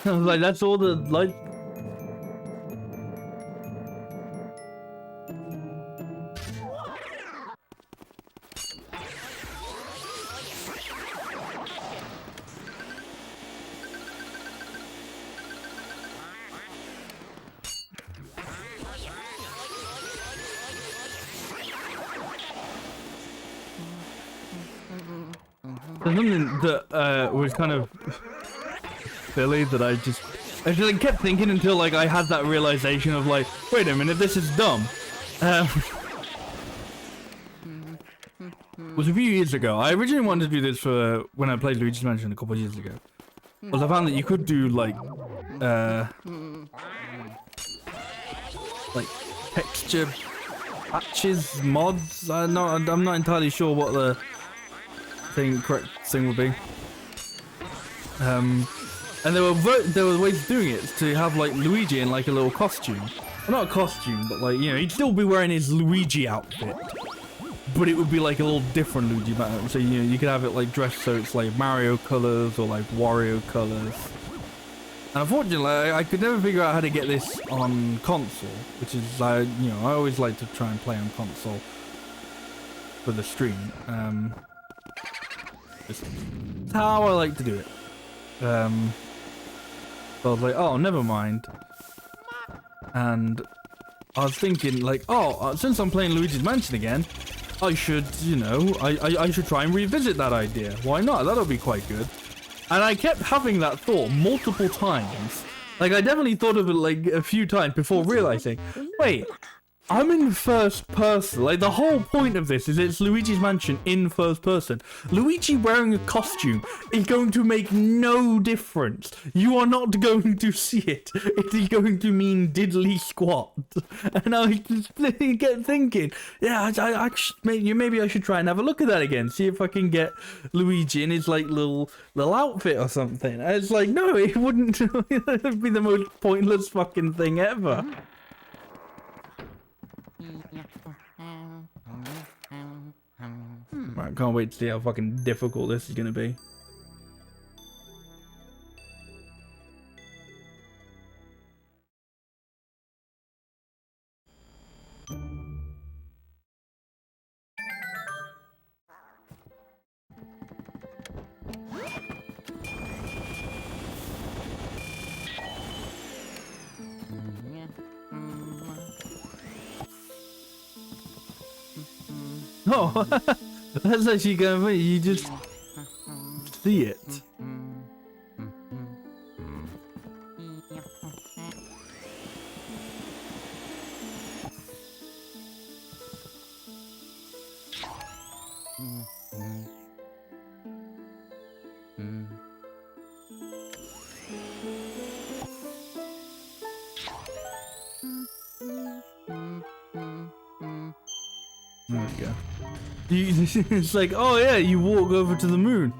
I was like, that's all the light. There's something that was kind of silly that I just like, kept thinking until like I had that realization of like, wait a minute, this is dumb. Was a few years ago. I originally wanted to do this for when I played Luigi's Mansion a couple of years ago. Was I found that you could do like texture patches, mods. I'm not entirely sure what the correct thing would be. And there were ways of doing it to have like Luigi in like a little costume. Well, not a costume, but like, you know, he'd still be wearing his Luigi outfit. But it would be like a little different Luigi. So, you know, you could have it like dressed so it's like Mario colors or like Wario colors. And unfortunately, I could never figure out how to get this on console, which is, you know, I always like to try and play on console for the stream. Just how I like to do it. So I was like, oh, never mind. And I was thinking, like, oh, since I'm playing Luigi's Mansion again, I should, you know, I should try and revisit that idea. Why not? That'll be quite good. And I kept having that thought multiple times. Like, I definitely thought of it, like, a few times before realizing, wait, I'm in first person. Like, the whole point of this is it's Luigi's Mansion in first person. Luigi wearing a costume is going to make no difference. You are not going to see it. It is going to mean diddly squat. And I just kept thinking, yeah, maybe I should try and have a look at that again. See if I can get Luigi in his, like, little outfit or something. And it's like, no, it wouldn't. It would be the most pointless fucking thing ever. I can't wait to see how fucking difficult this is gonna be. Oh, that's actually gonna be, you just see it. There we go. It's like, oh yeah, you walk over to the moon,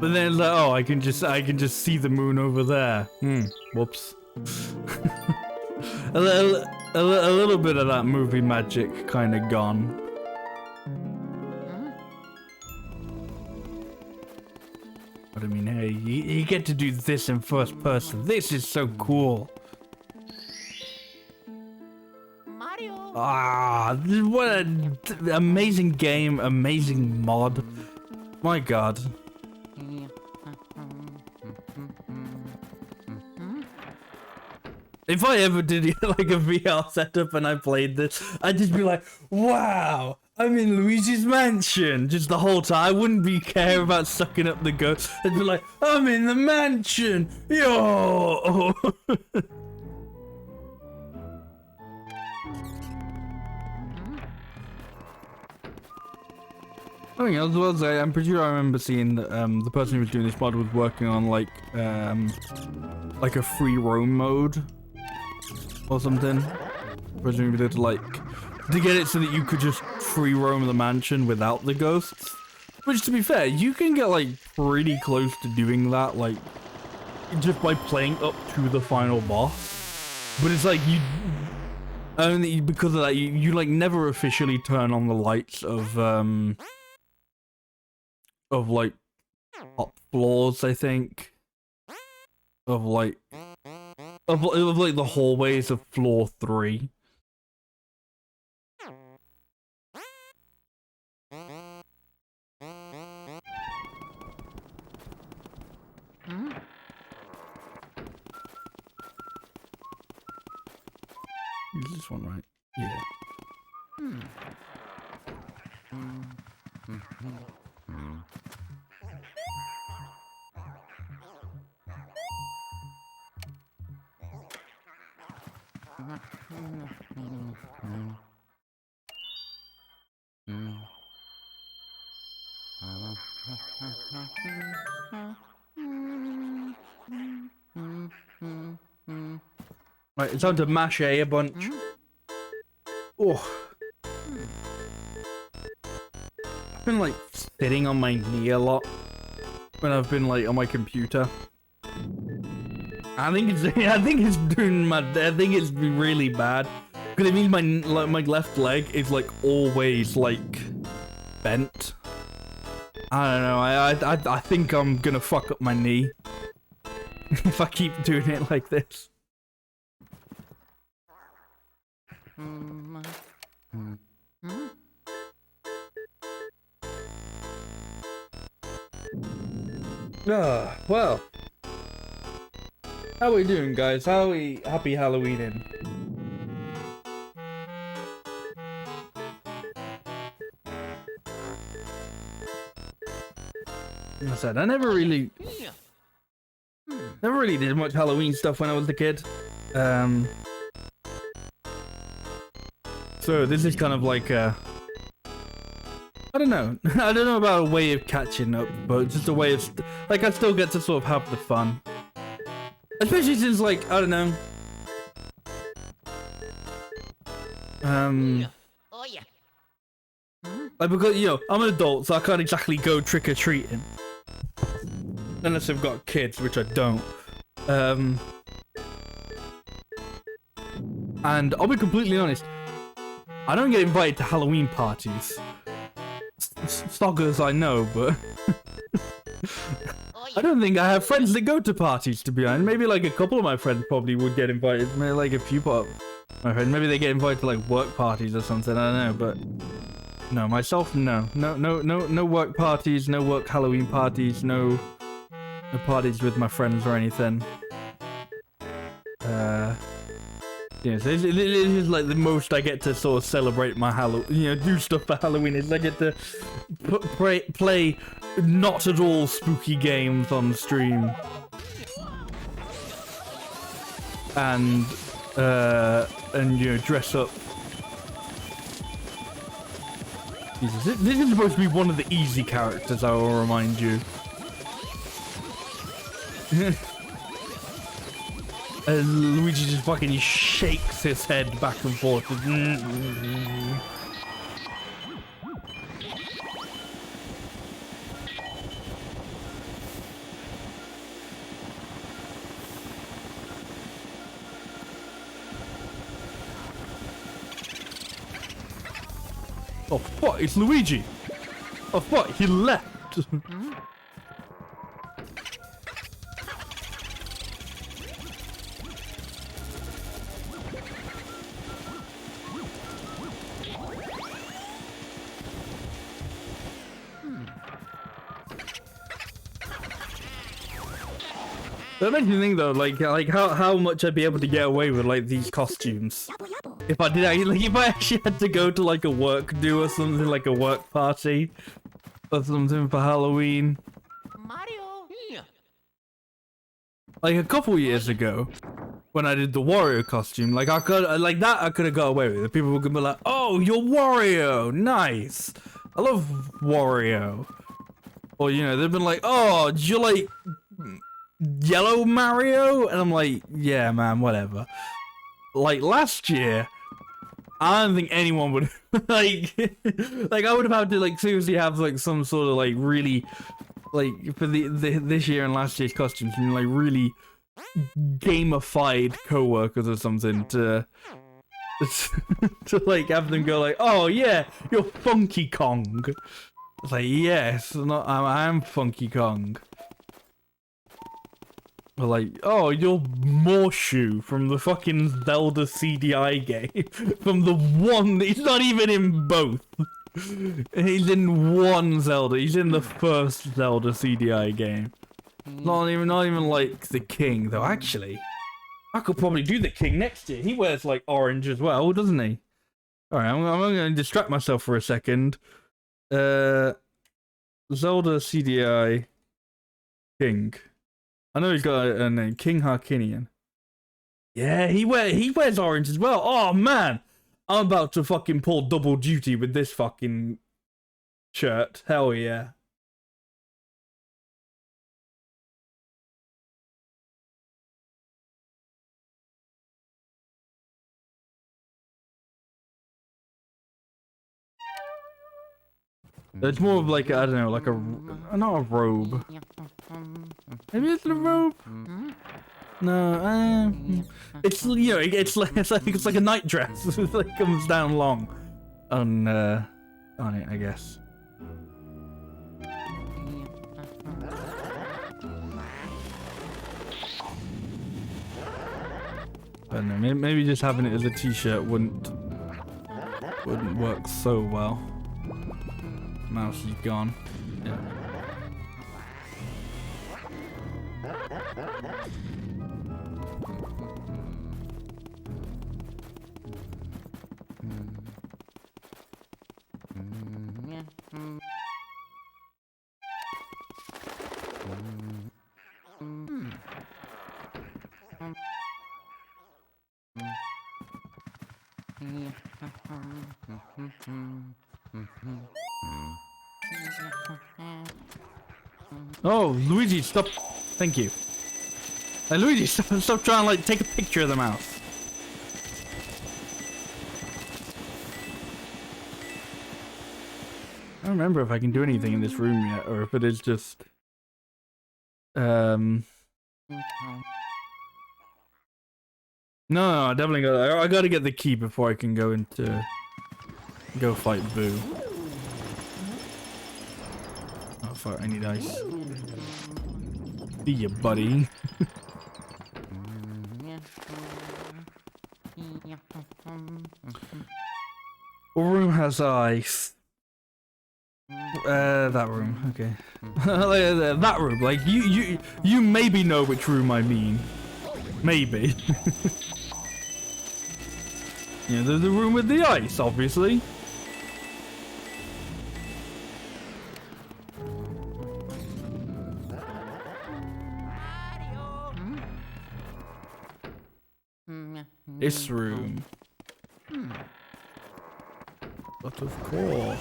but then it's like, oh, I can just see the moon over there. Whoops. a little bit of that movie magic kind of gone. But I mean, hey, you get to do this in first person. This is so cool. Ah, what an amazing game, amazing mod. My god. If I ever did like a VR setup and I played this, I'd just be like, wow, I'm in Luigi's Mansion. Just the whole time. I wouldn't be care about sucking up the ghost. I'd be like, I'm in the mansion. Yo. Oh yeah, as well as I'm pretty sure I remember seeing that the person who was doing this mod was working on like a free roam mode or something. Presumably to get it so that you could just free roam the mansion without the ghosts. Which, to be fair, you can get like pretty close to doing that, like just by playing up to the final boss. But it's like you only because of that you like never officially turn on the lights of like top floors, I think, of like the hallways of floor 3. Is this one right? Yeah. Right, it's time to mash a bunch. Oh. I've been like sitting on my knee a lot when I've been like on my computer. I think it's doing my. I think it's really bad because it means my left leg is like always like bent. I don't know. I think I'm gonna fuck up my knee if I keep doing it like this. Well. How are we doing, guys? How are we? Happy Halloween-ing. Like I said, I never really did much Halloween stuff when I was a kid. So this is kind of like a, I don't know. I don't know about a way of catching up, but just a way of, like, I still get to sort of have the fun. Especially since, like, I don't know. Oh yeah. Like, because, you know, I'm an adult, so I can't exactly go trick-or-treating. Unless I've got kids, which I don't. And I'll be completely honest, I don't get invited to Halloween parties. Stalkers I know, but I don't think I have friends that go to parties, to be honest. Maybe like a couple of my friends probably would get invited. Maybe like a few of my friends. Maybe they get invited to like work parties or something. I don't know, but no, myself, no. No work parties, no work Halloween parties, no parties with my friends or anything. Yeah, so this is like the most I get to sort of celebrate my Halloween, you know, do stuff for Halloween. Is I get to play not at all spooky games on stream. And you know, dress up. Jesus, this is supposed to be one of the easy characters, I will remind you. And Luigi just fucking shakes his head back and forth. Oh fuck, it's Luigi! Oh fuck, he left! That makes me think though, like how much I'd be able to get away with like these costumes if I did actually, like, if I actually had to go to like a work do or something, like a work party or something for Halloween. Mario. Like a couple years ago, when I did the Wario costume, like I could have got away with it. People would be like, "Oh, you're Wario, nice. I love Wario." Or you know, they've been like, "Oh, do you like Yellow Mario?" And I'm like, yeah, man, whatever. Like last year, I don't think anyone would like I would have had to like seriously have like some sort of like really like for this year and last year's costumes, and like really gamified co-workers or something to like have them go like, "Oh yeah, you're Funky Kong." It's like, yes, not I'm Funky Kong. Or like, "Oh, you're Morshu from the fucking Zelda CDI game." From the one, he's not even in both. He's in one Zelda. He's in the first Zelda CDI game. Not even like the king though. Actually, I could probably do the king next year. He wears like orange as well, doesn't he? All right, I'm going to distract myself for a second. Zelda CDI king. I know he's got a name, King Harkinian. Yeah, he wears orange as well. Oh man, I'm about to fucking pull double duty with this fucking shirt. Hell yeah. It's more of like, I don't know, like not a robe. Maybe it's a robe? No, it's, you know, it's like a night dress. It like comes down long on it, I guess. I don't know, maybe just having it as a t-shirt wouldn't work so well. Mouse is gone. Yeah. Oh, Luigi, stop. Thank you. Hey, Luigi, stop trying to, like, take a picture of the mouse. I don't remember if I can do anything in this room yet, or if it is just... No, I definitely I gotta get the key before I can go fight Boo. Oh fuck, I need ice. See ya, buddy. What room has ice? That room, okay. That room, like, you maybe know which room I mean. Maybe. Yeah, there's the room with the ice, obviously. This room. But of course.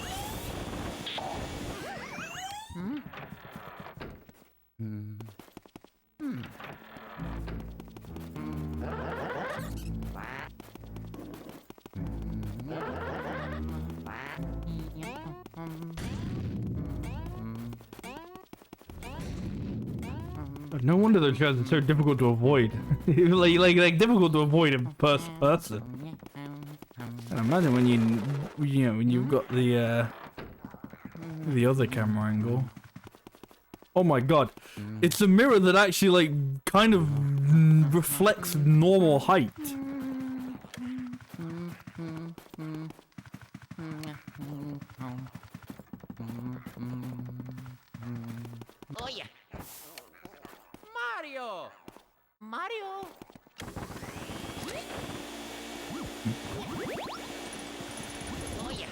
No wonder those guys are so difficult to avoid. like difficult to avoid in person. And imagine when when you've got the other camera angle. Oh my god, it's a mirror that actually like kind of reflects normal height. Oh yeah. Mario! Mario! Oh yeah.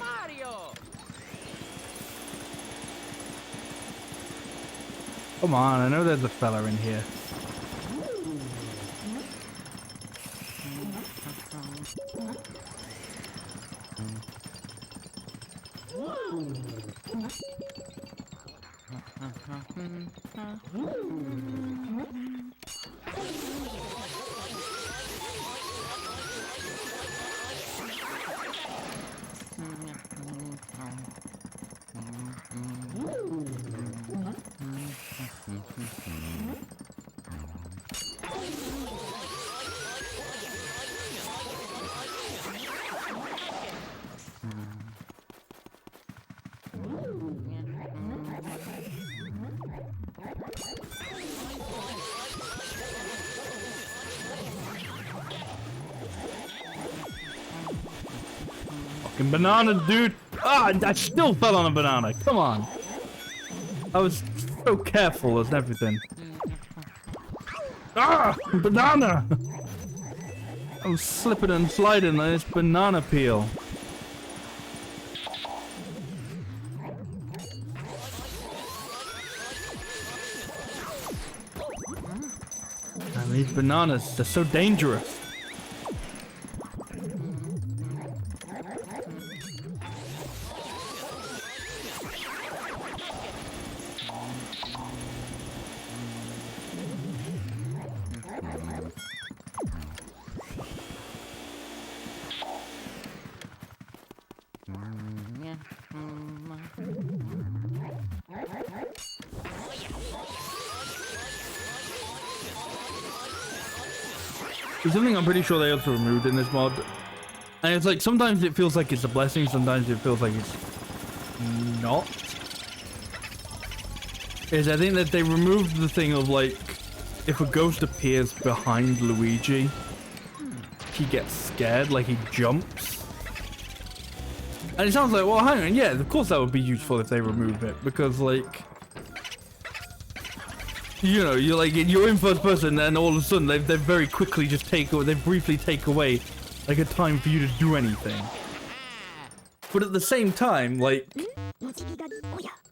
Mario! Come on, I know there's a fella in here. Fucking banana, dude! Ah, I still fell on a banana. Come on. I was so careful and everything. Ah, banana! I was slipping and sliding on this banana peel. bananas, they're so dangerous. There's something I'm pretty sure they also removed in this mod. And it's like, sometimes it feels like it's a blessing, sometimes it feels like it's not. Is I think that they removed the thing of like, if a ghost appears behind Luigi, he gets scared, like he jumps. And it sounds like, well, hang on, yeah, of course that would be useful if they remove it, because like, you know, you're in first person, and all of a sudden they very quickly just they briefly take away like a time for you to do anything. But at the same time, like,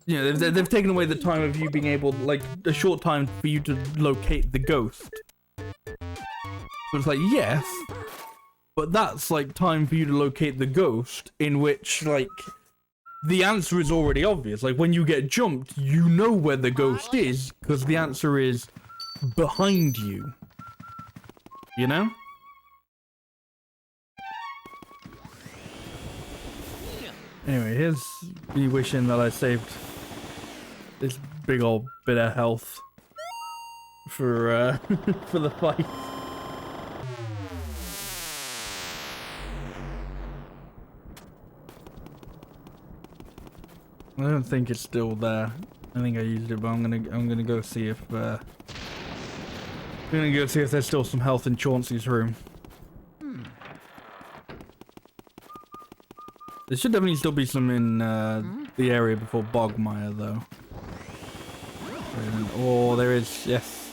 you know, they've taken away the time of you being able, like, a short time for you to locate the ghost. But it's like, yes, but that's like time for you to locate the ghost, in which like the answer is already obvious. Like, when you get jumped, you know where the ghost is, because the answer is behind you. You know? Anyway, here's me wishing that I saved this big old bit of health for for the fight. I don't think it's still there. I think I used it, but I'm gonna go see if there's still some health in Chauncey's room. There should definitely still be some in the area before Bogmire, though. Oh, there is. Yes.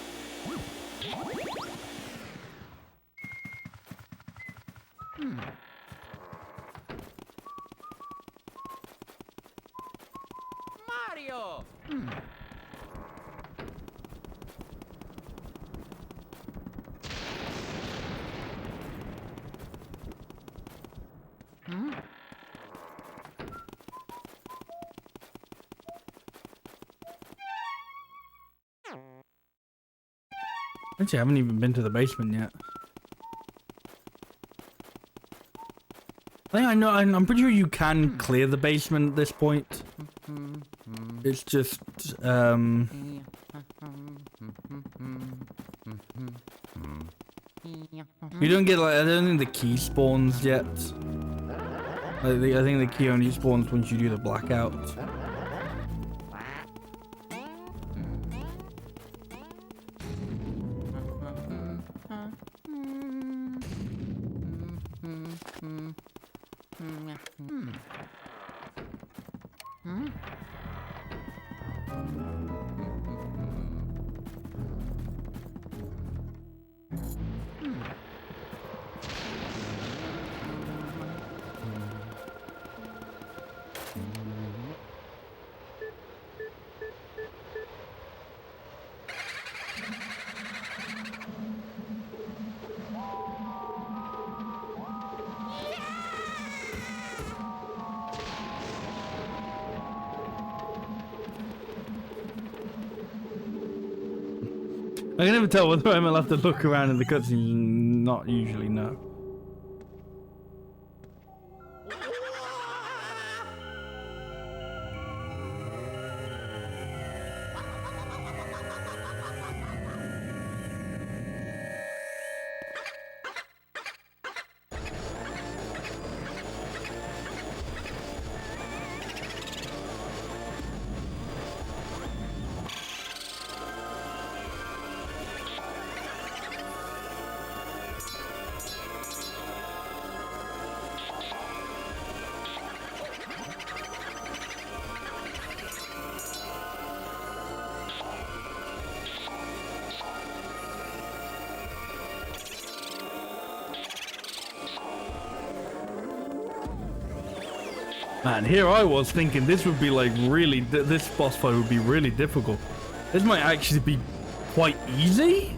Mario! Actually, I haven't even been to the basement yet. I think I know. I'm pretty sure you can clear the basement at this point. It's just you don't get, like, I don't think the key spawns yet. I think the key only spawns once you do the blackout. I can never tell whether I'm allowed to look around in the cutscenes and not usually know. Man, here I was thinking this would be like really, this boss fight would be really difficult. This might actually be quite easy.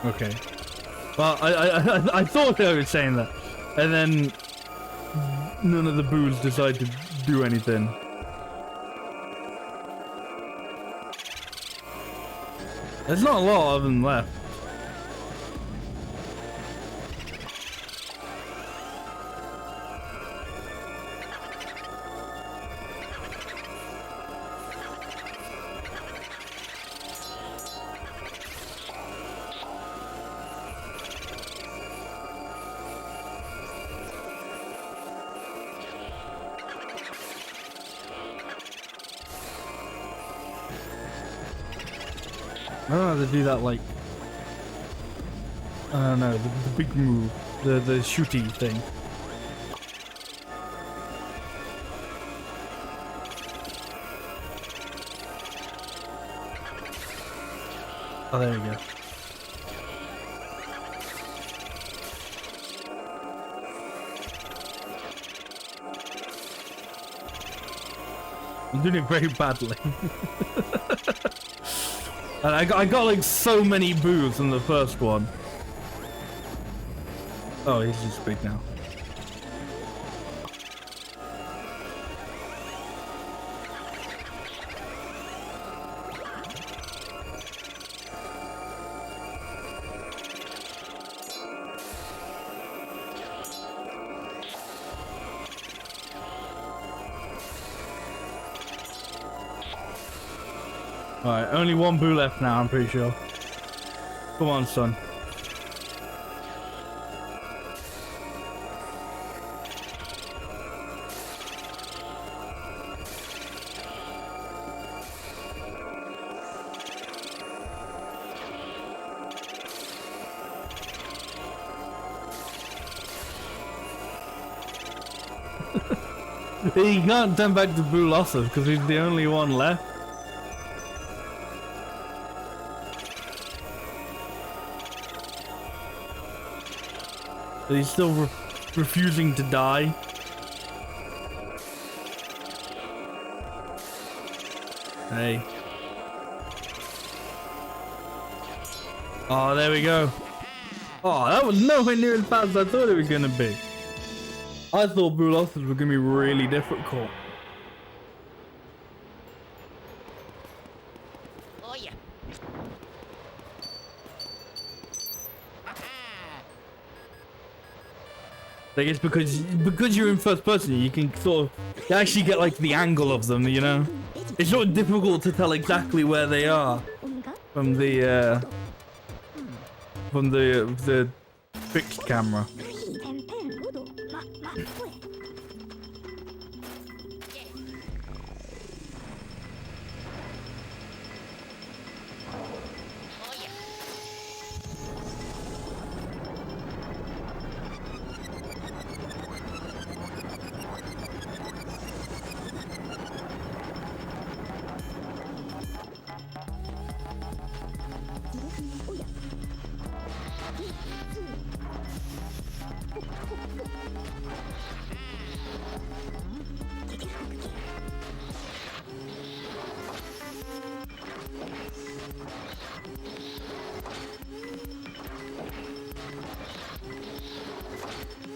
Okay. Well, I thought I was saying that, and then none of the boos decide to do anything. There's not a lot of them left. I don't know how to do that, like, I don't know, the big move, the shooty thing. Oh, there we go. I'm doing it very badly. And I got like so many boos in the first one. Oh, he's just big now. Alright, only one boo left now, I'm pretty sure. Come on, son. He can't turn back to Boo Losses because he's the only one left. But he's still refusing to die. Hey. Oh, there we go. Oh, that was nowhere near as bad as I thought it was gonna be. I thought Boo Losses were gonna be really difficult. Oh yeah. Like it's because you're in first person, you can sort of you actually get like the angle of them, you know. It's not difficult to tell exactly where they are from the fixed camera.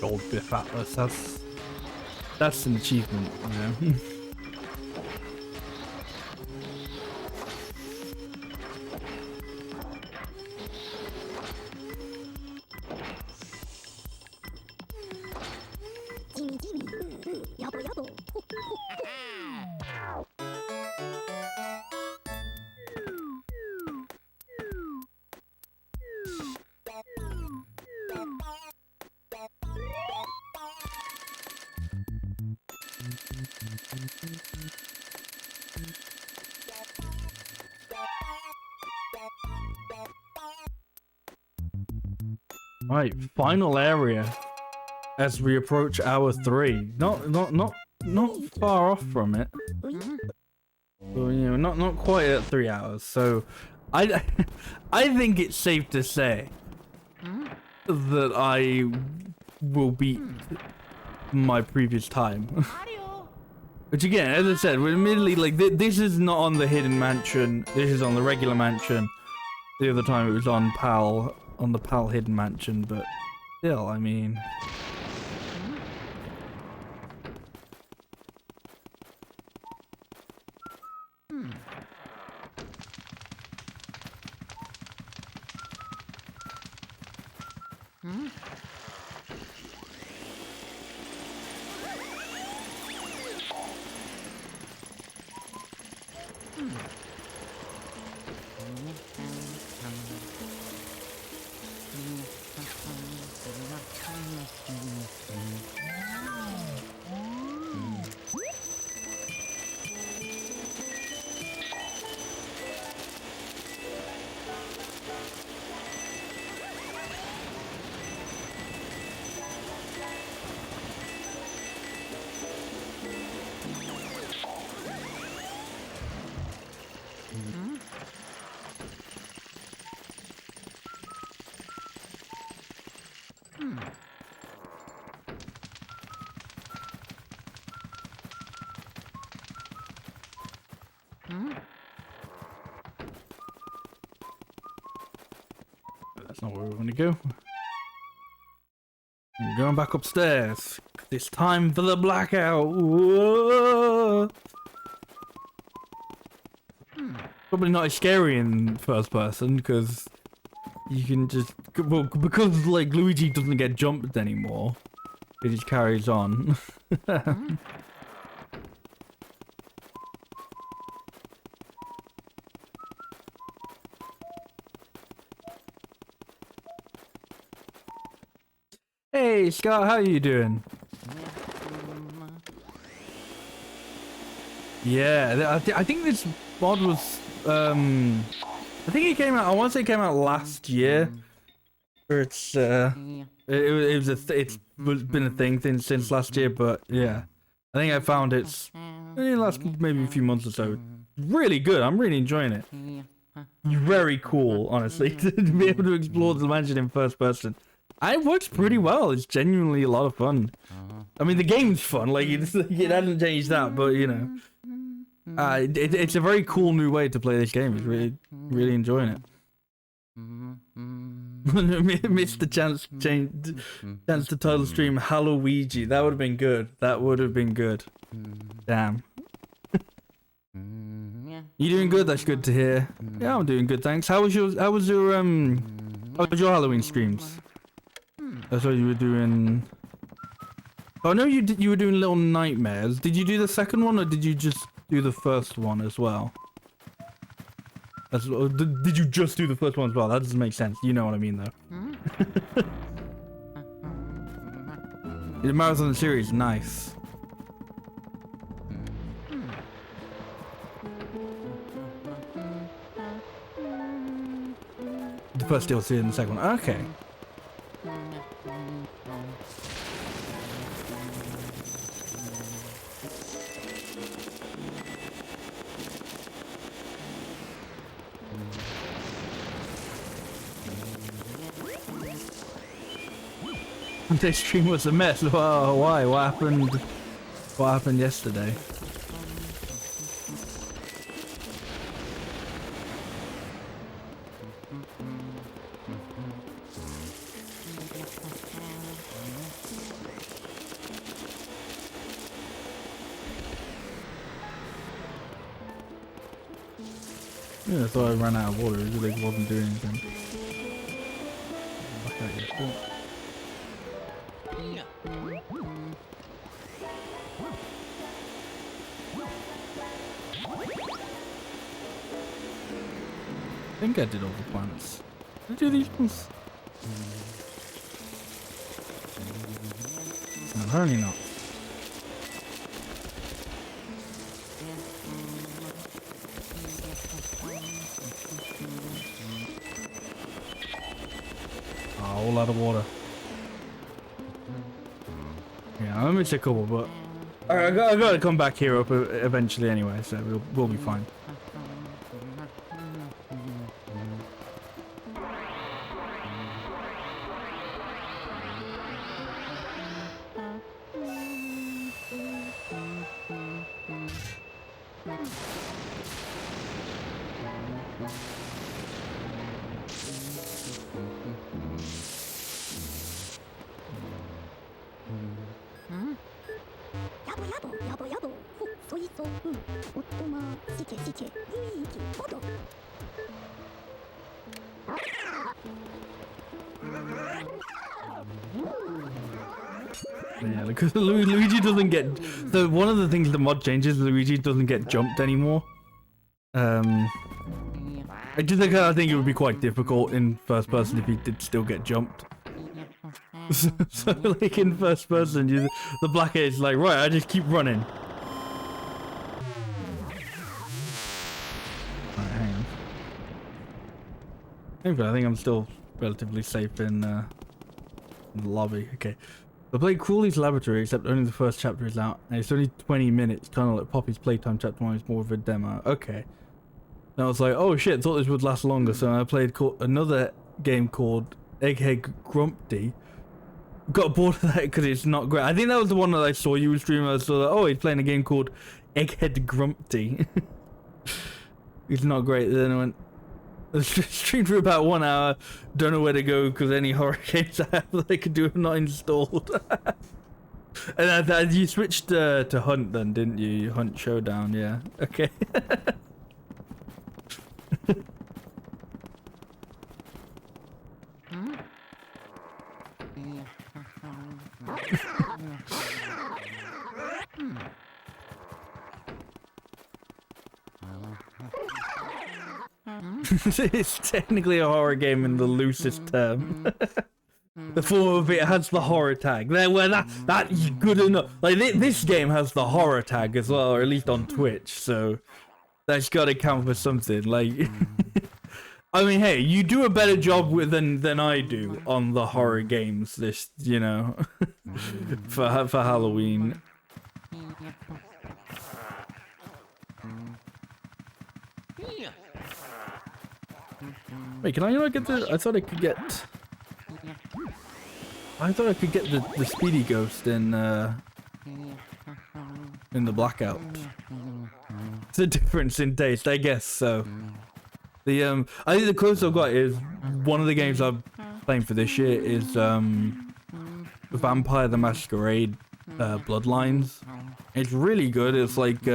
Gold Biff Atlas, that's an achievement, you know. Right, final area as we approach hour 3. Not far off from it. Well, you know, not quite at 3 hours. So, I think it's safe to say that I will beat my previous time. Which again, as I said, we're admittedly like this is not on the hidden mansion. This is on the regular mansion. The other time it was on PAL. on the PAL Hidden Mansion, but still, I mean. That's not where we want to go. I'm going back upstairs. It's time for the blackout. Whoa. Probably not as scary in first person because you can just, well, because like Luigi doesn't get jumped anymore. It just carries on. Hey Scott, how are you doing? Yeah, I think this mod was I think it came out. I want to say it came out last year. Or it's it's been a thing since last year, but yeah, I think I found it's in the last maybe a few months or so. Really good. I'm really enjoying it. Very cool, honestly, to be able to explore the mansion in first person. It works pretty well. It's genuinely a lot of fun. I mean, the game's fun. Like it hasn't changed that, but you know, it's a very cool new way to play this game. It's really enjoying it. Missed the chance to title stream Luigi. That would have been good. That would have been good. Damn. You doing good? That's good to hear. Yeah, I'm doing good, thanks. How was your Halloween streams? I thought you were doing. Oh no, you were doing Little Nightmares. Did you do the second one or did you just do the first one as well? Did you just do the first one as well? That doesn't make sense. You know what I mean, though. The marathon series, nice. The first DLC and the second one. Okay. This stream was a mess. Whoa, why? What happened? What happened yesterday? Yeah, I thought I ran out of water. It really wasn't doing anything. I think I did all the planets. Did I do these ones? No, apparently not. Oh, a whole lot of water. Yeah, I missed a couple, but I gotta come back here up eventually anyway, so we'll be fine. Yeah, because Luigi doesn't get. So one of the things the mod changes, Luigi doesn't get jumped anymore. I just think I think it would be quite difficult in first person if he did still get jumped. So like in first person, the black is like, right, I just keep running. Right, hang on. Anyway, I think I'm still relatively safe in the lobby. Okay. I played Crawley's Laboratory, except only the first chapter is out, and it's only 20 minutes, kind of like Poppy's Playtime Chapter 1 is more of a demo. Okay. And I was like, oh shit, thought this would last longer, so I played another game called Egghead Grumpy. Got bored of that because it's not great. I think that was the one that I saw you stream. I saw that, oh, he's playing a game called Egghead Grumpy. It's not great. Then I went, streamed for about 1 hour. Don't know where to go because any horror games I have that I could do are not installed. And you switched to Hunt then, didn't you? Hunt Showdown, yeah. Okay. It's technically a horror game in the loosest term. The form of it has the horror tag. Well, that's good enough. Like this game has the horror tag as well, or at least on Twitch. So that's got to count for something. Like, I mean, hey, you do a better job than I do on the horror games list, you know, for Halloween. Wait, can I not get the? I thought I could get. I thought I could get the Speedy Ghost in the Blackout. It's a difference in taste, I guess. So I think the closest I've got is one of the games I'm playing for this year is Vampire the Masquerade Bloodlines. It's really good. It's like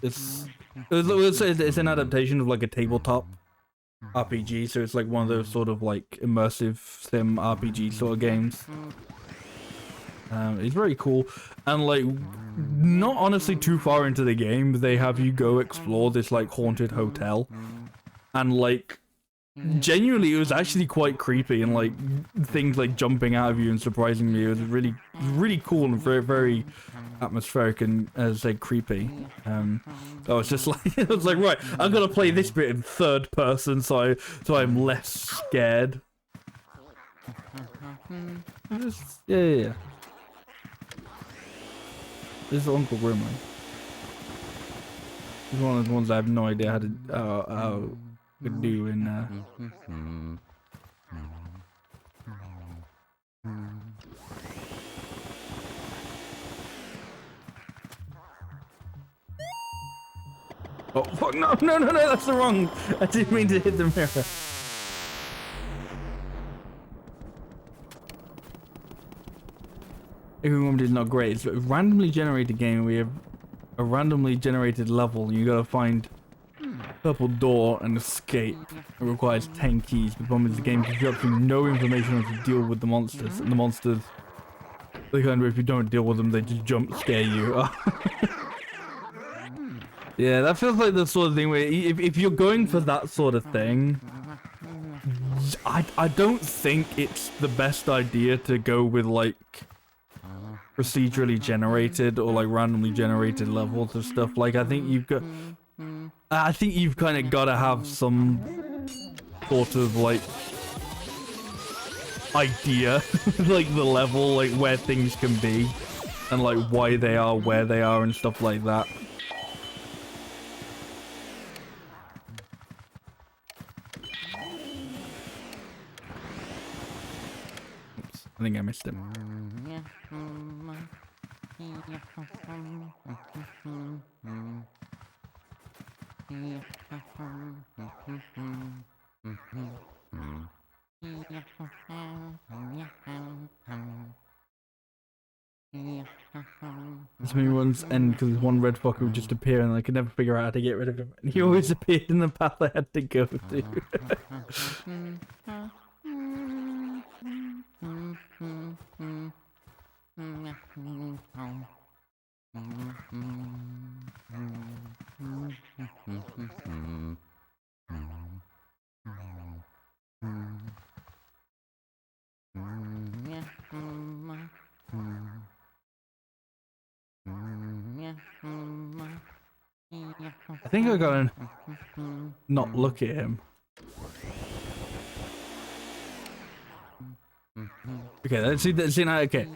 it's an adaptation of like a tabletop RPG, so it's like one of those sort of like immersive sim RPG sort of games. It's very cool, and like not honestly too far into the game, they have you go explore this like haunted hotel, and like genuinely it was actually quite creepy, and like things like jumping out of you and surprising me. It was really cool and very, very atmospheric and like creepy. I was just like, I was like, right, I'm gonna play this bit in third person, so I'm less scared. Yeah. This is Uncle Grimmer. He's one of the ones I have no idea how to do in Oh fuck, no, that's the wrong. I didn't mean to hit the mirror. Everyone is not great. It's a randomly generated game. We have a randomly generated level. You gotta find purple door and escape. It requires 10 keys. The problem is the game gives you absolutely no information on how to deal with the monsters. And the monsters, they kind of, if you don't deal with them, they just jump scare you. Yeah, that feels like the sort of thing where if you're going for that sort of thing, I don't think it's the best idea to go with like procedurally generated or like randomly generated levels of stuff. Like I think you've kind of got to have some sort of like idea, like the level, like where things can be, and like why they are where they are and stuff like that. Oops, I think I missed him. to me once, and because one red fucker would just appear, and I could never figure out how to get rid of him. And he always appeared in the path I had to go to. I think I gotta not look at him. Okay, let's see now. Okay,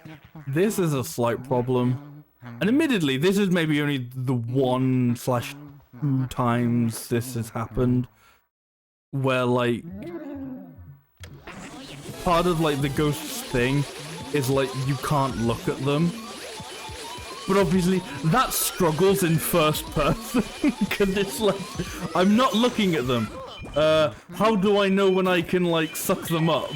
this is a slight problem, and admittedly, this is maybe only the 1/2 times this has happened, where like part of like the ghosts thing is like you can't look at them. But obviously, that struggles in first person, because it's like, I'm not looking at them. How do I know when I can, like, suck them up?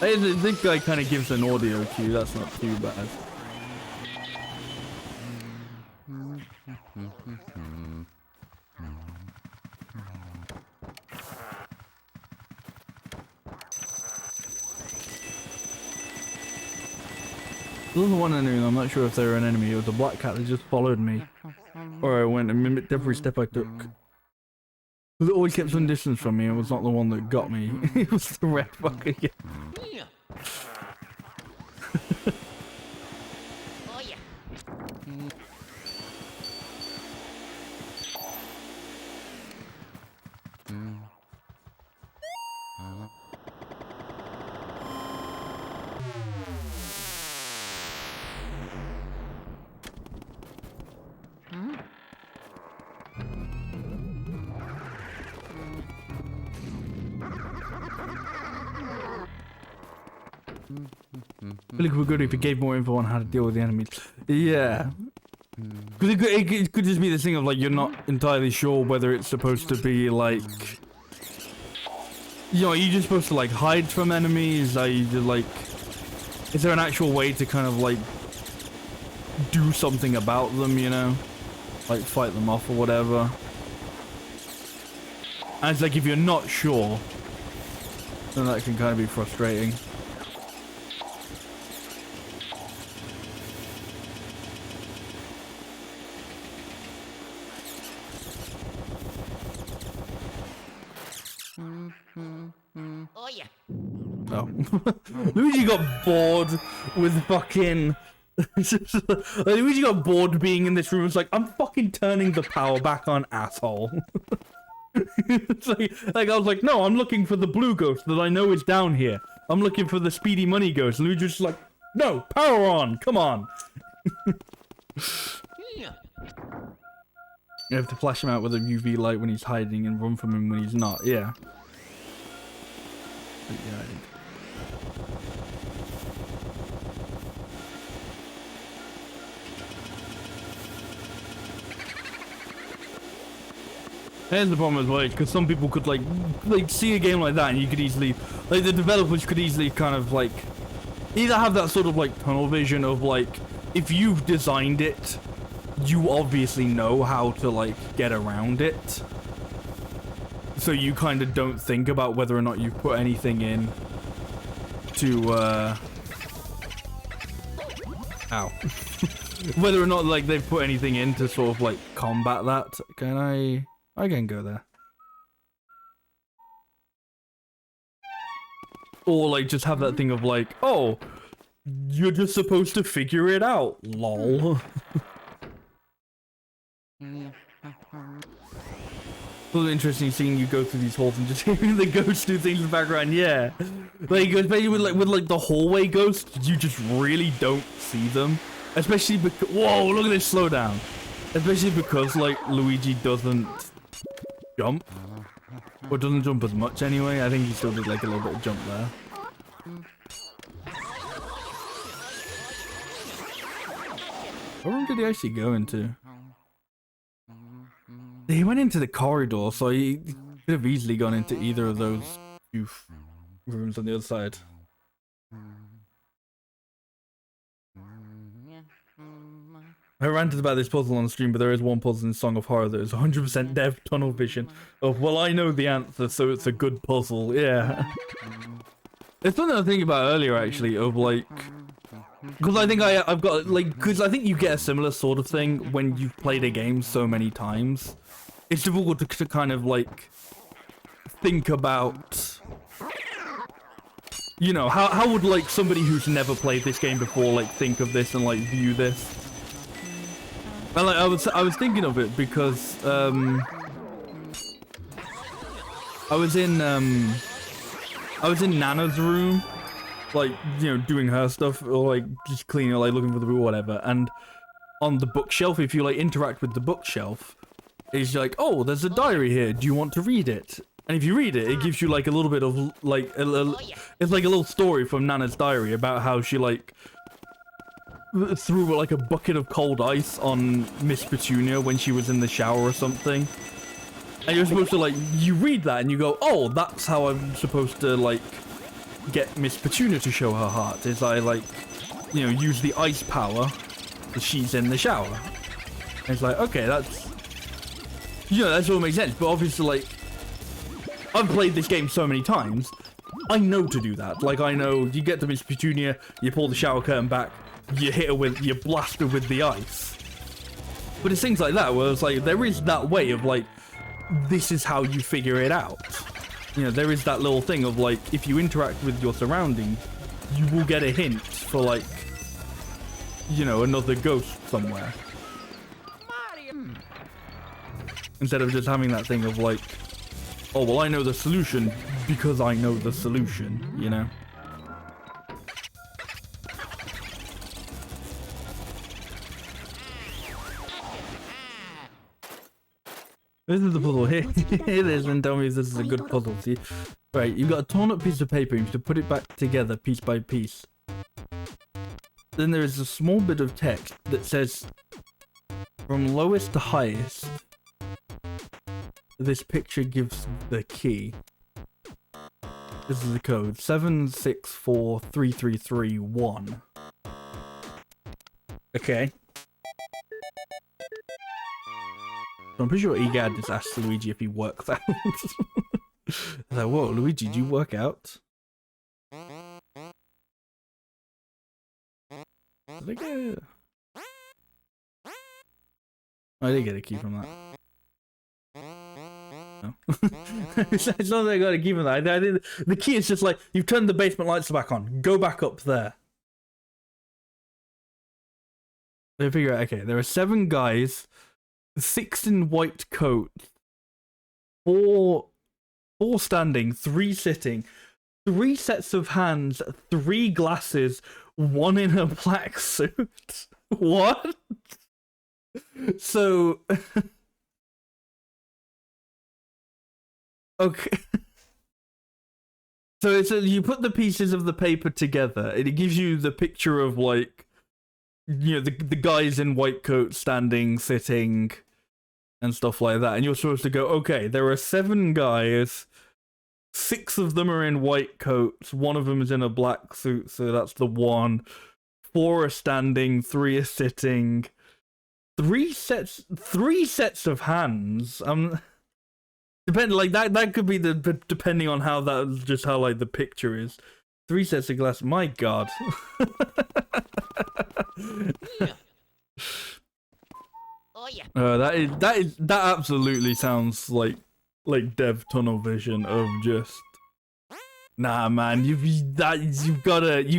This guy kind of gives an audio cue, that's not too bad. There was one enemy, I'm not sure if they were an enemy. It was a black cat that just followed me. Or I went and mimicked every step I took. Because it always kept some distance from me. It was not the one that got me. It was the red fucker. Yeah. I feel like it would be good if it gave more info on how to deal with the enemies. Yeah. Because it could just be this thing of like, you're not entirely sure whether it's supposed to be like... You know, are you just supposed to like hide from enemies? Are you just like... Is there an actual way to kind of like... do something about them, you know? Like fight them off or whatever. And it's like if you're not sure, then that can kind of be frustrating. Oh yeah. Oh. Luigi got bored with fucking... Luigi got bored being in this room. It's like, I'm fucking turning the power back on, asshole. It's like I was like, no, I'm looking for the blue ghost that I know is down here. I'm looking for the speedy money ghost. And Luigi's just like, no, power on, come on. You have to flash him out with a UV light when he's hiding and run from him when he's not. Yeah. But yeah, I think. Here's the problem as well, because some people could like see a game like that and you could easily, like the developers could easily kind of like either have that sort of like tunnel vision of like, if you've designed it, you obviously know how to like get around it. So you kind of don't think about whether or not you've put anything in to, ow. Whether or not like they've put anything in to sort of like combat that. Can I can go there. Or like just have that thing of like, oh, you're just supposed to figure it out, lol. It's also interesting seeing you go through these halls and just hearing the ghosts do things in the background. Yeah, like especially with like the hallway ghosts, you just really don't see them, especially because whoa, look at this slowdown. Especially because like Luigi doesn't jump, or doesn't jump as much anyway. I think he still did like a little bit of jump there. What room did he actually go into? He went into the corridor, so he could have easily gone into either of those two rooms on the other side. I ranted about this puzzle on stream, but there is one puzzle in Song of Horror that is 100% dev tunnel vision of, well, I know the answer, so it's a good puzzle. Yeah. It's something I was thinking about earlier, actually, of like, because I think I've got, like, because I think you get a similar sort of thing when you've played a game so many times. It's difficult to kind of, like, think about, you know, how would, like, somebody who's never played this game before, like, think of this and, like, view this? And, like, I was thinking of it because, I was in Nana's room, like, you know, doing her stuff, or, like, just cleaning, or, like, looking for the book or whatever, and on the bookshelf, if you, like, interact with the bookshelf, it's like, oh, there's a diary here, do you want to read it? And if you read it, it gives you, like, a little bit of, like, it's like a little story from Nana's diary about how she, like, threw, like, a bucket of cold ice on Miss Petunia when she was in the shower or something. And you're supposed to, like, you read that and you go, oh, that's how I'm supposed to, like, get Miss Petunia to show her heart, is I, like, you know, use the ice power that she's in the shower. And it's like, okay, that's, you know, that's all makes sense. But obviously, like, I've played this game so many times, I know to do that. Like, I know you get to Miss Petunia, you pull the shower curtain back, you hit her with, you blast her with the ice. But it's things like that where it's like, there is that way of, like, this is how you figure it out. You know, there is that little thing of, like, if you interact with your surroundings, you will get a hint for, like, you know, another ghost somewhere. Instead of just having that thing of, like, oh, well, I know the solution because I know the solution, you know? This is the puzzle here. It is, and tell me if this is a good puzzle. See, right, you've got a torn up piece of paper. You have to put it back together piece by piece. Then there is a small bit of text that says, from lowest to highest, this picture gives the key. This is the code 76433331. Okay. I'm pretty sure Egad just asked Luigi if he works out. I was like, whoa, Luigi, do you work out? Did I get... I did get a key from that. No. It's not that I got a key from that. I did, the key is just like, you've turned the basement lights back on. Go back up there. They figure out, okay, there are 7 guys, 6 in white coats, 4 standing, 3 sitting, 3 sets of hands, 3 glasses, 1 in a black suit. What? So, okay. So it's you put the pieces of the paper together, and it gives you the picture of, like, you know, the guys in white coats standing, sitting, and stuff like that. And you're supposed to go, okay, there are 7 guys, 6 of them are in white coats, 1 of them is in a black suit, so that's the 1. 4 are standing, 3 are sitting. 3 sets of hands. Depending, like, that could be depending on how that, just how, like, the picture is. 3 sets of glass. My God. Oh yeah. That absolutely sounds like dev tunnel vision of just, nah, man, you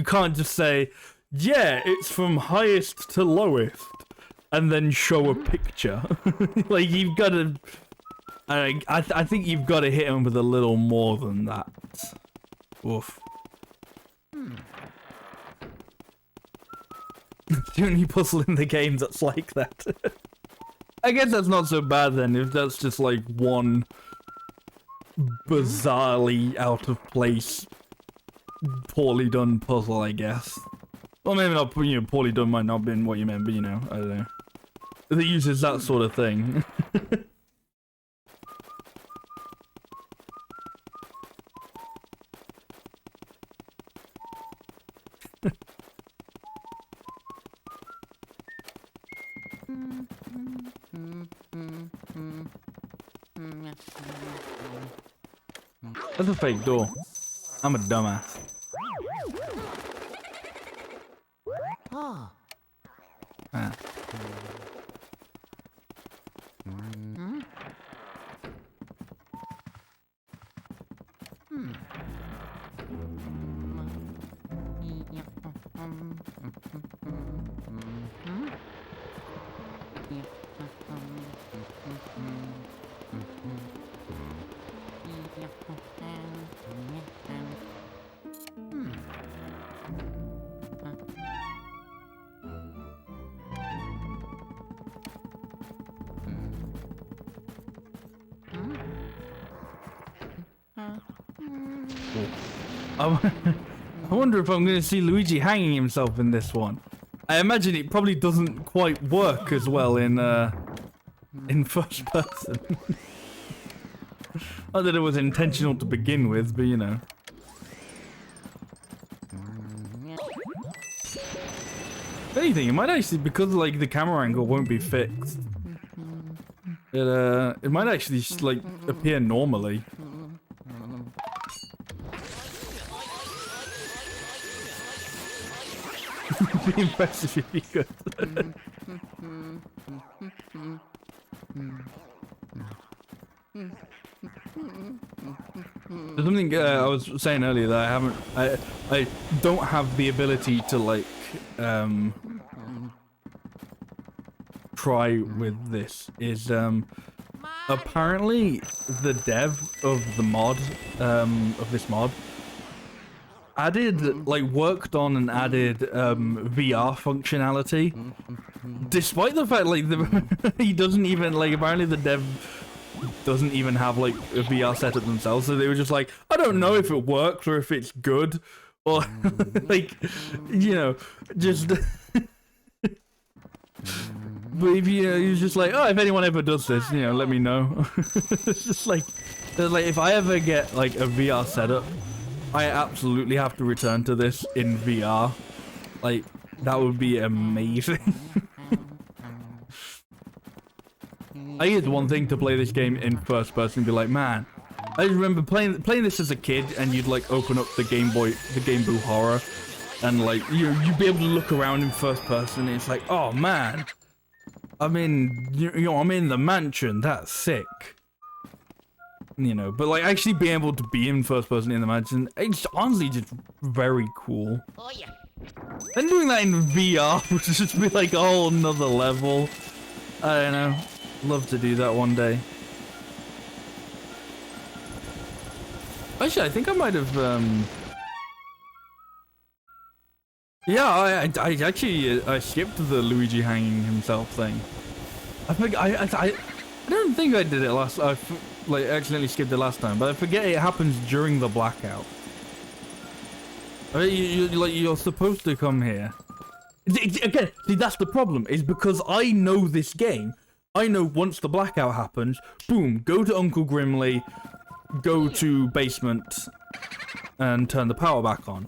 can't just say, yeah, it's from highest to lowest, and then show a picture. Like, you've got to, I think you've got to hit him with a little more than that. Oof. The only puzzle in the game that's like that. I guess that's not so bad then, if that's just like one bizarrely out of place, poorly done puzzle, I guess. Well, maybe not, you know, poorly done might not have been what you meant, but you know, I don't know. It uses that sort of thing. That's a fake door. I'm a dumbass. Oh. Ah. I wonder if I'm going to see Luigi hanging himself in this one. I imagine it probably doesn't quite work as well in first person. Not that it was intentional to begin with, but you know. If anything, it might actually, because like the camera angle won't be fixed, it might actually just, like appear normally. Be impressive if you could. There's something I was saying earlier that I don't have the ability to like try with this. Is apparently the dev of the mod of this mod added, like, worked on and added VR functionality, despite the fact, like, he doesn't even, like, apparently the dev doesn't even have, like, a VR setup themselves, so they were just like, I don't know if it works or if it's good, or, like, you know, just... But if you're just like, oh, if anyone ever does this, you know, let me know. It's just like, if I ever get, like, a VR setup, I absolutely have to return to this in VR. Like, that would be amazing. I used one thing to play this game in first person and be like, man, I just remember playing this as a kid, and you'd like open up the Game Boo Horror, and like you'd be able to look around in first person, and it's like, oh man, I'm in the mansion. That's sick. You know, but like actually being able to be in first person in the mansion, it's honestly just very cool. Oh yeah. And doing that in VR would just be like a whole nother level. I don't know. Love to do that one day. Actually, I think I might have yeah, I actually I skipped the Luigi hanging himself thing. I don't think I did it last. I like accidentally skipped it last time, but I forget it happens during the blackout. I mean, you're supposed to come here. Again, see, that's the problem. Is because I know this game. I know once the blackout happens, boom, go to Uncle Grimley, go to basement, and turn the power back on.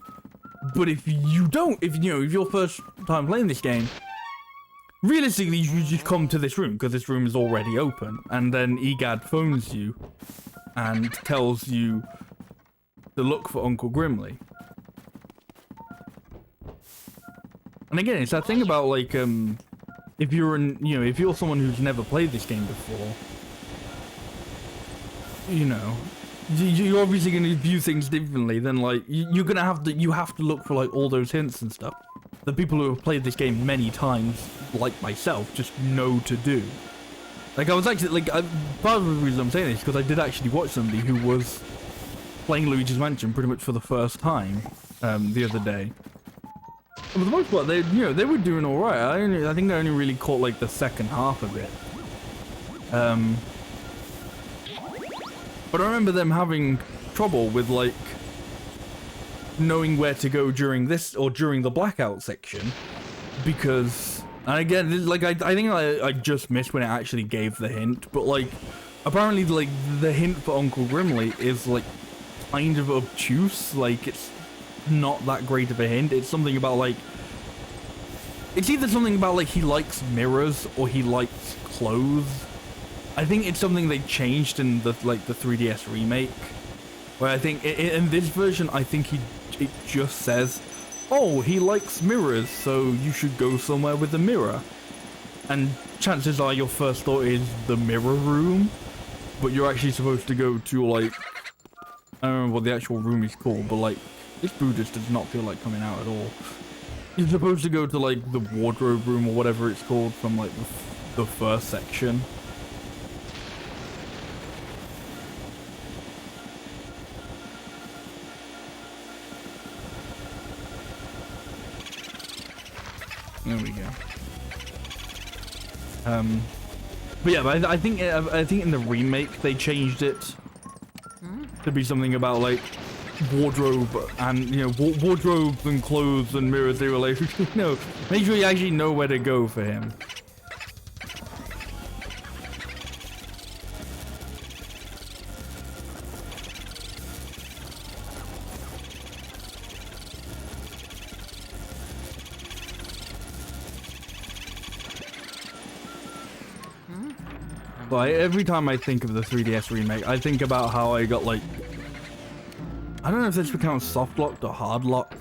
But if you don't, if you're first time playing this game, realistically, you just come to this room, because this room is already open, and then EGAD phones you and tells you to look for Uncle Grimley. And again, it's that thing about, like, if you're someone who's never played this game before, you know, you're obviously going to view things differently than, like, you have to look for, like, all those hints and stuff. The people who have played this game many times, like myself, just know to do. Like, I was actually, like, part of the reason I'm saying this is because I did actually watch somebody who was playing Luigi's Mansion pretty much for the first time the other day. And for the most part, they were doing all right. I think they only really caught like the second half of it. But I remember them having trouble with like knowing where to go during this or during the blackout section, because, and again, like I think I just missed when it actually gave the hint, but like apparently like the hint for Uncle Grimley is like kind of obtuse. Like it's not that great of a hint. It's something about like, it's either something about like he likes mirrors or he likes clothes. I think it's something they changed in the 3DS remake. Where I think in this version, I think it just says, oh, he likes mirrors, so you should go somewhere with a mirror. And chances are your first thought is the mirror room, but you're actually supposed to go to, like, I don't remember what the actual room is called, but like, this Buddhist does not feel like coming out at all. You're supposed to go to like the wardrobe room or whatever it's called from like the first section. There we go. But yeah, but I think in the remake they changed it to be something about like wardrobe and, you know, wardrobes and clothes and mirrors, they relationship. No, make sure you actually know where to go for him. But every time I think of the 3DS remake, I think about how I got like, I don't know if this becomes soft locked or hard locked.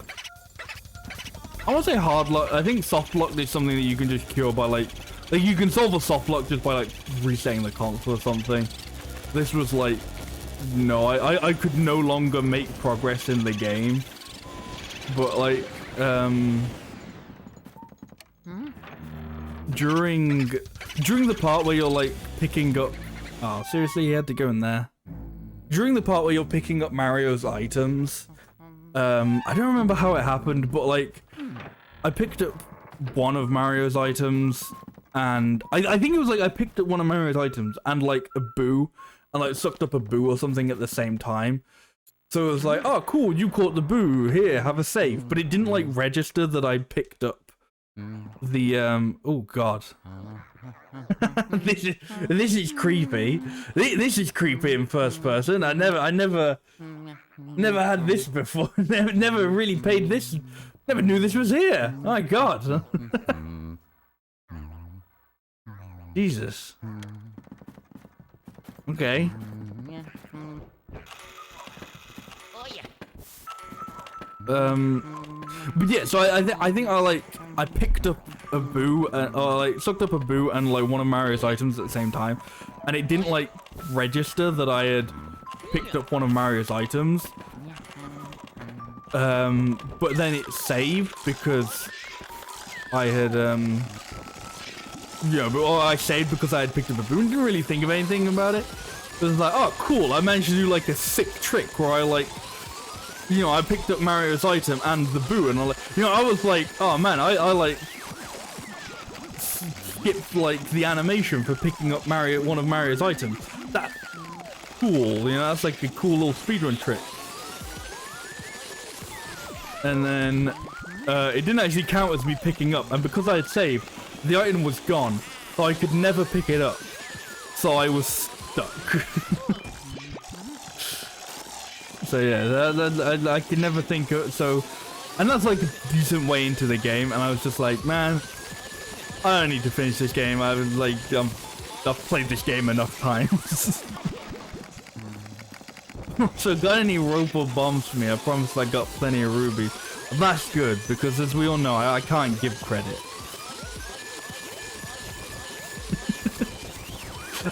I want to say hard lock. I think soft locked is something that you can just cure by like you can solve a soft lock just by like resetting the console or something. This was like, no, I could no longer make progress in the game. But like, during the part where you're like picking up, oh seriously, you had to go in there. During the part where you're picking up Mario's items, I don't remember how it happened, but like, I picked up one of Mario's items, and I think it was like I picked up one of Mario's items and like a boo, and like sucked up a boo or something at the same time. So it was like, oh cool, you caught the boo, here, have a save. But it didn't like register that I picked up the oh god. this is creepy. This is creepy in first person. I never had this before. never really paid this. Never knew this was here. My god. Jesus. Okay. But yeah, so I think I picked up a boo or like sucked up a boo and like one of Mario's items at the same time, and it didn't like register that I had picked up one of Mario's items. But then it saved because I had yeah, but I saved because I had picked up a boo and didn't really think of anything about it. It was like, oh cool, I managed to do like a sick trick where I like, you know, I picked up Mario's item and the boo, and I like, you know, I was like, oh man, I like skipped like the animation for picking up one of Mario's items. That's cool, you know, that's like a cool little speedrun trick. And then it didn't actually count as me picking up, and because I had saved, the item was gone, so I could never pick it up. So I was stuck. So yeah, I could never think of, so, and that's like a decent way into the game, and I was just like, man, I don't need to finish this game. I was like, I've played this game enough times. So got any rope or bombs for me? I promise I got plenty of rubies. That's good, because as we all know, I can't give credit.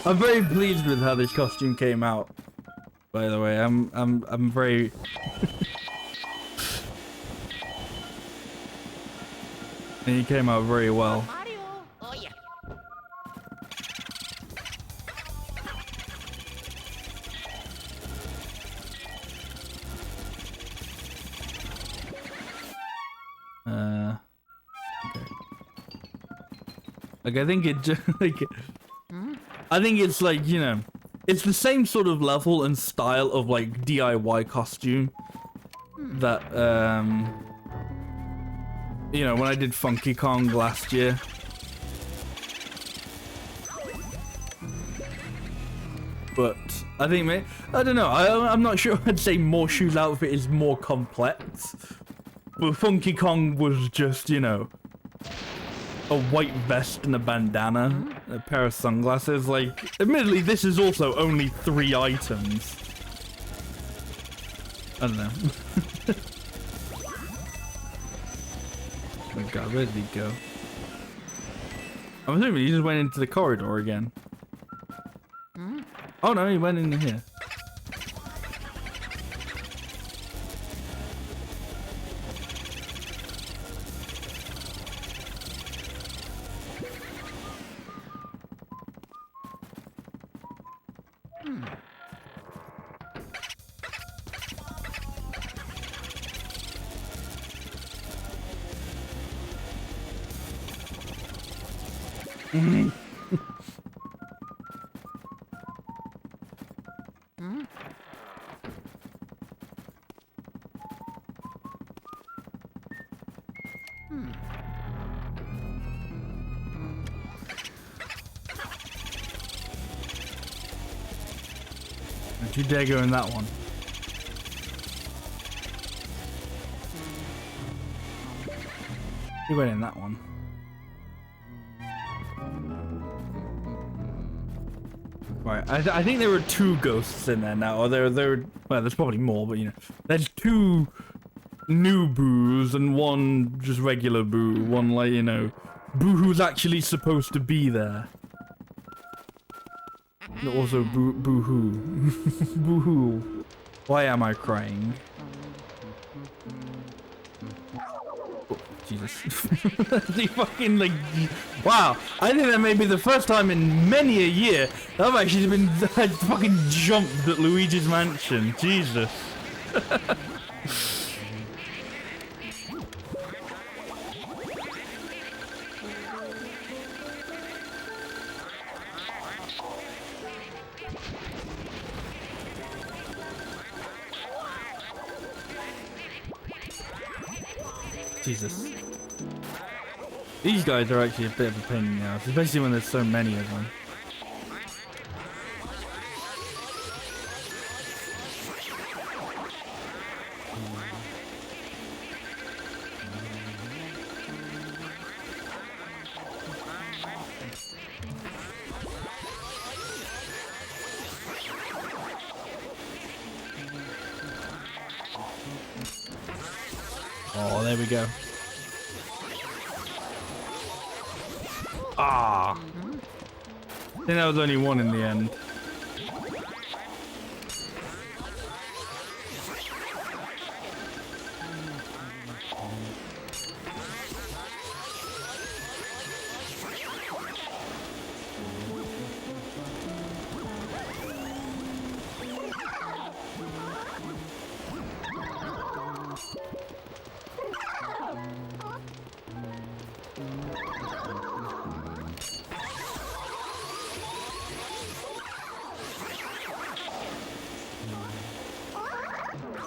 I'm very pleased with how this costume came out. By the way, I'm very. And he came out very well. Okay. Like I think it just like. I think it's like, you know, it's the same sort of level and style of like DIY costume that you know, when I did Funky Kong last year. But I think, I don't know, I'm not sure I'd say More Shoe's outfit is more complex. But Funky Kong was just, you know, a white vest and a bandana, a pair of sunglasses. Like, admittedly, this is also only 3 items. I don't know. Oh god, where did he go? I'm assuming he just went into the corridor again. Oh no, he went in here. Don't you dare go in that one. He went in that one. Right, I think there were 2 ghosts in there now, or there well, there's probably more, but you know, there's 2 new boos and 1 just regular boo, 1 like, you know, boo who's actually supposed to be there. And also boo-hoo. Boo-hoo. Why am I crying? Oh, Jesus. The fucking, like... Wow, I think that may be the first time in many a year that I've actually been fucking jumped at Luigi's mansion. Jesus. Jesus. These guys are actually a bit of a pain in the ass, especially when there's so many of them. Oh, there we go. Ah! I think that was only 1 in the end.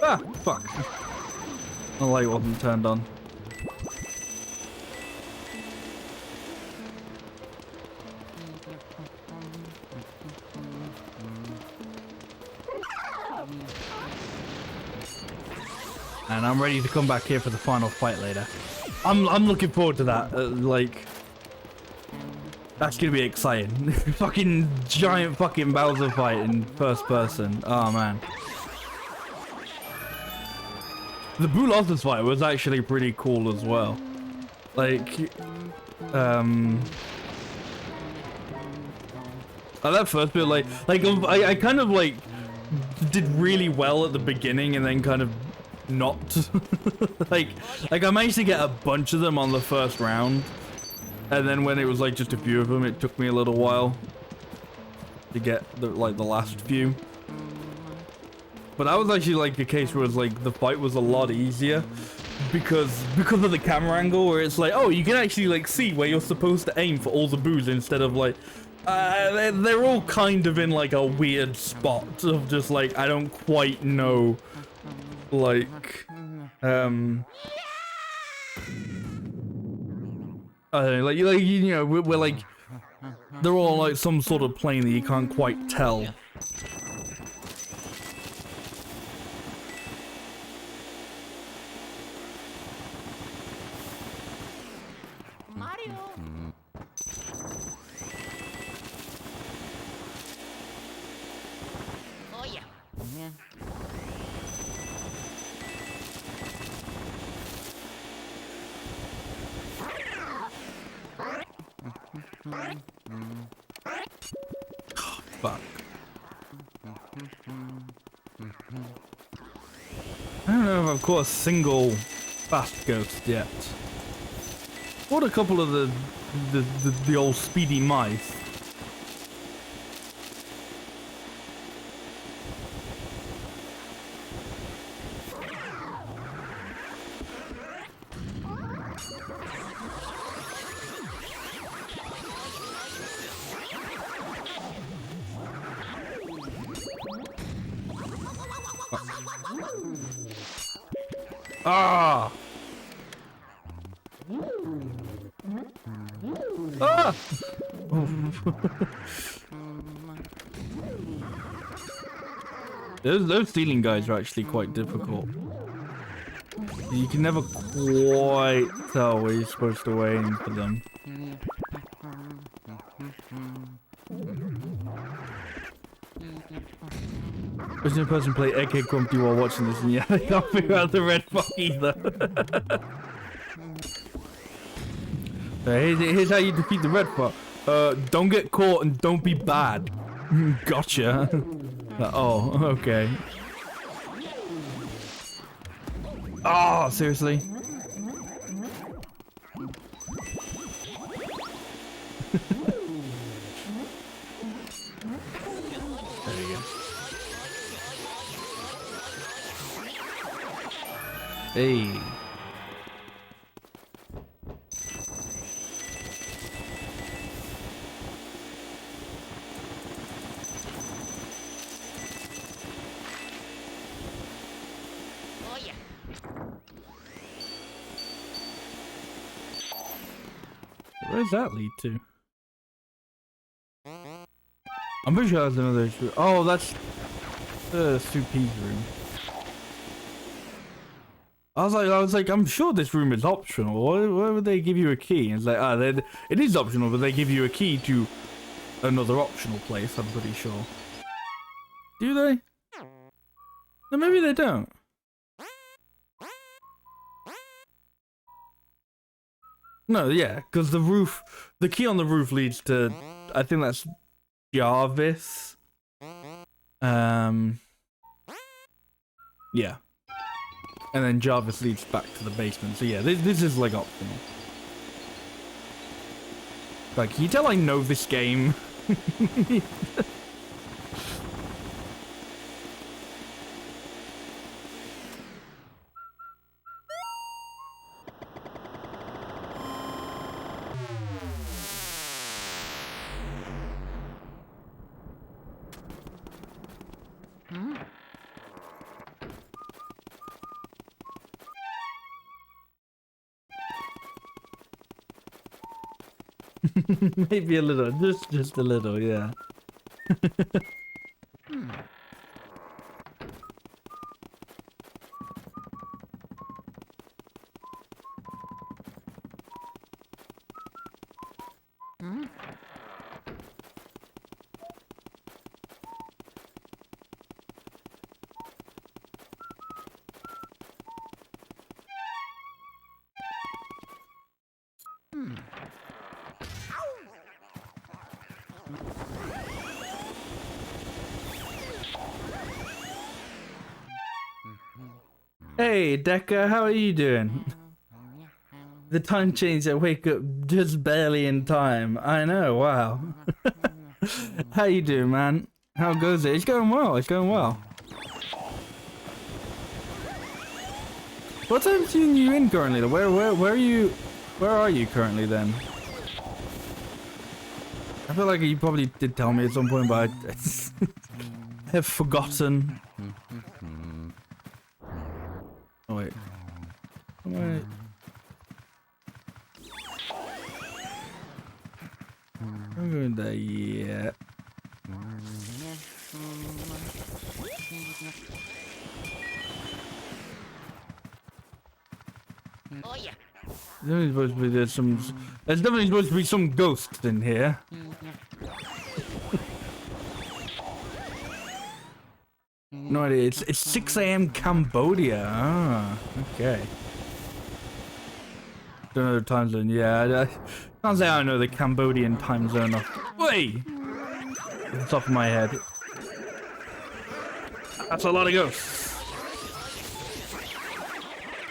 Ah, fuck. The light wasn't turned on. And I'm ready to come back here for the final fight later. I'm looking forward to that. Like, that's gonna be exciting. Fucking giant fucking Bowser fight in first person. Oh man. The Boo Losses fight was actually pretty cool as well. Like, that first bit, I kind of like did really well at the beginning and then kind of not. like I managed to get a bunch of them on the first round, and then when it was like just a few of them, it took me a little while to get the last few. But that was actually like a case where it was like the fight was a lot easier because of the camera angle, where it's like, oh, you can actually like see where you're supposed to aim for all the boos instead of like they're all kind of in like a weird spot of just like I don't quite know, like like you know, we're like they're all like some sort of plane that you can't quite tell. Oh, fuck. I don't know if I've caught a single fast ghost yet. What a couple of the old speedy mice. Ah! Ah! Those stealing guys are actually quite difficult. You can never quite tell where you're supposed to aim for them. Watching a person play Egghead Grumpy while watching this, and yeah, they can't figure out the red fuck either. Here's how you defeat the red fuck. Don't get caught and don't be bad. Gotcha. Oh, okay. Oh, seriously? There you go. Hey. Where does that lead to? I'm pretty sure that's another. Oh, that's the Supi's room. I was like, I'm sure this room is optional. Why would they give you a key? And it's like, it is optional, but they give you a key to another optional place. I'm pretty sure. Do they? No, maybe they don't. No, yeah, because the key on the roof leads to, I think that's Jarvis. Yeah. And then Jarvis leads back to the basement. So yeah, this is like optional. Like, can you tell I know this game? Maybe a little, just a little, yeah. Hey, Decker, how are you doing? The time change, I wake up just barely in time. I know, wow. How you doing, man? How goes it? It's going well, it's going well. What time are you in currently? Where are you currently then? I feel like you probably did tell me at some point, but I have forgotten. Oh wait. Wait. I'm going there yet. Oh yeah. There's definitely supposed to be some ghosts in here. No idea. It's 6 AM Cambodia. Ah, okay. Don't know the time zone. Yeah, Can't say I know the Cambodian time zone off. Wait! At the top of my head. That's a lot of ghosts.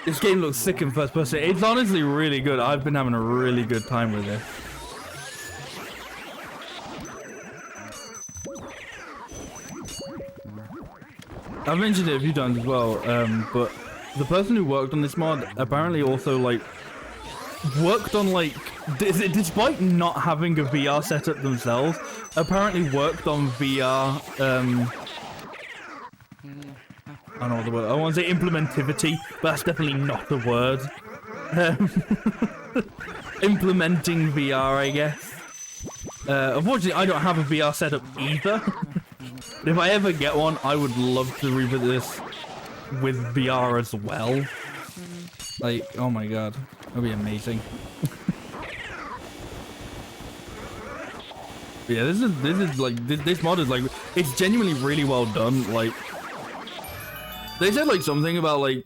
This game looks sick in first person. It's honestly really good. I've been having a really good time with it. I've mentioned it a few times as well, but the person who worked on this mod apparently also like worked on like despite not having a VR setup themselves, apparently worked on VR I don't know what the word. I want to say implementivity, but that's definitely not the word. Implementing VR, I guess. Unfortunately, I don't have a VR setup either. But if I ever get one, I would love to revisit this with VR as well. Like, oh my god, that'd be amazing. Yeah, this is like this mod is like it's genuinely really well done. Like. They said like something about like,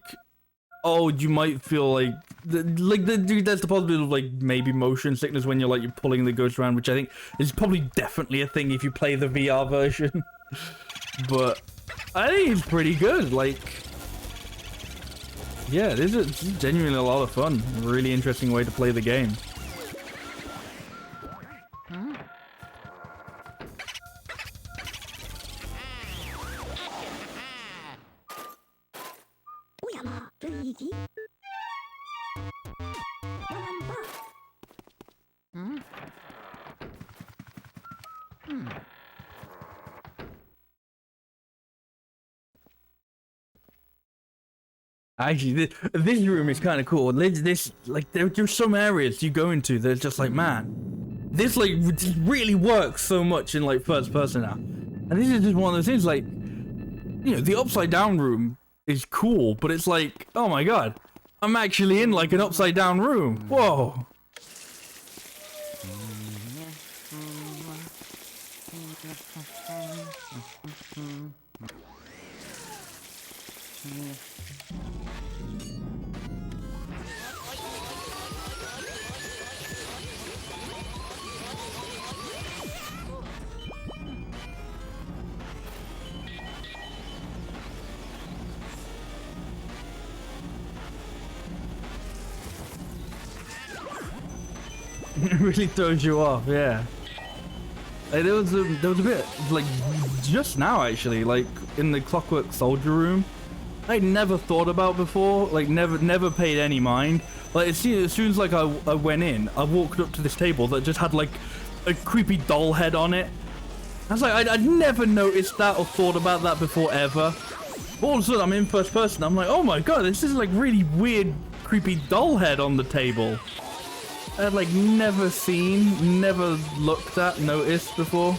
oh, you might feel like, there's the possibility of like maybe motion sickness when you're pulling the ghost around, which I think is probably definitely a thing if you play the VR version. But I think it's pretty good. Like, yeah, this is genuinely a lot of fun. A really interesting way to play the game. Luigi. Actually, this room is kind of cool. This like there's some areas you go into that's just like, man, this like really works so much in like first person now. And this is just one of those things like, you know, the upside down room is cool, but it's like, oh my god, I'm actually in like an upside down room. Whoa. It really throws you off, yeah. Like, there was a bit like just now actually, like in the Clockwork Soldier room, I'd never thought about before, like never paid any mind. Like as soon as like I went in, I walked up to this table that just had like a creepy doll head on it. I was like, I'd never noticed that or thought about that before ever. All of a sudden I'm in first person, I'm like, oh my god, this is like really weird creepy doll head on the table. I'd like never seen, never looked at, noticed before.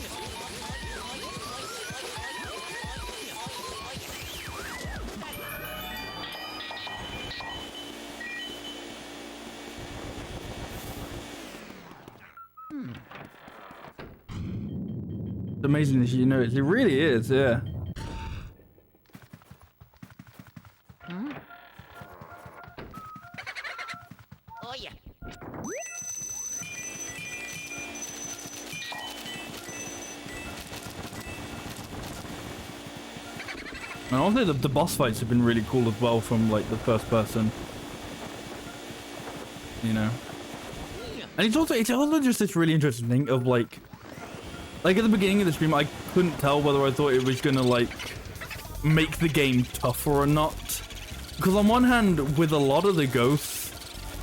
It's amazing that you notice. It really is, yeah. Oh yeah. And also the boss fights have been really cool as well from like the first person. You know. And it's also just this really interesting thing of like at the beginning of the stream I couldn't tell whether I thought it was gonna like make the game tougher or not. Because on one hand, with a lot of the ghosts,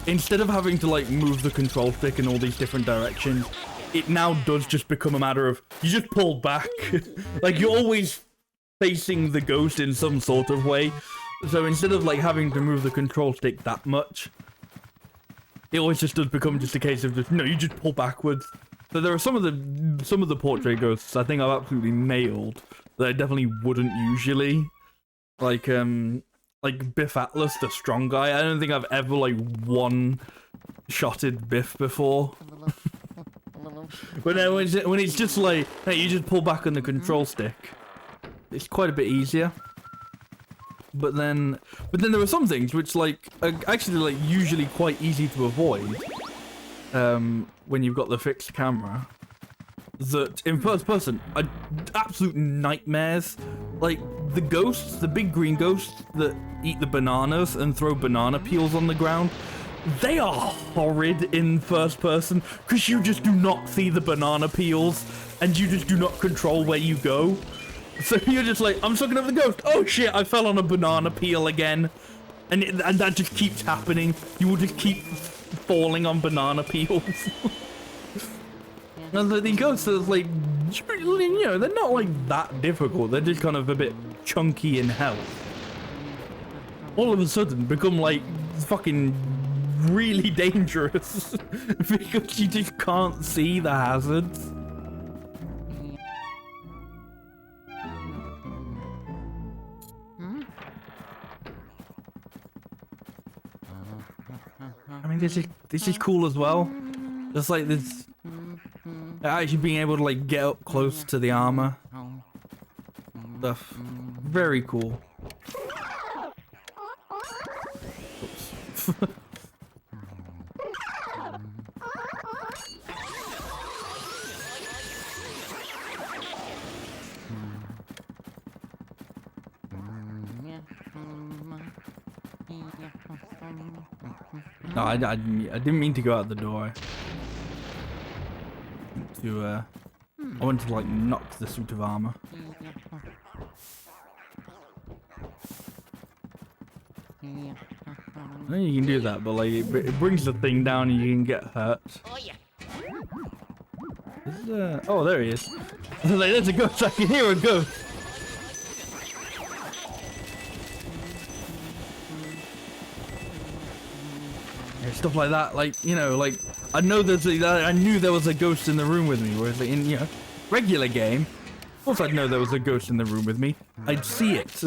instead of having to like move the control stick in all these different directions, it now does just become a matter of you just pull back. Like you're always facing the ghost in some sort of way. So instead of like having to move the control stick that much, it always just does become just a case of just, no, you just pull backwards. So there are some of the portrait ghosts I think I've absolutely nailed that I definitely wouldn't usually. Like Biff Atlas, the strong guy. I don't think I've ever like one-shotted Biff before. But then when it's just like, hey, you just pull back on the control stick, it's quite a bit easier. But then there are some things which like are actually like usually quite easy to avoid. when you've got the fixed camera, that in first person are absolute nightmares. Like the ghosts, the big green ghosts that eat the bananas and throw banana peels on the ground, they are horrid in first person because you just do not see the banana peels and you just do not control where you go. So you're just like, I'm just looking at the ghost. Oh shit, I fell on a banana peel again. And that just keeps happening. You will just keep falling on banana peels. And the ghosts are like, you know, they're not like that difficult. They're just kind of a bit chunky in health. All of a sudden become like fucking really dangerous because you just can't see the hazards. I mean, this is cool as well. Just like this, actually being able to like get up close to the armor stuff. Very cool. Oops. No, I didn't mean to go out the door. I wanted to like knock the suit of armor. I know you can do that, but like it brings the thing down and you can get hurt. Oh, there he is. Like, there's a ghost. I can hear a ghost. Stuff like that, like, you know, like I knew there was a ghost in the room with me, whereas like, in, you know, regular game, of course I'd know there was a ghost in the room with me. I'd see it.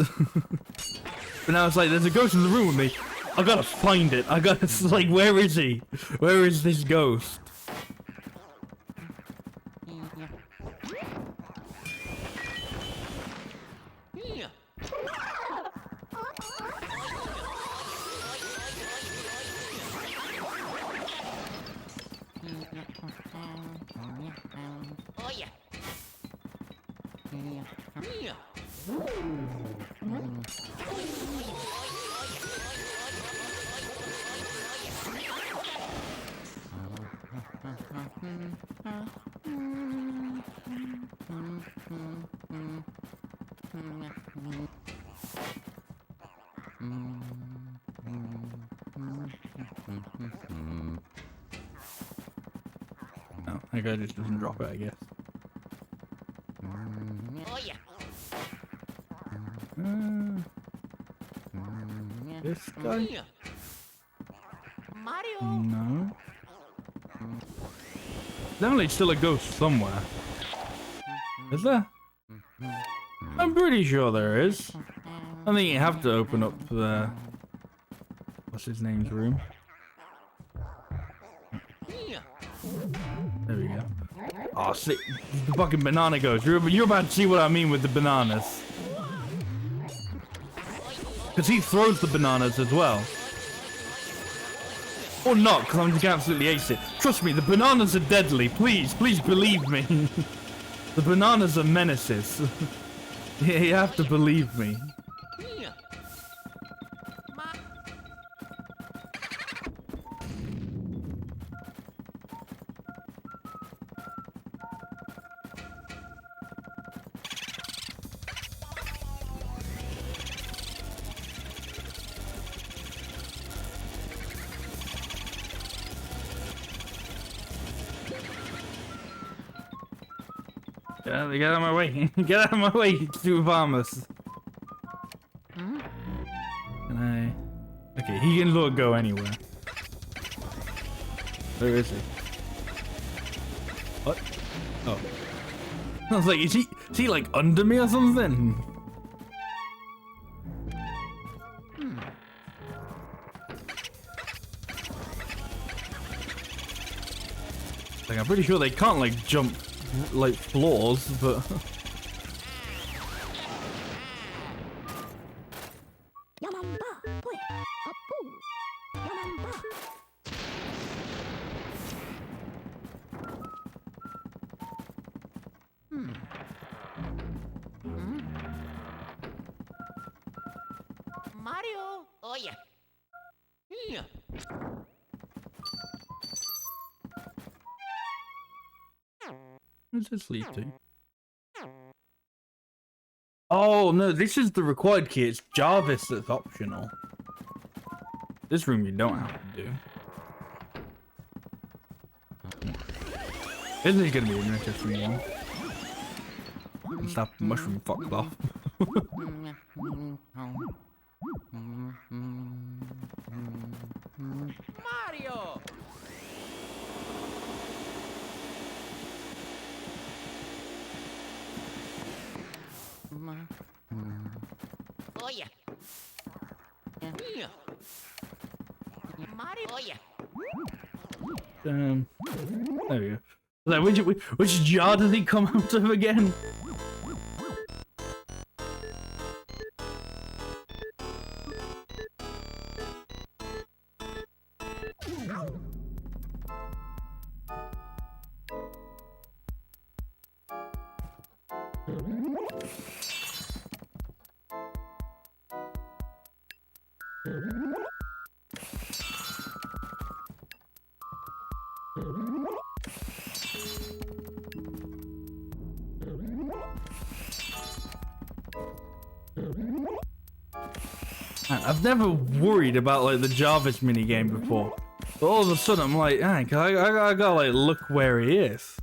But now it's like, there's a ghost in the room with me. I gotta find it. I gotta, like, where is he? Where is this ghost? No, that guy just doesn't drop it, I guess. This guy? No. Definitely still a ghost somewhere. Is there? I'm pretty sure there is. I think you have to open up the... What's his name's room? There we go. Oh, see, the fucking banana ghost. You're about to see what I mean with the bananas. Because he throws the bananas as well. Or not, because I'm just absolutely ace it. Trust me, the bananas are deadly. Please believe me. The bananas are menaces. You have to believe me. Get out of my way. Get out of my way, stupid farmers. Can I... Okay, he can go anywhere. Where is he? What? Oh. I was like, is he like under me or something? Like, I'm pretty sure they can't like jump like floors, but Mario. Oh yeah. Yeah. What's this lead to? Oh no, this is the required key. It's Jarvis that's optional. This room you don't have to do. Isn't it gonna be an interesting one? Stop mushroom fucked off. Mario. Oh yeah. Yeah. Mario. Oh yeah. There we go. Like, which jar does he come out of again? I've never worried about like the Jarvis minigame before, but all of a sudden I'm like, I gotta like look where he is.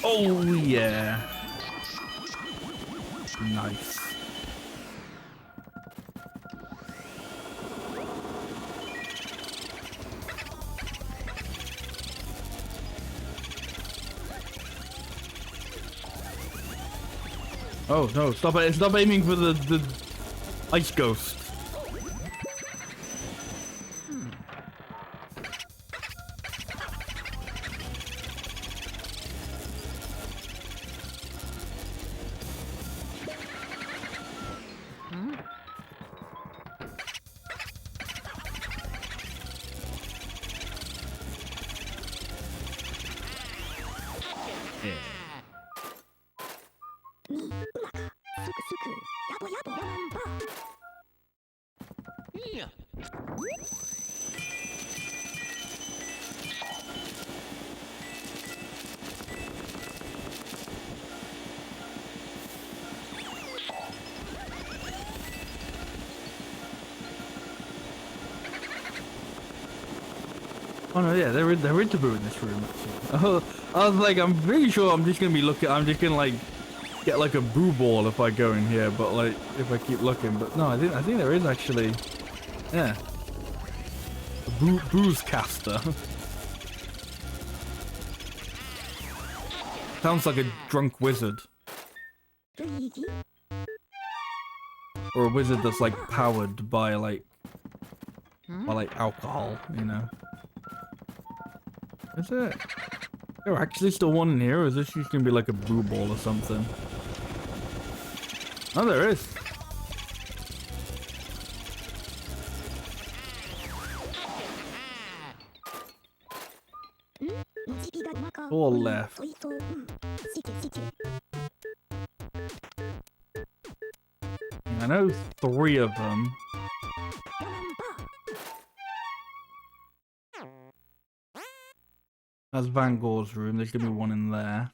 Oh yeah. Nice. Oh no, stop it, stop aiming for the ice ghost. Yeah. Oh no, yeah, they're interviewing in this room. Oh, I was like, I'm pretty sure I'm just gonna be looking. I'm just gonna like get like a boo ball if I go in here, but like if I keep looking. But no, I think there is actually, yeah, a booze caster. Sounds like a drunk wizard, Luigi. or a wizard that's like powered by like alcohol, you know. Is it? There actually still one in here, or is this just gonna be like a boo ball or something? Oh, there is. All left. I know 3 of them. That's Van Gogh's room. There's gonna be one in there.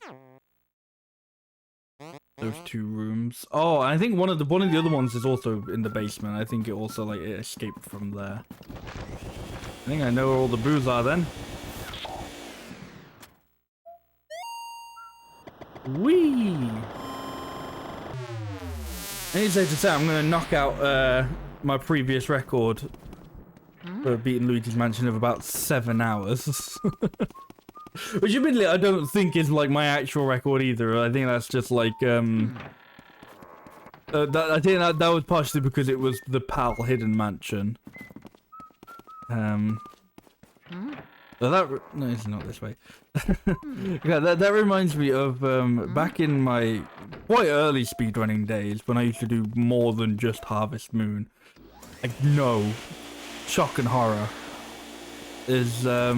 Those 2 rooms. Oh, I think one of the other ones is also in the basement. I think it also like it escaped from there. I think I know where all the boos are then. Whee! I need to say I'm gonna knock out my previous record for beating Luigi's Mansion of about 7 hours. Which admittedly I don't think is like my actual record either. I think that's just like I think that was partially because it was the PAL hidden mansion. No, it's not this way. Yeah, that reminds me of back in my quite early speedrunning days when I used to do more than just Harvest Moon. Like, no, shock and horror is I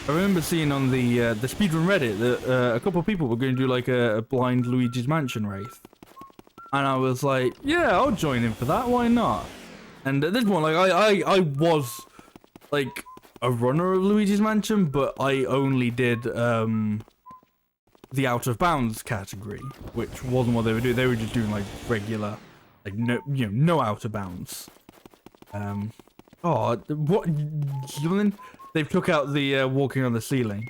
remember seeing on the speedrun Reddit that a couple of people were going to do like a blind Luigi's Mansion race, and I was like, yeah, I'll join in for that. Why not? And at this point, like I was like a runner of Luigi's Mansion, but I only did the out of bounds category, which wasn't what they were doing. They were just doing like regular, like no out of bounds. Oh, what? They've took out the walking on the ceiling.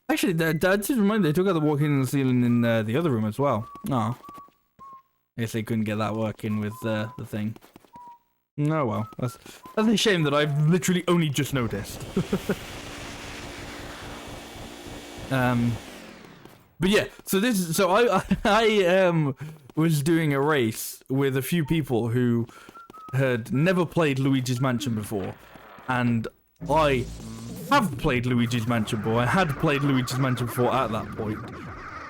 Actually, that just reminded me, they took out the walking on the ceiling in the other room as well. Oh, I guess they couldn't get that working with the thing. Oh well, that's a shame that I've literally only just noticed. But yeah, so I was doing a race with a few people who had never played Luigi's Mansion before, and I have played Luigi's Mansion before. I had played Luigi's Mansion before at that point,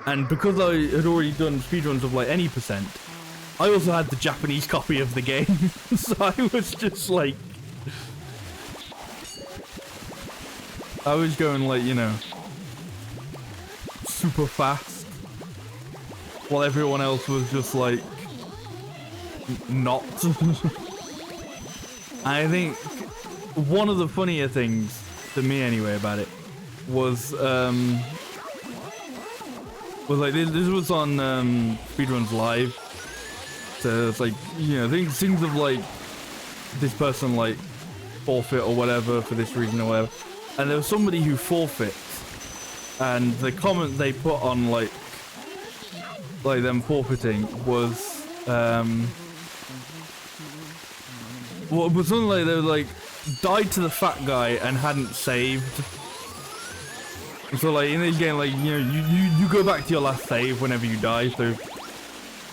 and because I had already done speedruns of like any percent, I also had the Japanese copy of the game, so I was just like, I was going like, super fast, while everyone else was just like, not. I think one of the funnier things, to me anyway, about it was like, this was on Speedruns Live. So it's like, things of like, this person like forfeit or whatever for this reason or whatever. And there was somebody who forfeits, and the comment they put on like them forfeiting was, well, it was something like they were like, died to the fat guy and hadn't saved. So like in this game, like, you go back to your last save whenever you die, so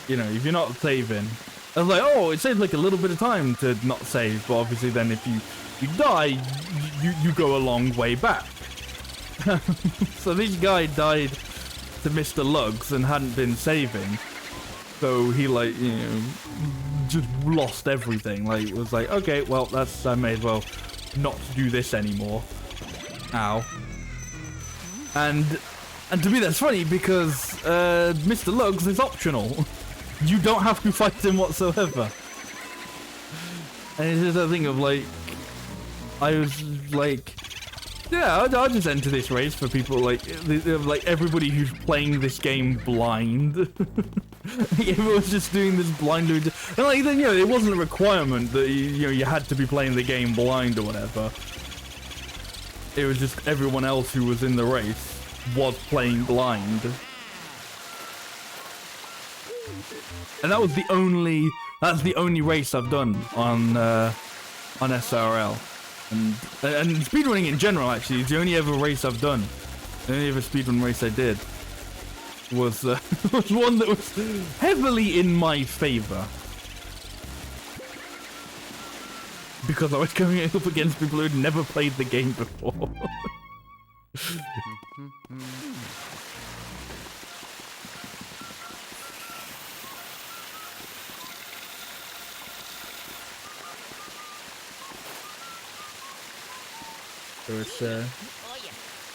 if you're not saving, I was like, oh, it saves like a little bit of time to not save, but obviously then if you die, you go a long way back. So this guy died to Mr. Lugs and hadn't been saving, so he like, just lost everything. Like, it was like, okay, well, I may as well not do this anymore. Ow. And to me that's funny because Mr. Lugs is optional. You don't have to fight him whatsoever. And it's just a thing of like, I was like, yeah, I'll just enter this race for people like everybody who's playing this game blind. Everyone's just doing this blind, and like then it wasn't a requirement that you had to be playing the game blind or whatever. It was just everyone else who was in the race was playing blind. And that's the only race I've done on SRL, and speedrunning in general. Actually, it's the only ever race I've done. The only ever speedrun race I did was was one that was heavily in my favor, because I was going up against people who'd never played the game before. So it's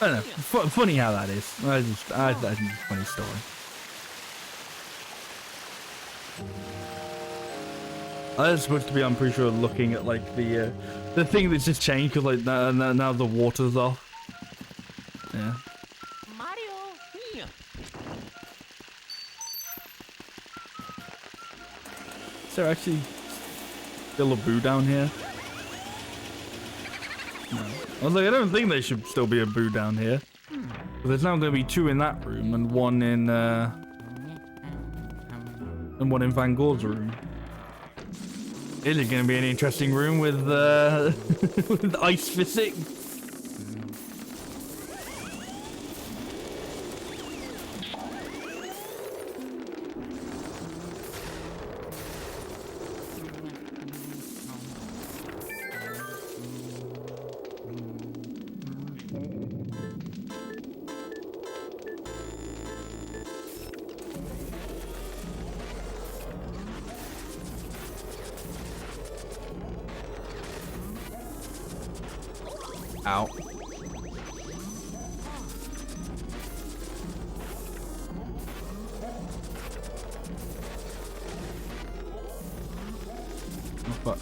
I don't know, funny how that is. I think it's a funny story. I was supposed to be, I'm pretty sure, looking at like the thing that's just changed because like now the water's off. Yeah. Mario. Is there actually still a boo down here? No. I was like, I don't think there should still be a boo down here. But there's now going to be 2 in that room and one in Van Gogh's room. Is it going to be an interesting room with with ice physics? Ow. Oh, fuck.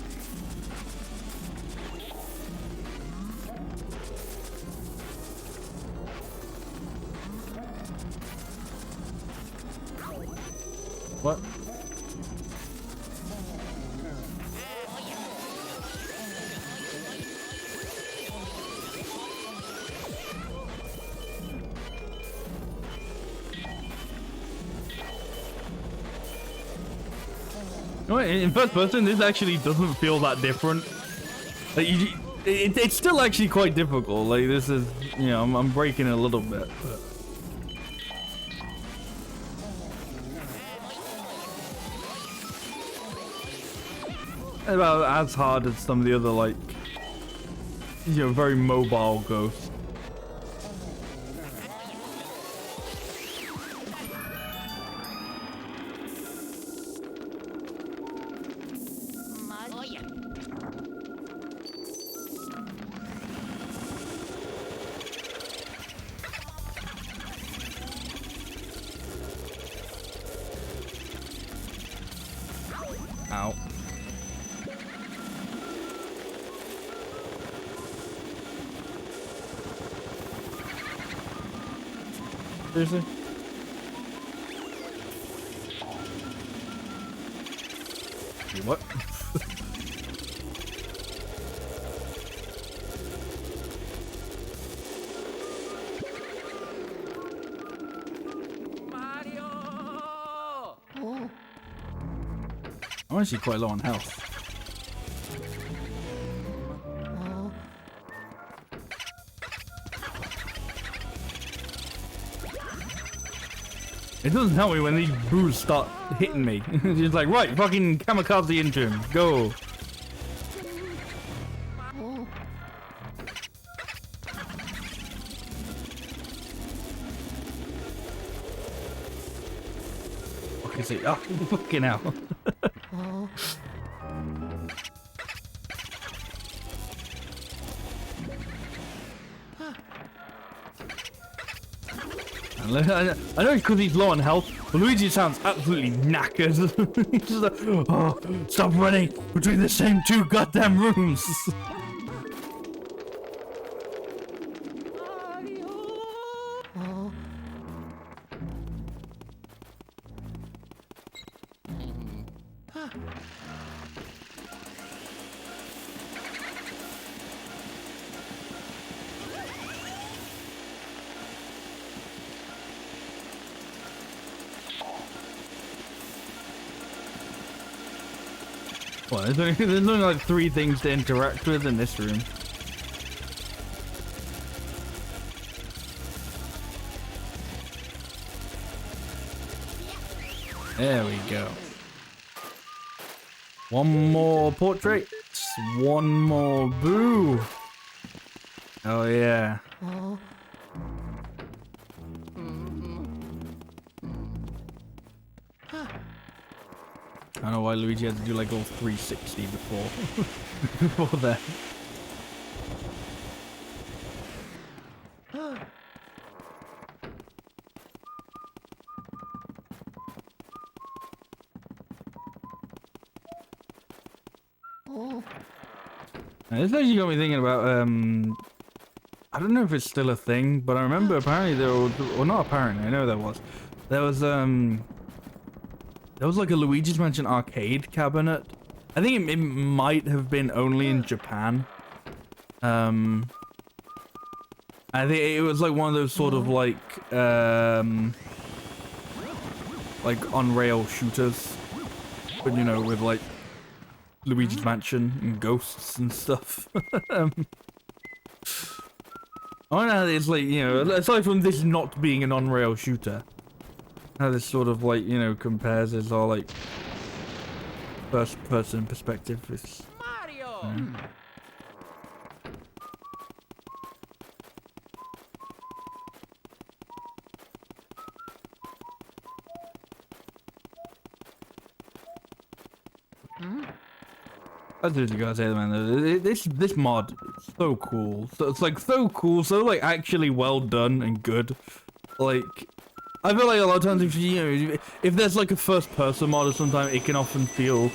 What? No, in first person, this actually doesn't feel that different. Like it's still actually quite difficult. Like this is, you know, I'm breaking it a little bit. But... about as hard as some of the other, like, you know, very mobile ghosts. Oh yeah. Ow. Seriously? Wait, what? Mario! I'm actually quite low on health. It doesn't help me when these boos start hitting me. It's just like, right, fucking kamikaze into him. Go. Okay, see. Oh, fucking hell. I know because he's low on health, but Luigi sounds absolutely knackered. He's just like, oh, stop running between the same two goddamn rooms. Well, there's only like 3 things to interact with in this room. There we go. One more portrait. One more boo. Oh yeah. I don't know why Luigi had to do like all 360 before before that. Now, this actually got me thinking about I don't know if it's still a thing, but I remember apparently there was, or not apparently, I know there was like a Luigi's Mansion arcade cabinet. I think it might have been only in Japan. I think it was like one of those sort of like on-rail shooters, but you know, with like Luigi's Mansion and ghosts and stuff. I don't know how it's like, you know, aside from this not being an on-rail shooter, how this sort of like, you know, compares as our like first-person perspective is. Mario! I just gotta say, man, this mod is so cool. So it's like so cool, so like actually well done and good. Like, I feel like a lot of times if there's like a first person mod or something, it can often feel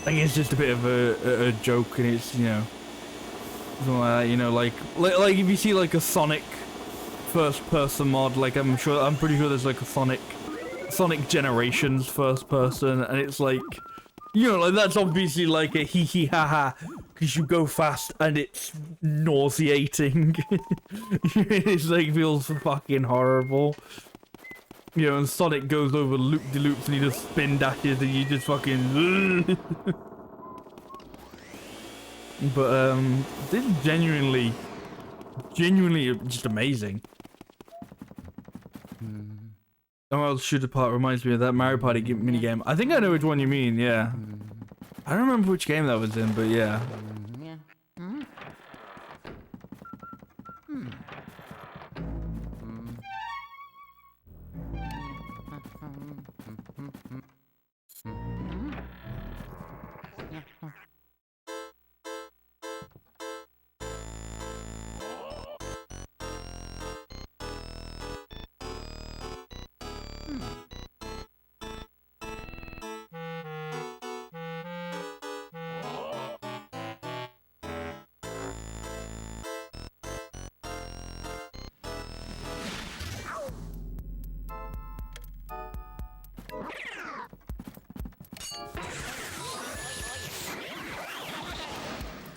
like it's just a bit of a joke, and it's something like that, like if you see like a Sonic first person mod, like I'm pretty sure there's like a Sonic Generations first person, and it's like, like that's obviously like a hee hee ha ha, because you go fast and it's nauseating. It's like feels fucking horrible. And Sonic goes over loop-de-loops and he just spin dashes and you just fucking... But, this is genuinely just amazing. Emerald Shooter Part reminds me of that Mario Party minigame. I think I know which one you mean, yeah. I don't remember which game that was in, but yeah.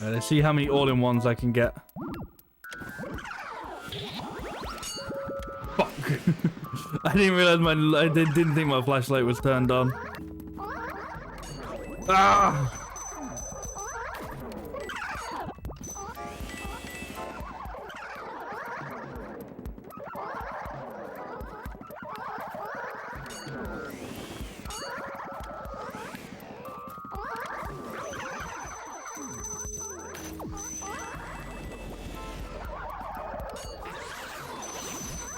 Let's see how many all-in-ones I can get. Fuck. I didn't realize I didn't think my flashlight was turned on. Ah!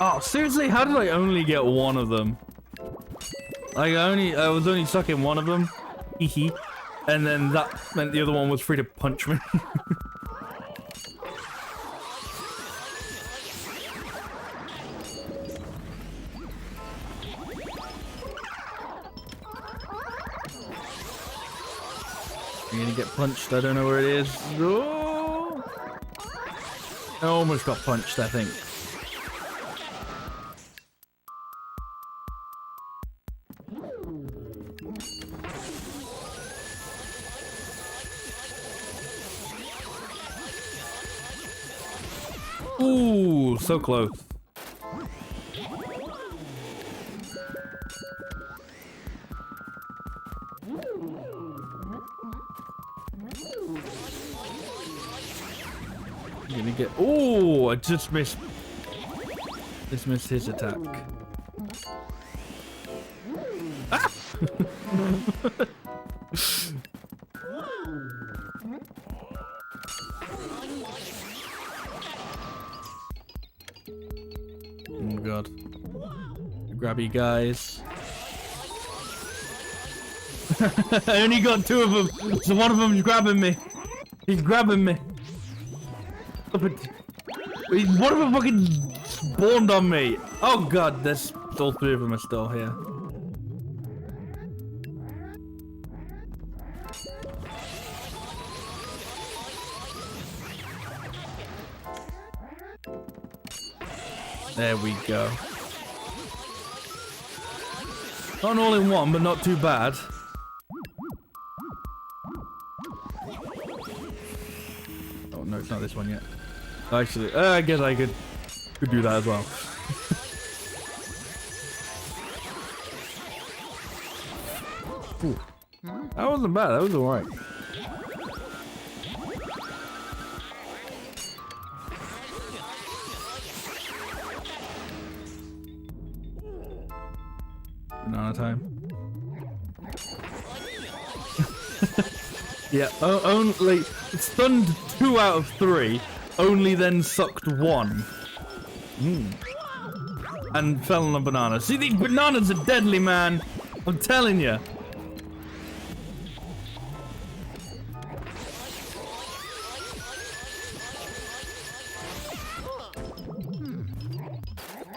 Oh, seriously? How did I only get one of them? Like, I was only stuck in one of them. Hehe. And then that meant the other one was free to punch me. I'm gonna get punched. I don't know where it is. Oh! I almost got punched, I think. Ooh, so close. I'm gonna get. Oh, I just missed. Just missed his attack. Ah! Oh god. Grabby guys. I only got two of them, so one of them's grabbing me. He's grabbing me. One of them fucking spawned on me. Oh god, there's all three of them are still here. There we go. Not an all-in-one, but not too bad. Oh no, it's not this one yet. Actually, I guess I could do that as well. Ooh. That wasn't bad. That was alright. Banana time. Yeah, only stunned 2 out of 3, only then sucked 1. And fell on a banana. See, these bananas are deadly, man. I'm telling you.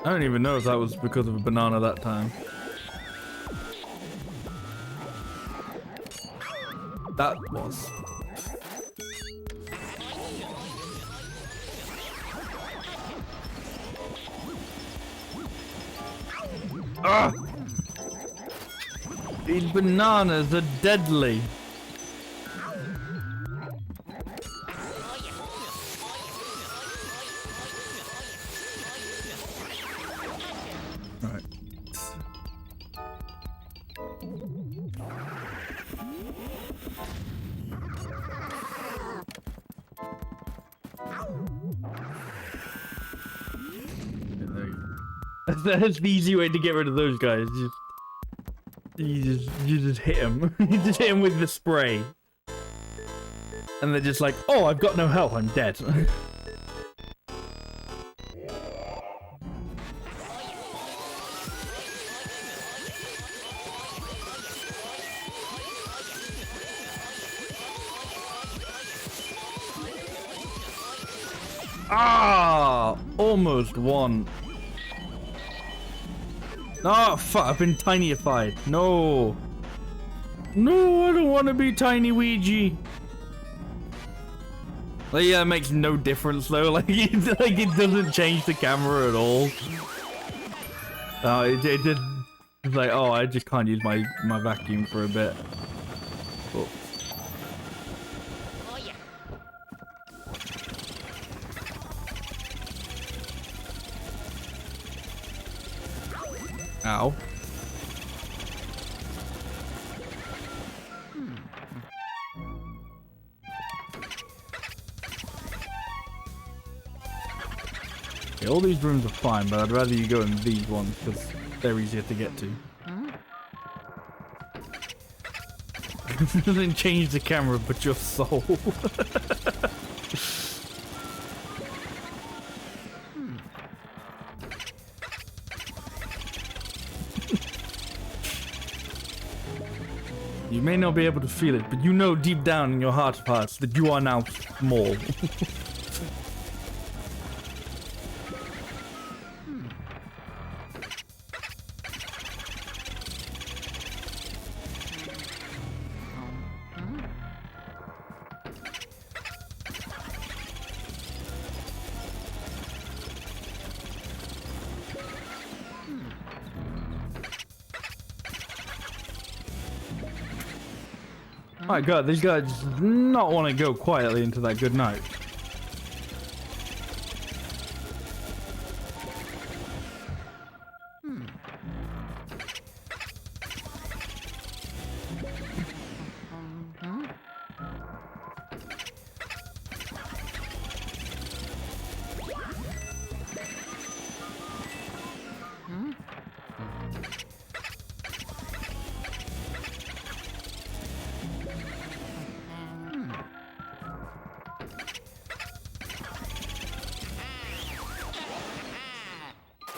I don't even know if that was because of a banana that time. That was. Ah! These bananas are deadly. Right. That's the easy way to get rid of those guys. You just hit them. You just hit them with the spray. And they're just like, oh, I've got no health, I'm dead. Ah, almost won. Oh, fuck, I've been tinyified. No. No, I don't want to be tiny Luigi. Like, yeah, it makes no difference though. Like it doesn't change the camera at all. It did. It's like, oh, I just can't use my vacuum for a bit. Oh. Oh yeah. Ow. Okay, all these rooms are fine, but I'd rather you go in these ones because they're easier to get to. It doesn't change the camera, but your soul. You may not be able to feel it, but you know deep down in your heart of hearts that you are now small. My god, these guys do not want to go quietly into that good night.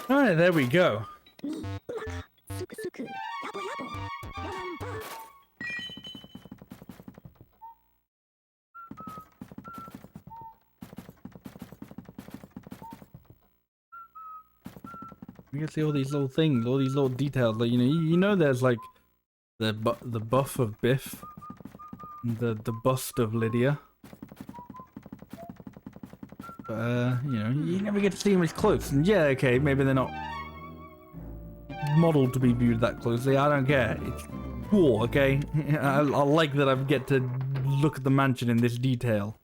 Alright, there we go. You can see all these little things, all these little details. Like, you know, there's like the buff of Biff, and the bust of Lydia. But you never get to see them as close. And yeah, okay, maybe they're not modeled to be viewed that closely. I don't care. It's cool, okay? I like that I get to look at the mansion in this detail.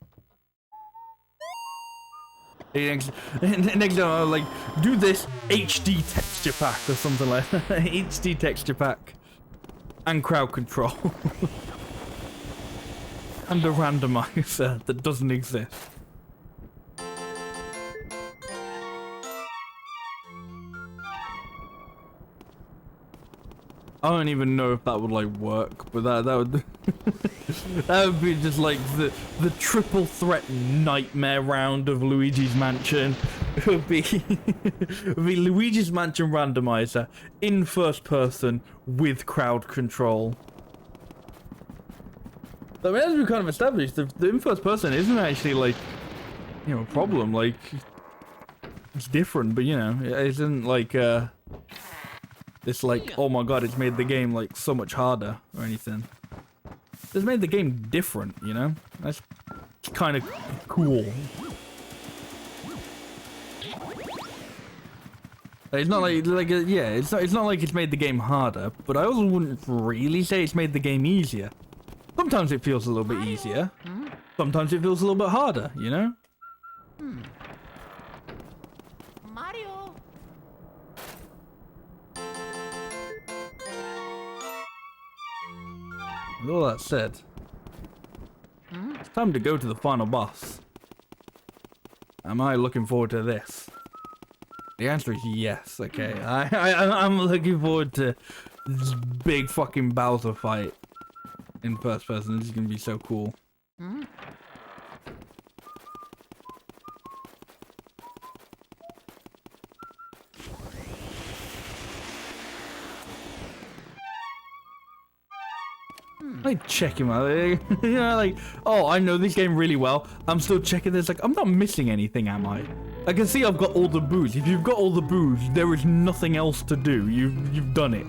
Next time I'll like do this HD texture pack or something like that. HD texture pack and crowd control and a randomizer that doesn't exist. I don't even know if that would like work, but that would that would be just like the triple threat nightmare round of Luigi's Mansion. It would be Luigi's Mansion randomizer in first person with crowd control. I mean, as we kind of established, the in first person isn't actually like a problem. Like it's different, but you know, it isn't like it's like, oh my god, it's made the game like so much harder or anything. It's made the game different, you know? That's kind of cool. It's not like yeah, it's not like it's made the game harder, but I also wouldn't really say it's made the game easier. Sometimes it feels a little bit easier. Sometimes it feels a little bit harder, you know? Mario. With all that said, it's time to go to the final boss. Am I looking forward to this? The answer is yes, okay. I'm looking forward to this big fucking Bowser fight in first person. This is gonna be so cool. Like check him out. You know, like, oh, I know this game really well. I'm still checking this. Like, I'm not missing anything, am I? I can see I've got all the booze. If you've got all the booze, there is nothing else to do. You've done it.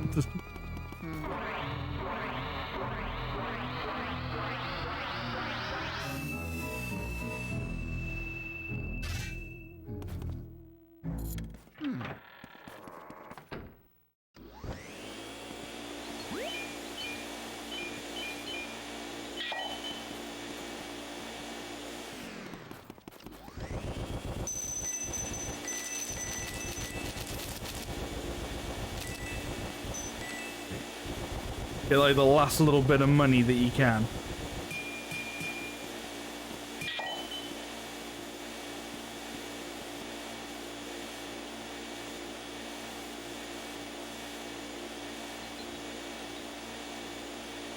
Get like the last little bit of money that you can.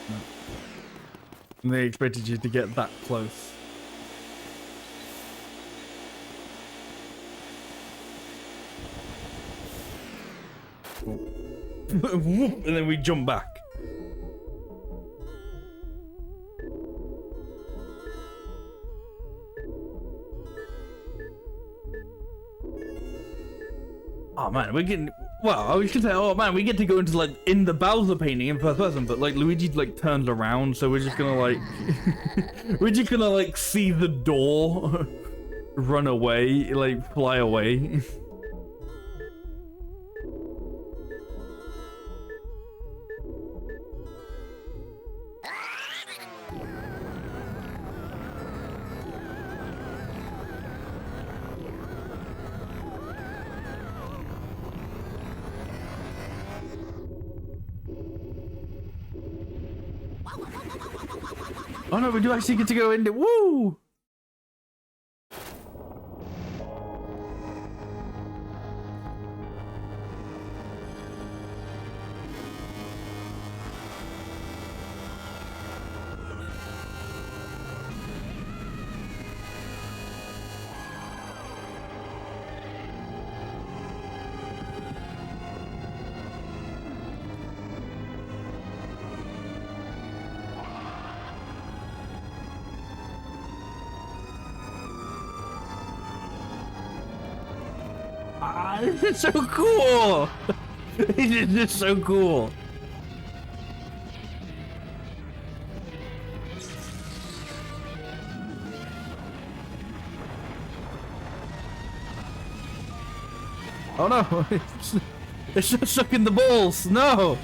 No. And they expected you to get that close. And then we jump back. Oh man, we're getting. Well, I was gonna say, oh man, we get to go into like in the Bowser painting in first person, but like Luigi like turns around, so we're just gonna like, we're just gonna like see the door run away, like fly away. Oh no, we do actually get to go in there. Woo! Ah, this is so cool! This is just so cool. Oh no! It's just sucking the balls! No!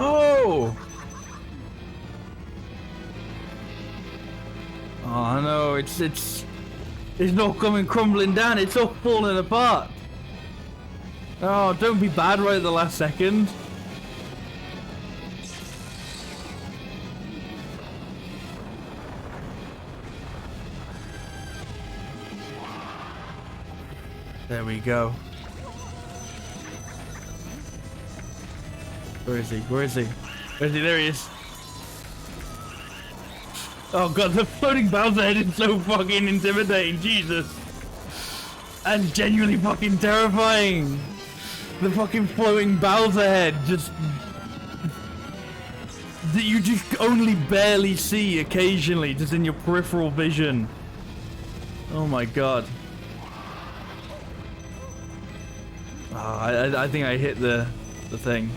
Oh! Oh no, it's not coming crumbling down, it's all falling apart. Oh, don't be bad right at the last second. There we go. Where is he? Where is he? Where is he? There he is. Oh god, the floating Bowser head is so fucking intimidating, Jesus. and genuinely fucking terrifying. The fucking floating Bowser head just that you just only barely see occasionally, just in your peripheral vision. Oh my god. I think I hit the thing.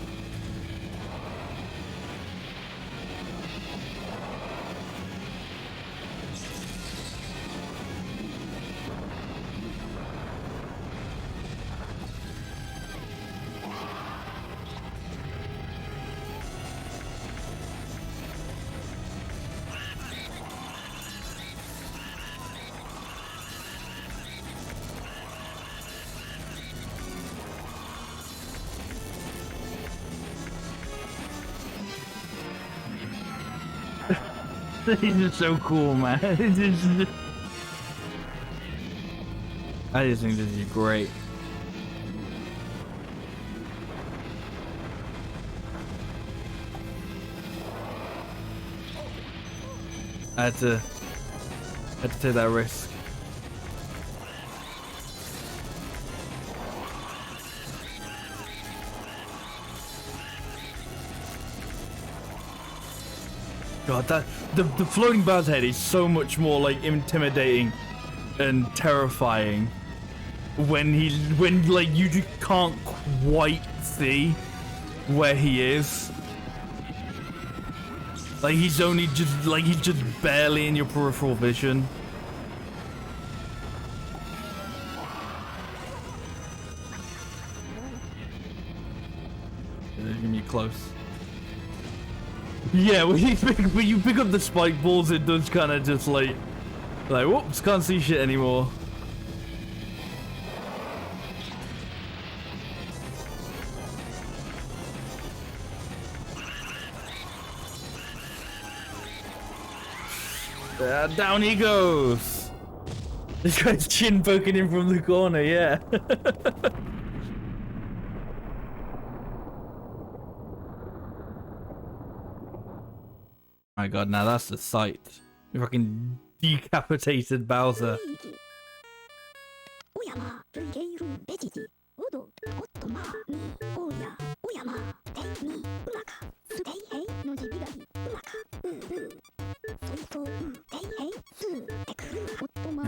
This is so cool, man. I just think this is great. I had to take that risk. God, the floating Bowser head is so much more like intimidating and terrifying when like you just can't quite see where he is. Like he's just barely in your peripheral vision. It's gonna be close. Yeah, when you pick up the spike balls, it does kind of just like whoops, can't see shit anymore. Down he goes. This guy's chin poking him from the corner, yeah. My god, now that's the sight. You fucking decapitated Bowser.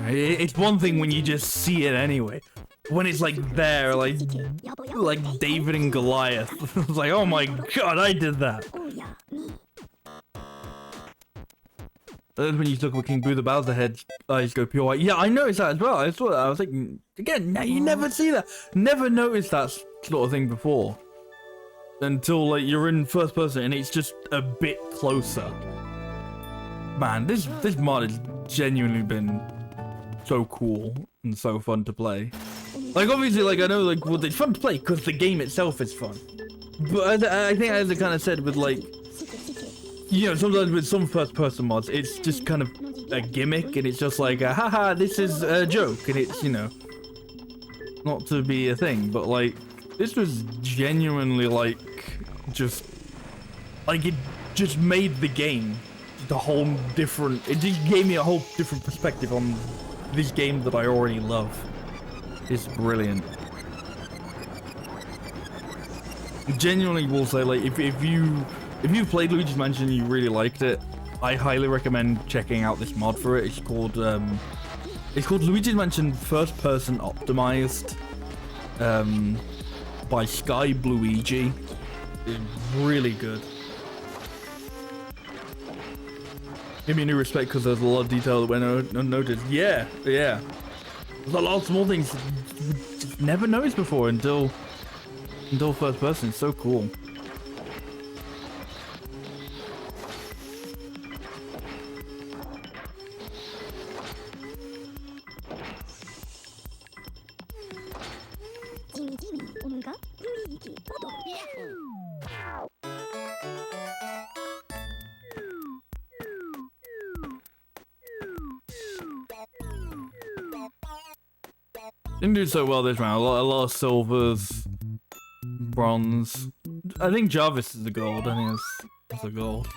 It's one thing when you just see it anyway. When it's like there, like David and Goliath. It's like, oh my god, I did that. When you talk about King Boo, the Bowser head eyes go pure white. Yeah, I noticed that as well. I saw that. I was like, again, now you never see that. Never noticed that sort of thing before. Until like you're in first person and it's just a bit closer. Man, this mod has genuinely been so cool and so fun to play. Like obviously, like I know, like well, it's fun to play because the game itself is fun. But I think, as I kind of said, with like, you know, sometimes with some first-person mods, it's just kind of a gimmick, and it's just like, haha, this is a joke, and it's, you know, not to be a thing, but like, this was genuinely like, just, like, it just made the game the whole different, it just gave me a whole different perspective on this game that I already love. It's brilliant. Genuinely will say, like, if you played Luigi's Mansion and you really liked it, I highly recommend checking out this mod for it. It's called Luigi's Mansion First Person Optimized by Sky Luigi. It's really good. Give me a new respect because there's a lot of detail that went unnoticed. Yeah. There's a lot of small things you just never noticed before until first person. It's so cool. Didn't do so well this round. A lot of silvers, bronze. I think Jarvis is the gold. I think that's the gold.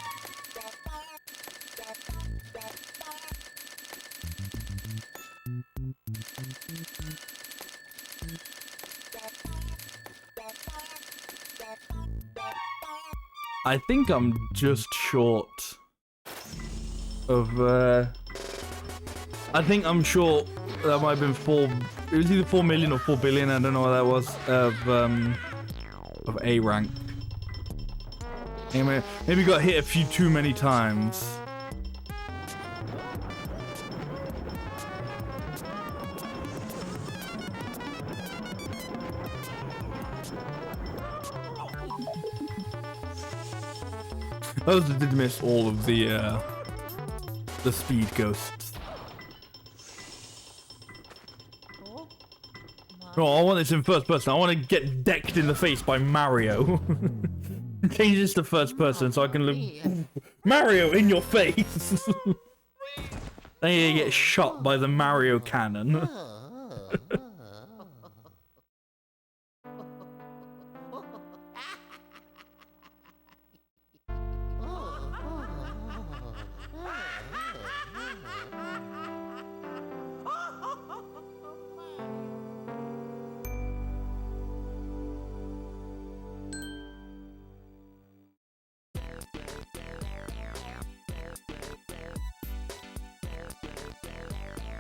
I think I'm just short of, I think I'm short, that might have been 4, it was either 4 million or 4 billion, I don't know what that was, of A rank. Anyway, maybe got hit a few too many times. I also did miss all of the speed ghosts. Oh, I want this in first person. I want to get decked in the face by Mario. Change this to first person so I can live. Mario in your face. Then you get shot by the Mario cannon.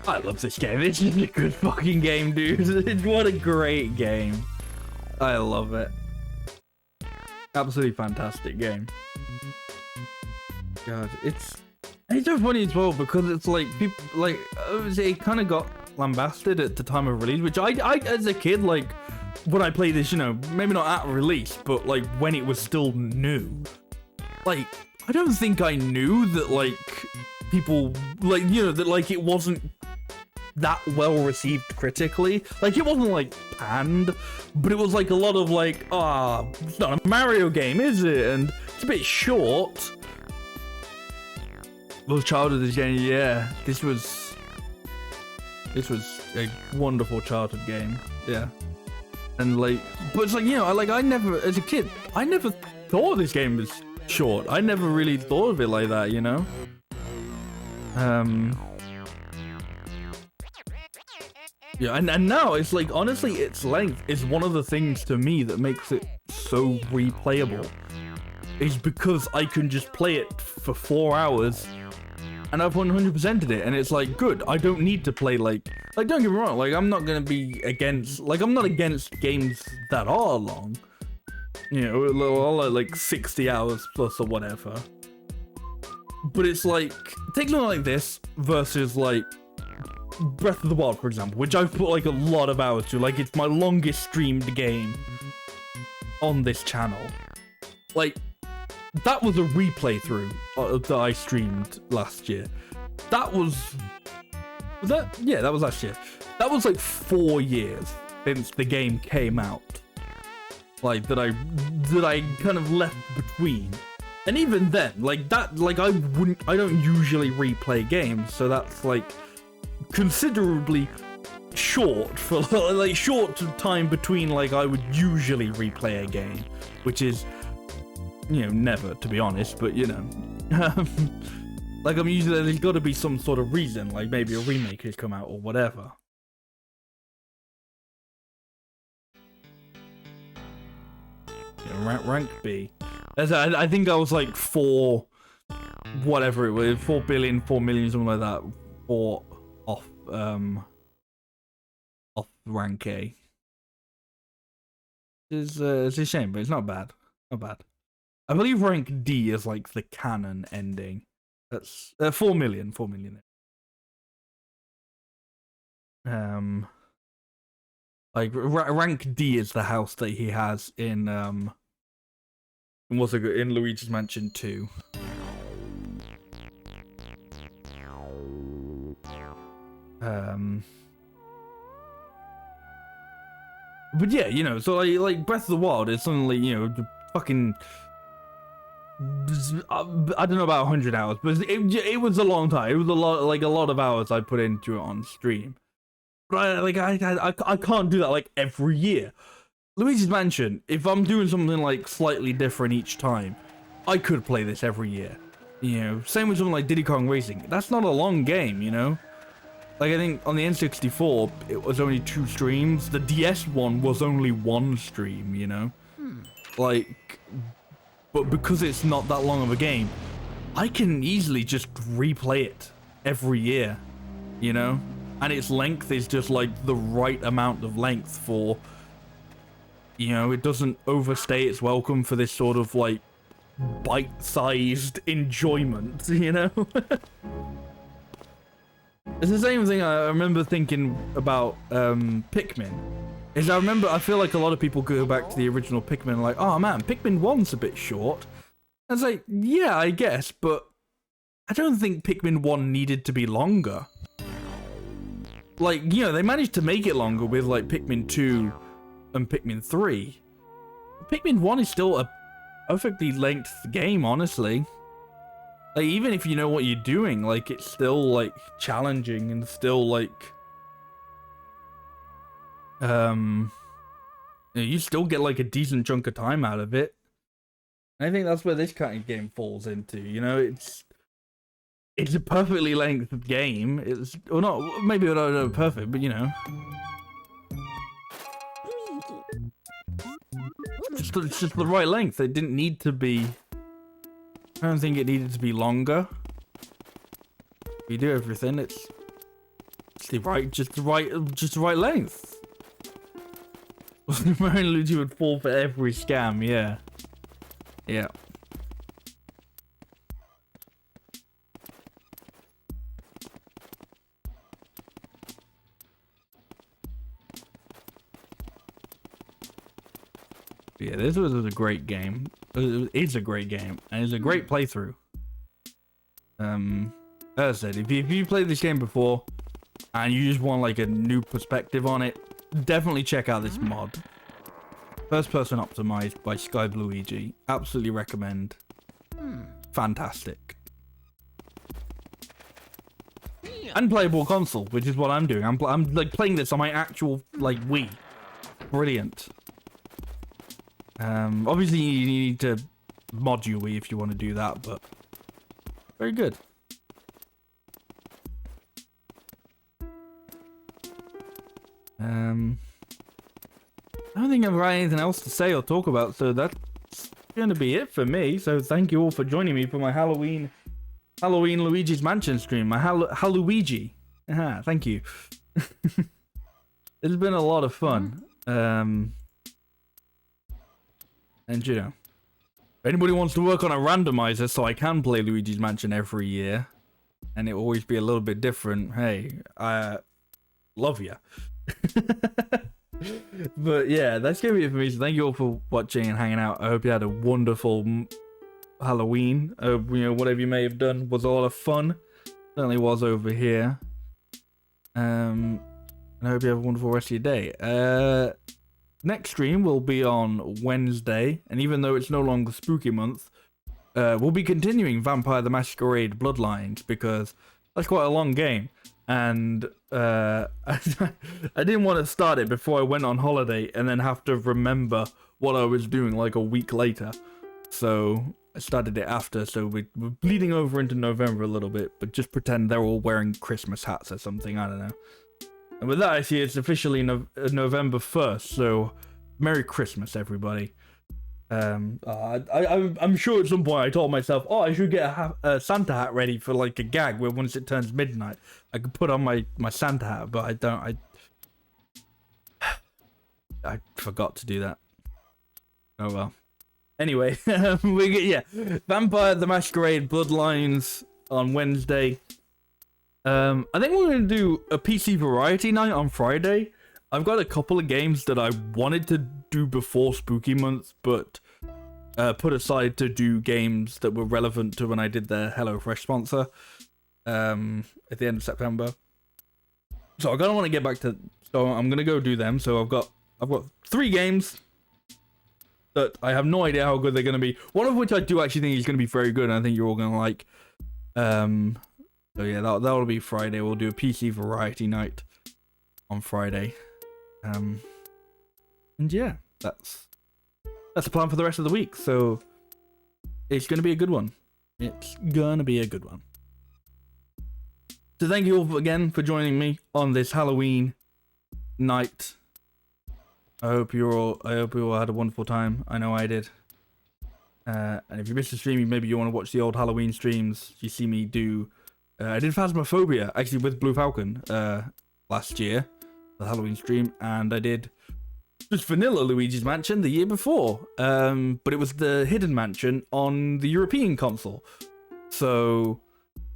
I love this game. It's just a good fucking game, dude. What a great game. I love it. Absolutely fantastic game. God, it's so funny as well because it's like people like it kind of got lambasted at the time of release, which I as a kid, like when I played this, you know, maybe not at release, but like when it was still new. Like I don't think I knew that like people like, you know, that like it wasn't that well received critically. Like it wasn't like panned, but it was like a lot of like, it's not a Mario game, is it? And it's a bit short. Well, childhood game, yeah. This was a wonderful childhood game, yeah. And like, but it's like, you know, I never, as a kid, I never thought this game was short. I never really thought of it like that, you know. Yeah, and now it's like, honestly, its length is one of the things to me that makes it so replayable. Is because I can just play it for 4 hours and I've 100%ed it, and it's like, good, I don't need to play like don't get me wrong, like I'm not gonna be against, like I'm not against games that are long. You know, like 60 hours plus or whatever. But it's like, take something like this versus like Breath of the Wild, for example, which I've put like a lot of hours to. Like it's my longest streamed game on this channel. Like that was a replay through that I streamed last year. That was that? Yeah, that was last year. That was like 4 years since the game came out. Like that I kind of left between. And even then, like that, like I don't usually replay games, so that's like considerably short for like short time between like I would usually replay a game, which is, you know, never, to be honest, but you know, like I'm usually, there's got to be some sort of reason, like maybe a remake has come out or whatever. Yeah, rank B. I think I was like 4, whatever it was, 4 billion, 4 million, something like that, for off rank A. It's a shame, but it's not bad. Not bad. I believe rank D is like the canon ending. That's 4 million. 4 million. Like rank D is the house that he has in what's it, in Luigi's Mansion 2. But yeah, you know, so like Breath of the Wild is something like, you know, fucking, I don't know about 100 hours, but it was a long time. It was a lot of hours I put into it on stream. But I can't do that like every year. Luigi's Mansion, if I'm doing something like slightly different each time, I could play this every year. You know, same with something like Diddy Kong Racing. That's not a long game, you know? Like I think on the N64, it was only 2 streams. The DS one was only 1 stream, you know? Like, but because it's not that long of a game, I can easily just replay it every year, you know? And its length is just like the right amount of length for, you know, it doesn't overstay its welcome for this sort of like bite-sized enjoyment, you know? It's the same thing I remember thinking about Pikmin. I feel like a lot of people go back to the original Pikmin and like, oh man, Pikmin 1's a bit short. I was like, yeah, I guess, but I don't think Pikmin 1 needed to be longer. Like, you know, they managed to make it longer with like Pikmin 2 and Pikmin 3. Pikmin 1 is still a perfectly length game, honestly. Like, even if you know what you're doing, like, it's still like challenging and still like you still get like a decent chunk of time out of it. I think that's where this kind of game falls into, you know. It's a perfectly length game. It's, or not, maybe not perfect, but you know, it's just the right length. It didn't need to be. I don't think it needed to be longer. If you do everything, it's the right length. Mario and Luigi would fall for every scam, yeah. Yeah. Yeah, this was a great game. It's a great game, and it's a great playthrough. As I said, if you played this game before, and you just want like a new perspective on it, definitely check out this mod. First person optimized by Luigi. Absolutely recommend. Fantastic. And playable console, which is what I'm doing. I'm like playing this on my actual like Wii. Brilliant. Obviously you need to mod your Wii if you want to do that, but very good. I don't think I've got anything else to say or talk about, so that's gonna be it for me. So thank you all for joining me for my Halloween Luigi's Mansion stream, my Halluigi. Thank you. It's been a lot of fun. And you know, if anybody wants to work on a randomizer so I can play Luigi's Mansion every year, and it will always be a little bit different, hey, I love ya. But yeah, that's gonna be it for me. So thank you all for watching and hanging out. I hope you had a wonderful Halloween. You know, whatever you may have done was a lot of fun. Certainly was over here. And I hope you have a wonderful rest of your day. Next stream will be on Wednesday, and even though it's no longer spooky month, we'll be continuing Vampire the Masquerade Bloodlines because that's quite a long game. And I didn't want to start it before I went on holiday and then have to remember what I was doing like a week later. So I started it after, so we're bleeding over into November a little bit, but just pretend they're all wearing Christmas hats or something, I don't know. And with that, I see it's officially November 1st, so Merry Christmas, everybody. I'm sure at some point I told myself, oh, I should get a Santa hat ready for like a gag where once it turns midnight, I could put on my Santa hat, but I don't. I forgot to do that. Oh well. Anyway, Vampire the Masquerade Bloodlines on Wednesday. I think we're gonna do a PC variety night on Friday. I've got a couple of games that I wanted to do before Spooky Month, but put aside to do games that were relevant to when I did the HelloFresh sponsor at the end of September. So I kind of want to get back to, so I'm gonna go do them. So I've got 3 games that I have no idea how good they're gonna be. One of which I do actually think is gonna be very good, and I think you're all gonna like. So yeah, that'll be Friday. We'll do a PC variety night on Friday. And yeah, that's the plan for the rest of the week. So it's gonna be a good one. It's gonna be a good one. So thank you all again for joining me on this Halloween night. I hope you all had a wonderful time. I know I did. And if you missed the stream, maybe you want to watch the old Halloween streams. You see me do. I did Phasmophobia actually with Blue Falcon last year, the Halloween stream, and I did just vanilla Luigi's Mansion the year before. But it was the hidden mansion on the European console, so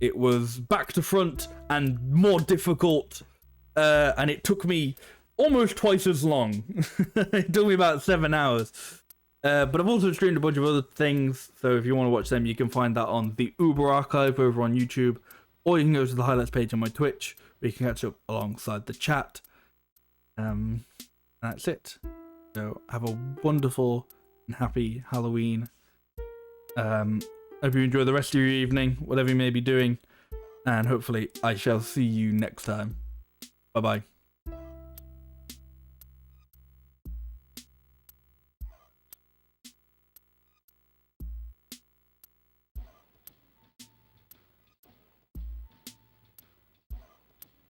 it was back to front and more difficult. And it took me almost twice as long. It took me about 7 hours. But I've also streamed a bunch of other things, so if you want to watch them, you can find that on the Uber archive over on YouTube, or you can go to the highlights page on my Twitch, where you can catch up alongside the chat. That's it. So have a wonderful and happy Halloween. Hope you enjoy the rest of your evening, whatever you may be doing, and hopefully I shall see you next time. Bye bye.